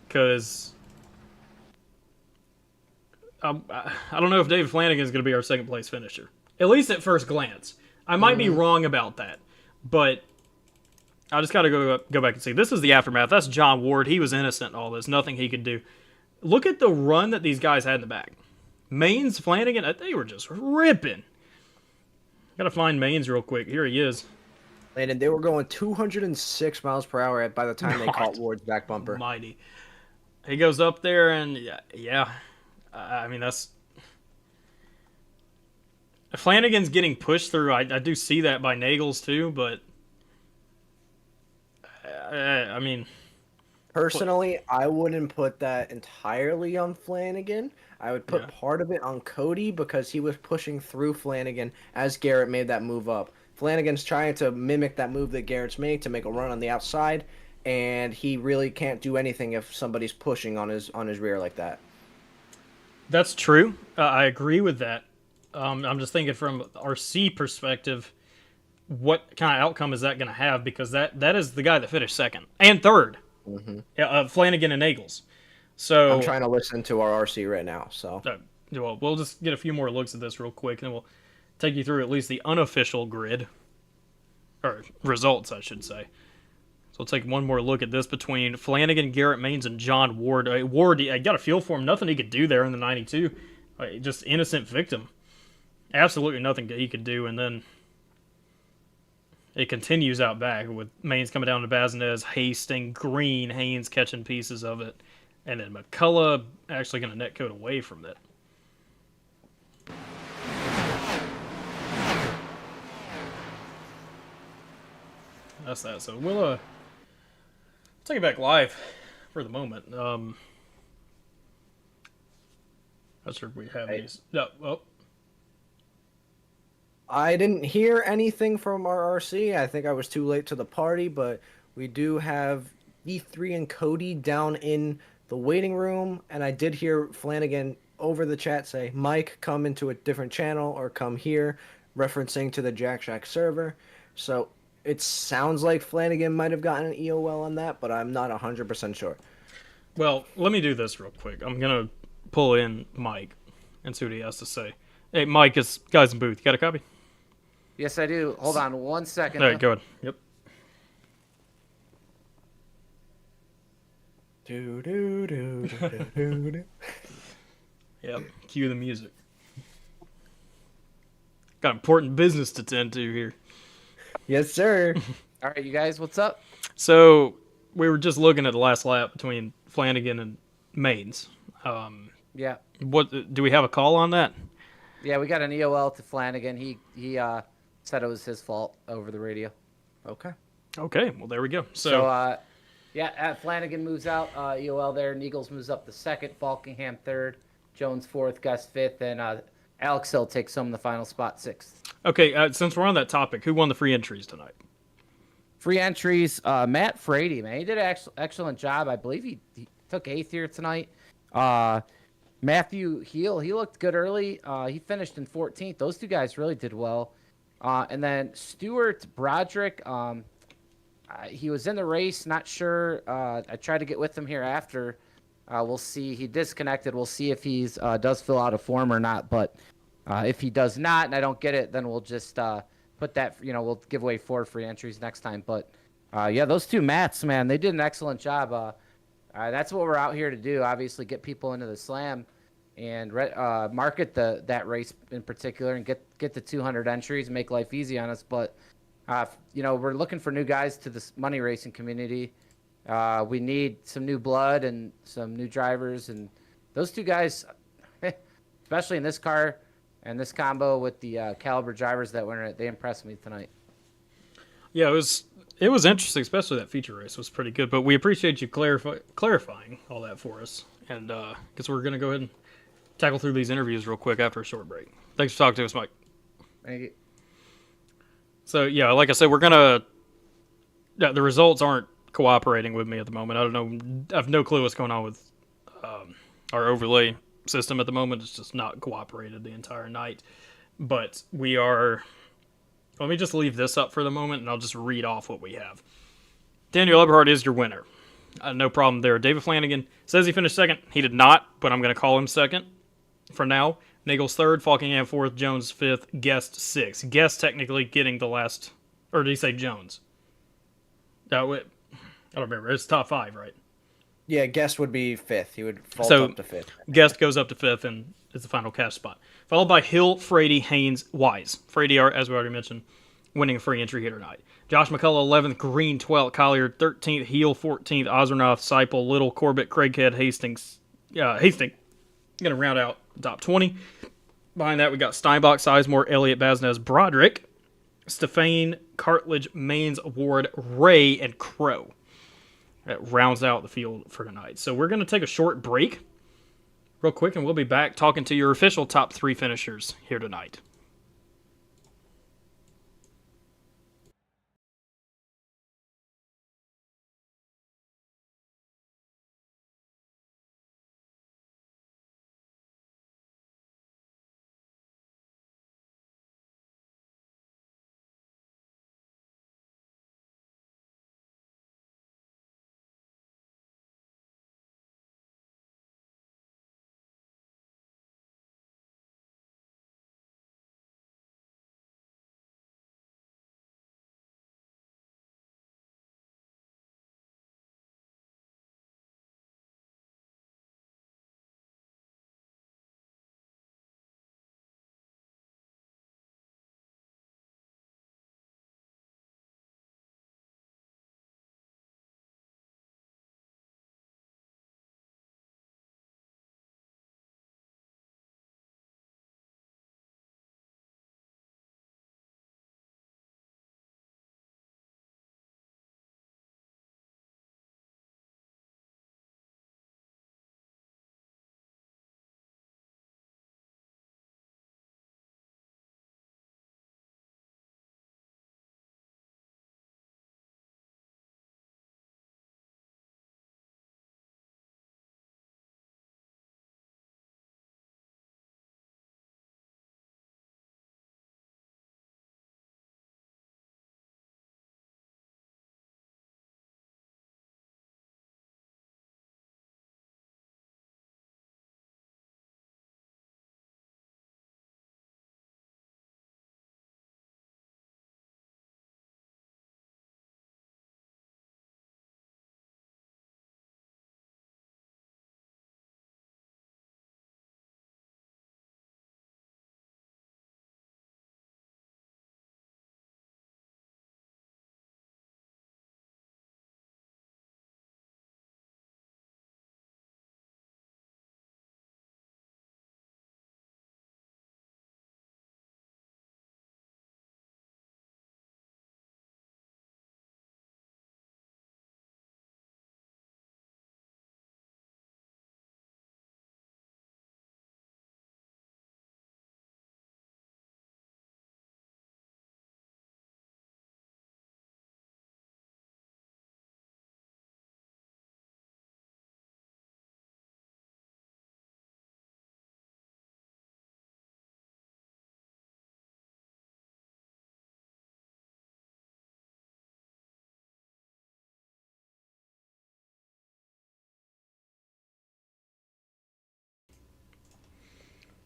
[SPEAKER 1] Because I don't know if David Flanagan is going to be our 2nd place finisher. At least at first glance. I might be wrong about that. But I just got to go back and see. This is the aftermath. That's John Ward. He was innocent in all this. Nothing he could do. Look at the run that these guys had in the back. Maines, Flanagan, they were just ripping. Got to find Maines real quick. Here he is.
[SPEAKER 4] And they were going 206 miles per hour by the time they caught Ward's back bumper.
[SPEAKER 1] Mighty. He goes up there and, yeah. I mean, that's... Flanagan's getting pushed through. I do see that by Nagels, too, but... I mean...
[SPEAKER 4] Personally, I wouldn't put that entirely on Flanagan. I would put part of it on Cody because he was pushing through Flanagan as Garrett made that move up. Flanagan's trying to mimic that move that Garrett's made to make a run on the outside, and he really can't do anything if somebody's pushing on his rear like that.
[SPEAKER 1] That's true. I agree with that. I'm just thinking from RC perspective, what kind of outcome is that going to have? Because that is the guy that finished 2nd and 3rd. Flanagan and Nagels. So
[SPEAKER 4] I'm trying to listen to our RC right now. So
[SPEAKER 1] well, we'll just get a few more looks at this real quick, and then we'll take you through at least the unofficial grid or results, I should say. So we'll take one more look at this between Flanagan, Garrett Maines, and John Ward. Ward, I got a feel for him. Nothing he could do there in the 92. Just innocent victim. Absolutely nothing he could do, and then it continues out back with Maines coming down to Baznez, Hastings, Green, Haynes catching pieces of it, and then McCullough actually going to netcode away from it. That's that. So we'll take it back live for the moment. Not sure if we have these. No. Oh.
[SPEAKER 4] I didn't hear anything from our RC. I think I was too late to the party, but we do have E3 and Cody down in the waiting room, and I did hear Flanagan over the chat say, Mike, come into a different channel or come here, referencing to the Jack Shack server. So it sounds like Flanagan might have gotten an EOL on that, but I'm not 100% sure.
[SPEAKER 1] Well, let me do this real quick. I'm going to pull in Mike and see what he has to say. Hey, Mike, it's guys in booth. You got a copy?
[SPEAKER 5] Yes, I do. Hold on 1 second.
[SPEAKER 1] All right, go ahead. Yep. Yep. Cue the music. Got important business to tend to here.
[SPEAKER 4] Yes, sir.
[SPEAKER 5] All right, you guys, what's up?
[SPEAKER 1] So we were just looking at the last lap between Flanagan and Maines.
[SPEAKER 5] Yeah.
[SPEAKER 1] What do we have a call on that?
[SPEAKER 5] Yeah, we got an EOL to Flanagan. He said it was his fault over the radio.
[SPEAKER 4] Okay.
[SPEAKER 1] Okay. Well, there we go. So
[SPEAKER 5] Flanagan moves out. EOL there. Neagles moves up to 2nd. Falkingham 3rd. Jones 4th. Gus 5th. And Alex Hill takes home the final spot 6th.
[SPEAKER 1] Okay. Since we're on that topic, who won the free entries tonight?
[SPEAKER 5] Free entries. Matt Frady, man, he did an excellent job. I believe he took 8th here tonight. Matthew Heel, he looked good early. He finished in 14th. Those two guys really did well. And then Stuart Broderick, he was in the race, not sure. I tried to get with him here after. We'll see. He disconnected. We'll see if he does fill out a form or not. But if he does not and I don't get it, then we'll just put that, we'll give away 4 free entries next time. But yeah, those 2 mats, man, they did an excellent job. That's what we're out here to do. Obviously, get people into the slam and market that race in particular, and get the 200 entries, make life easy on us. But we're looking for new guys to this money racing community. We need some new blood and some new drivers, and those 2 guys, especially in this car and this combo with the caliber drivers that were in it, they impressed me tonight.
[SPEAKER 1] Yeah, it was interesting, especially that feature race was pretty good. But we appreciate you clarifying all that for us, and because we're gonna go ahead and tackle through these interviews real quick after a short break. Thanks for talking to us, Mike.
[SPEAKER 5] Thank you.
[SPEAKER 1] So yeah, like I said, we're gonna. The results aren't cooperating with me at the moment. I don't know. I have no clue what's going on with our overlay system at the moment. It's just not cooperated the entire night. But we are. Let me just leave this up for the moment, and I'll just read off what we have. Daniel Eberhardt is your winner. No problem there. David Flanagan says he finished second. He did not, but I'm going to call him second for now. Nagel's third, Falkingham fourth, Jones fifth, Guest sixth. Guest technically getting the last, or did he say Jones? I don't remember. It's top 5, right?
[SPEAKER 4] Yeah, Guest would be 5th. He would fall up to 5th.
[SPEAKER 1] Guest goes up to 5th and is the final cash spot. Followed by Hill, Frady, Haynes, Wise. Frady, as we already mentioned, winning a free entry here tonight. Josh McCullough, 11th, Green, 12th, Collier, 13th, Heel, 14th, Ozernoff, Seipel, Little, Corbett, Craighead, Hastings. Hastings going to round out the top 20. Behind that, we got Steinbach, Sizemore, Elliott, Baznez, Broderick, Stefane, Cartledge, Maines, Ward, Ray, and Crow. That rounds out the field for tonight. So we're going to take a short break real quick, and we'll be back talking to your official top 3 finishers here tonight.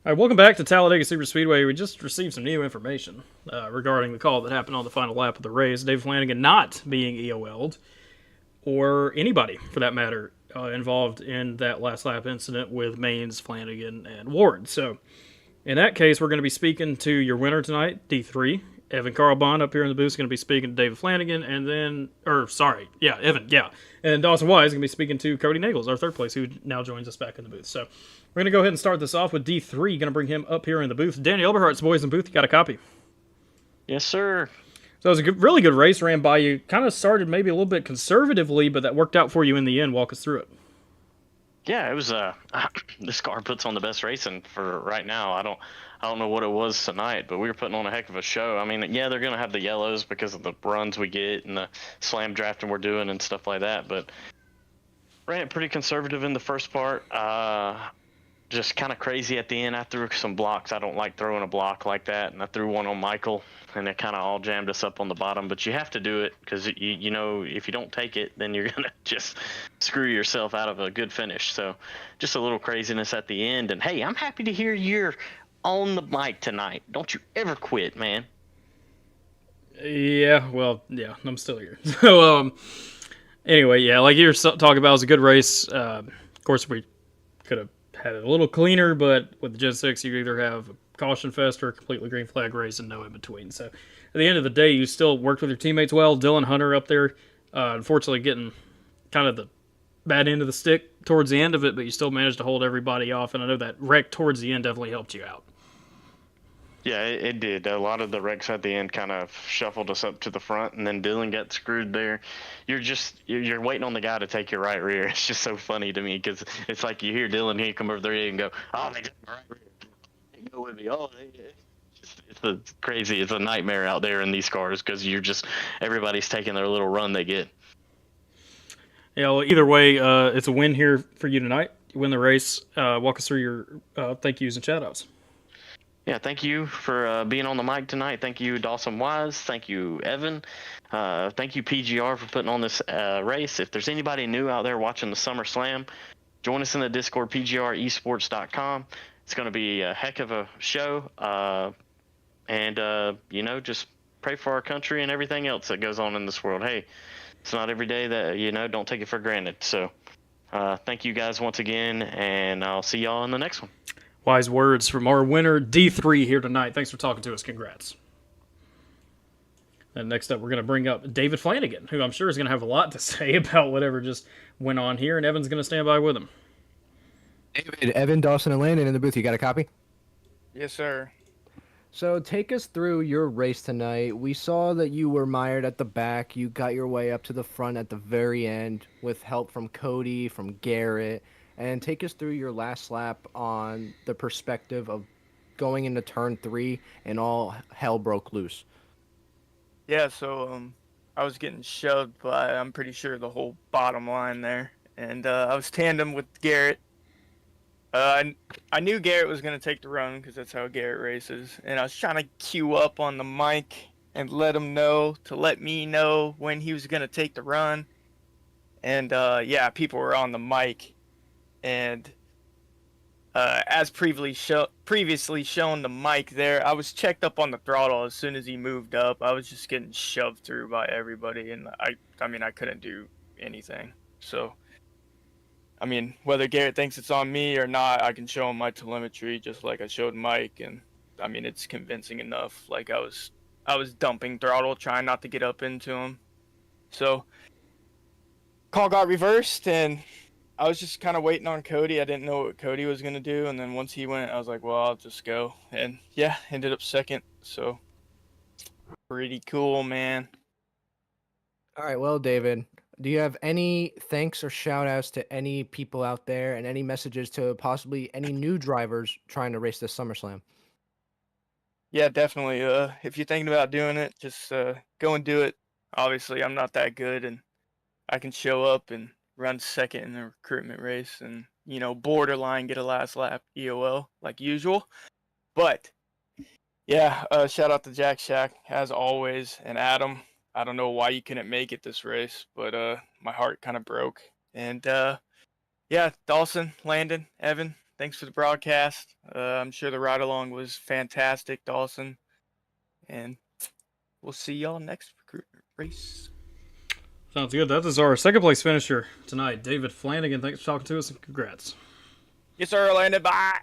[SPEAKER 1] All right, welcome back to Talladega Super Speedway. We just received some new information regarding the call that happened on the final lap of the race. Dave Flanagan not being EOL'd, or anybody for that matter, involved in that last lap incident with Maines, Flanagan, and Ward. So, in that case, we're going to be speaking to your winner tonight, D3. Evan Carlbon up here in the booth is going to be speaking to David Flanagan, and then, Evan, yeah. And Dawson Wise is going to be speaking to Cody Nagels, our third place, who now joins us back in the booth. So we're going to go ahead and start this off with D3. Going to bring him up here in the booth. Danny Elberhart's boys in booth. You got a copy?
[SPEAKER 6] Yes, sir.
[SPEAKER 1] So it was a really good race ran by you. Kind of started maybe a little bit conservatively, but that worked out for you in the end. Walk us through it.
[SPEAKER 6] Yeah, it was. This car puts on the best racing for right now. I don't know what it was tonight, but we were putting on a heck of a show. I mean, yeah, they're gonna have the yellows because of the runs we get and the slam drafting we're doing and stuff like that. But ran it pretty conservative in the first part. Just kind of crazy at the end. I threw some blocks. I don't like throwing a block like that, and I threw one on Michael, and it kind of all jammed us up on the bottom. But you have to do it because you know if you don't take it, then you're gonna just screw yourself out of a good finish. So just a little craziness at the end. And hey, I'm happy to hear you're on the mic tonight. Don't you ever quit, man.
[SPEAKER 1] Yeah, well, yeah, I'm still here. So, anyway, yeah, like you were talking about, it was a good race. Of course, we could have had it a little cleaner, but with the Gen-6, you either have a caution fest or a completely green flag race and no in between. So, at the end of the day, you still worked with your teammates well. Dylan Hunter up there, unfortunately getting kind of the bad end of the stick towards the end of it, but you still managed to hold everybody off, and I know that wreck towards the end definitely helped you out.
[SPEAKER 6] Yeah, it did. A lot of the wrecks at the end kind of shuffled us up to the front, and then Dylan got screwed there. You're waiting on the guy to take your right rear. It's just so funny to me because it's like you hear Dylan here come over there and go, "Oh, they took my right rear. They go with me." Oh, it's crazy. It's a nightmare out there in these cars because everybody's taking their little run they get.
[SPEAKER 1] Yeah, well, either way, it's a win here for you tonight. You win the race. Walk us through your thank yous and shout outs.
[SPEAKER 6] Yeah, thank you for being on the mic tonight. Thank you, Dawson Wise. Thank you, Evan. Thank you, PGR, for putting on this race. If there's anybody new out there watching the Summer Slam, join us in the Discord, PGR eSports.com. It's going to be a heck of a show. Just pray for our country and everything else that goes on in this world. Hey, it's not every day that, don't take it for granted. So thank you guys once again, and I'll see y'all in the next one.
[SPEAKER 1] Wise words from our winner, D3, here tonight. Thanks for talking to us. Congrats. And next up, we're going to bring up David Flanagan, who I'm sure is going to have a lot to say about whatever just went on here, and Evan's going to stand by with him.
[SPEAKER 4] David, Evan, Dawson, and Landon in the booth. You got a copy?
[SPEAKER 7] Yes, sir.
[SPEAKER 4] So take us through your race tonight. We saw that you were mired at the back. You got your way up to the front at the very end with help from Cody, from Garrett. And take us through your last lap on the perspective of going into turn 3 and all hell broke loose.
[SPEAKER 7] Yeah, so I was getting shoved by, I'm pretty sure, the whole bottom line there. And I was tandem with Garrett. I knew Garrett was going to take the run because that's how Garrett races. And I was trying to queue up on the mic and let me know when he was going to take the run. And, people were on the mic. And as previously shown the mic there, I was checked up on the throttle as soon as he moved up. I was just getting shoved through by everybody, and I couldn't do anything. So, whether Garrett thinks it's on me or not, I can show him my telemetry just like I showed Mike, and it's convincing enough. Like I was dumping throttle, trying not to get up into him. So, call got reversed, and I was just kind of waiting on Cody. I didn't know what Cody was going to do. And then once he went, I was like, well, I'll just go. And yeah, ended up second. So pretty cool, man.
[SPEAKER 4] All right. Well, David, do you have any thanks or shout outs to any people out there and any messages to possibly any new drivers trying to race this SummerSlam?
[SPEAKER 7] Yeah, definitely. If you're thinking about doing it, just go and do it. Obviously, I'm not that good, and I can show up and run second in the recruitment race and, borderline get a last lap EOL like usual. But, yeah, shout out to Jack Shack, as always, and Adam. I don't know why you couldn't make it this race, but my heart kind of broke. And, Dawson, Landon, Evan, thanks for the broadcast. I'm sure the ride along was fantastic, Dawson. And we'll see y'all next recruitment race.
[SPEAKER 1] Sounds good. That is our second place finisher tonight, David Flanagan. Thanks for talking to us and congrats.
[SPEAKER 7] Yes, sir, Landon. Bye.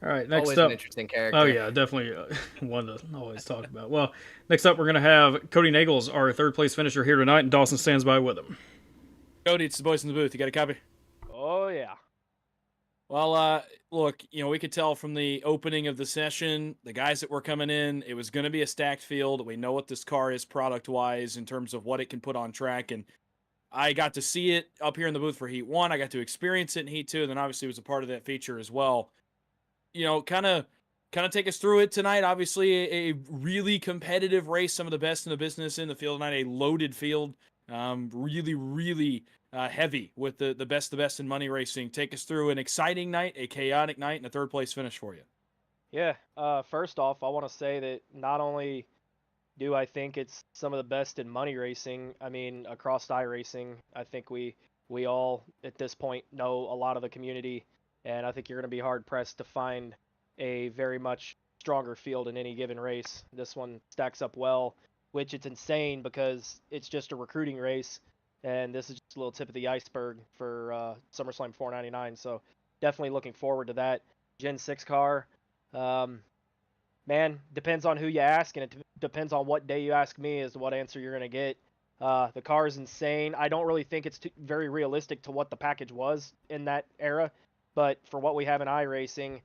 [SPEAKER 1] All right, next
[SPEAKER 4] Always
[SPEAKER 1] up.
[SPEAKER 4] an interesting character.
[SPEAKER 1] Oh yeah, definitely one to always talk about. Well, next up we're gonna have Cody Nagels, our third place finisher here tonight, and Dawson stands by with him.
[SPEAKER 3] Cody, it's the boys in the booth. You got a copy?
[SPEAKER 5] Oh yeah.
[SPEAKER 3] Well, look, we could tell from the opening of the session, the guys that were coming in, it was going to be a stacked field. We know what this car is product-wise in terms of what it can put on track, and I got to see it up here in the booth for Heat 1. I got to experience it in Heat 2, and then obviously was a part of that feature as well. Kind of take us through it tonight. Obviously, a really competitive race, some of the best in the business in the field tonight, a loaded field, really heavy with the best in money racing. Take us through an exciting night, a chaotic night, and a third place finish for you.
[SPEAKER 8] Yeah, first off, I want to say that not only do I think it's some of the best in money racing, I mean, across iRacing, I think we all, at this point, know a lot of the community, and I think you're going to be hard-pressed to find a very much stronger field in any given race. This one stacks up well, which it's insane because it's just a recruiting race, and this is just a little tip of the iceberg for SummerSlam 499, so definitely looking forward to that. Gen-6 car, man, depends on who you ask, and it depends on what day you ask me as to what answer you're going to get. The car is insane. I don't really think it's very realistic to what the package was in that era, but for what we have in iRacing,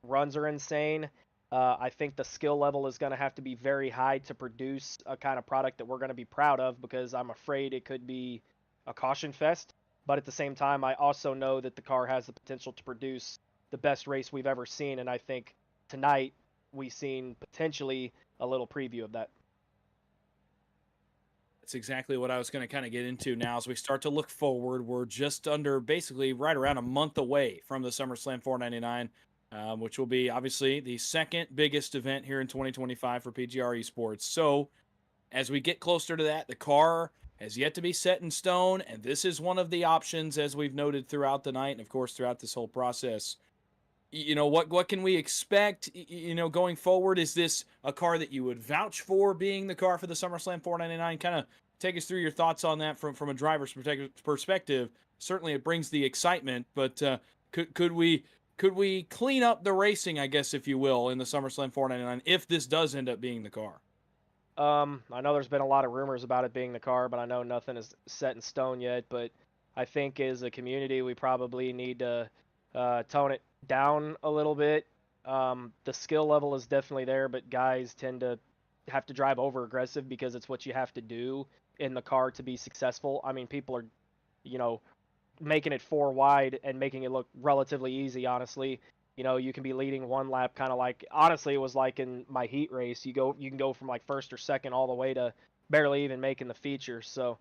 [SPEAKER 8] runs are insane. I think the skill level is going to have to be very high to produce a kind of product that we're going to be proud of, because I'm afraid it could be a caution fest. But at the same time, I also know that the car has the potential to produce the best race we've ever seen, and I think tonight we've seen potentially a little preview of that.
[SPEAKER 3] That's exactly what I was going to kind of get into now as we start to look forward. We're just under, basically right around a month away from the SummerSlam 499. Which will be obviously the second biggest event here in 2025 for PGR eSports. So as we get closer to that, the car has yet to be set in stone, and this is one of the options, as we've noted throughout the night and, of course, throughout this whole process. What can we expect, going forward? Is this a car that you would vouch for being the car for the SummerSlam 499? Kind of take us through your thoughts on that from a driver's perspective. Certainly it brings the excitement, but could we clean up the racing, I guess, if you will, in the SummerSlam 499 if this does end up being the car?
[SPEAKER 8] I know there's been a lot of rumors about it being the car, but I know nothing is set in stone yet. But I think as a community, we probably need to tone it down a little bit. The skill level is definitely there, but guys tend to have to drive over aggressive because it's what you have to do in the car to be successful. I mean, people are, making it 4 wide and making it look relatively easy, honestly. You can be leading one lap, kind of like, honestly, it was like in my heat race. You can go from like first or second all the way to barely even making the feature. So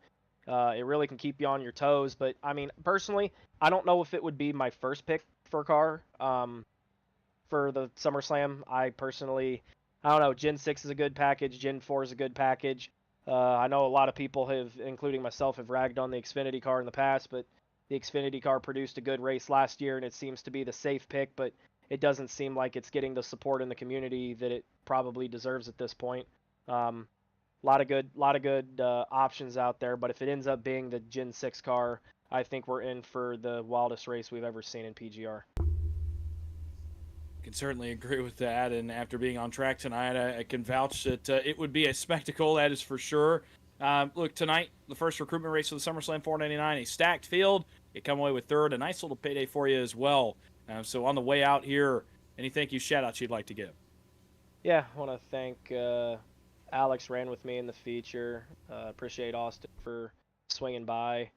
[SPEAKER 8] it really can keep you on your toes. But I mean, personally, I don't know if it would be my first pick for a car for the SummerSlam. I don't know. Gen-6 is a good package. Gen-4 is a good package. I know a lot of people have, including myself, have ragged on the Xfinity car in the past, but the Xfinity car produced a good race last year, and it seems to be the safe pick, but it doesn't seem like it's getting the support in the community that it probably deserves at this point. A lot of good options out there, but if it ends up being the Gen-6 car, I think we're in for the wildest race we've ever seen in PGR.
[SPEAKER 3] Can certainly agree with that, and after being on track tonight, I can vouch that it would be a spectacle, that is for sure. Look, tonight, the first recruitment race for the SummerSlam 499, a stacked field. You come away with third, a nice little payday for you as well. So on the way out here, any thank you shout-outs you'd like to give?
[SPEAKER 8] Yeah, I want to thank Alex ran with me in the feature. Appreciate Austin for swinging by.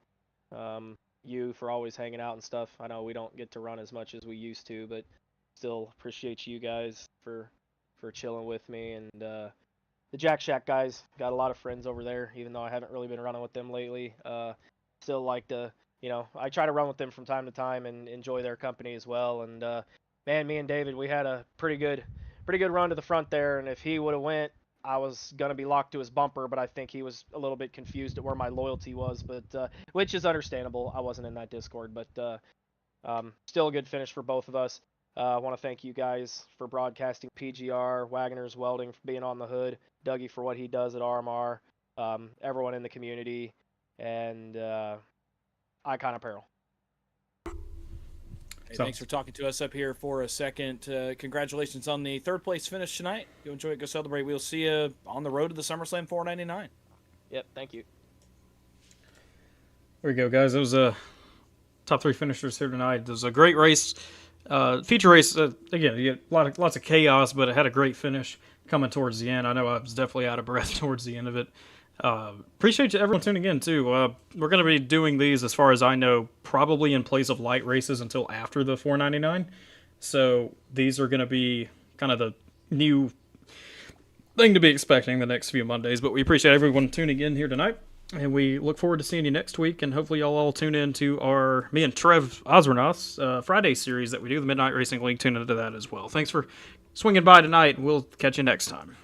[SPEAKER 8] You for always hanging out and stuff. I know we don't get to run as much as we used to, but still appreciate you guys for chilling with me. And the Jack Shack guys, got a lot of friends over there, even though I haven't really been running with them lately. Still like to, I try to run with them from time to time and enjoy their company as well. And man, me and David, we had a pretty good run to the front there. And if he would have went, I was gonna be locked to his bumper, but I think he was a little bit confused at where my loyalty was. But which is understandable. I wasn't in that Discord, but Still a good finish for both of us. I want to thank you guys for broadcasting PGR, Wagner's Welding for being on the hood, Dougie for what he does at RMR, everyone in the community, and Icon Apparel.
[SPEAKER 3] Hey, thanks for talking to us up here for a second. Congratulations on the third place finish tonight. Go enjoy it. Go celebrate. We'll see you on the road to the SummerSlam 499.
[SPEAKER 8] Yep, thank you.
[SPEAKER 1] There we go, guys. It was a top 3 finishers here tonight. It was a great race. Feature race, again, you get lots of chaos, but it had a great finish coming towards the end. I know I was definitely out of breath towards the end of it. Appreciate you everyone tuning in, too. We're going to be doing these, as far as I know, probably in place of light races until after the 499. So these are going to be kind of the new thing to be expecting the next few Mondays. But we appreciate everyone tuning in here tonight. And we look forward to seeing you next week, and hopefully y'all all tune in to me and Trev Osbornoth's Friday series that we do, the Midnight Racing League. Tune into that as well. Thanks for swinging by tonight, and we'll catch you next time.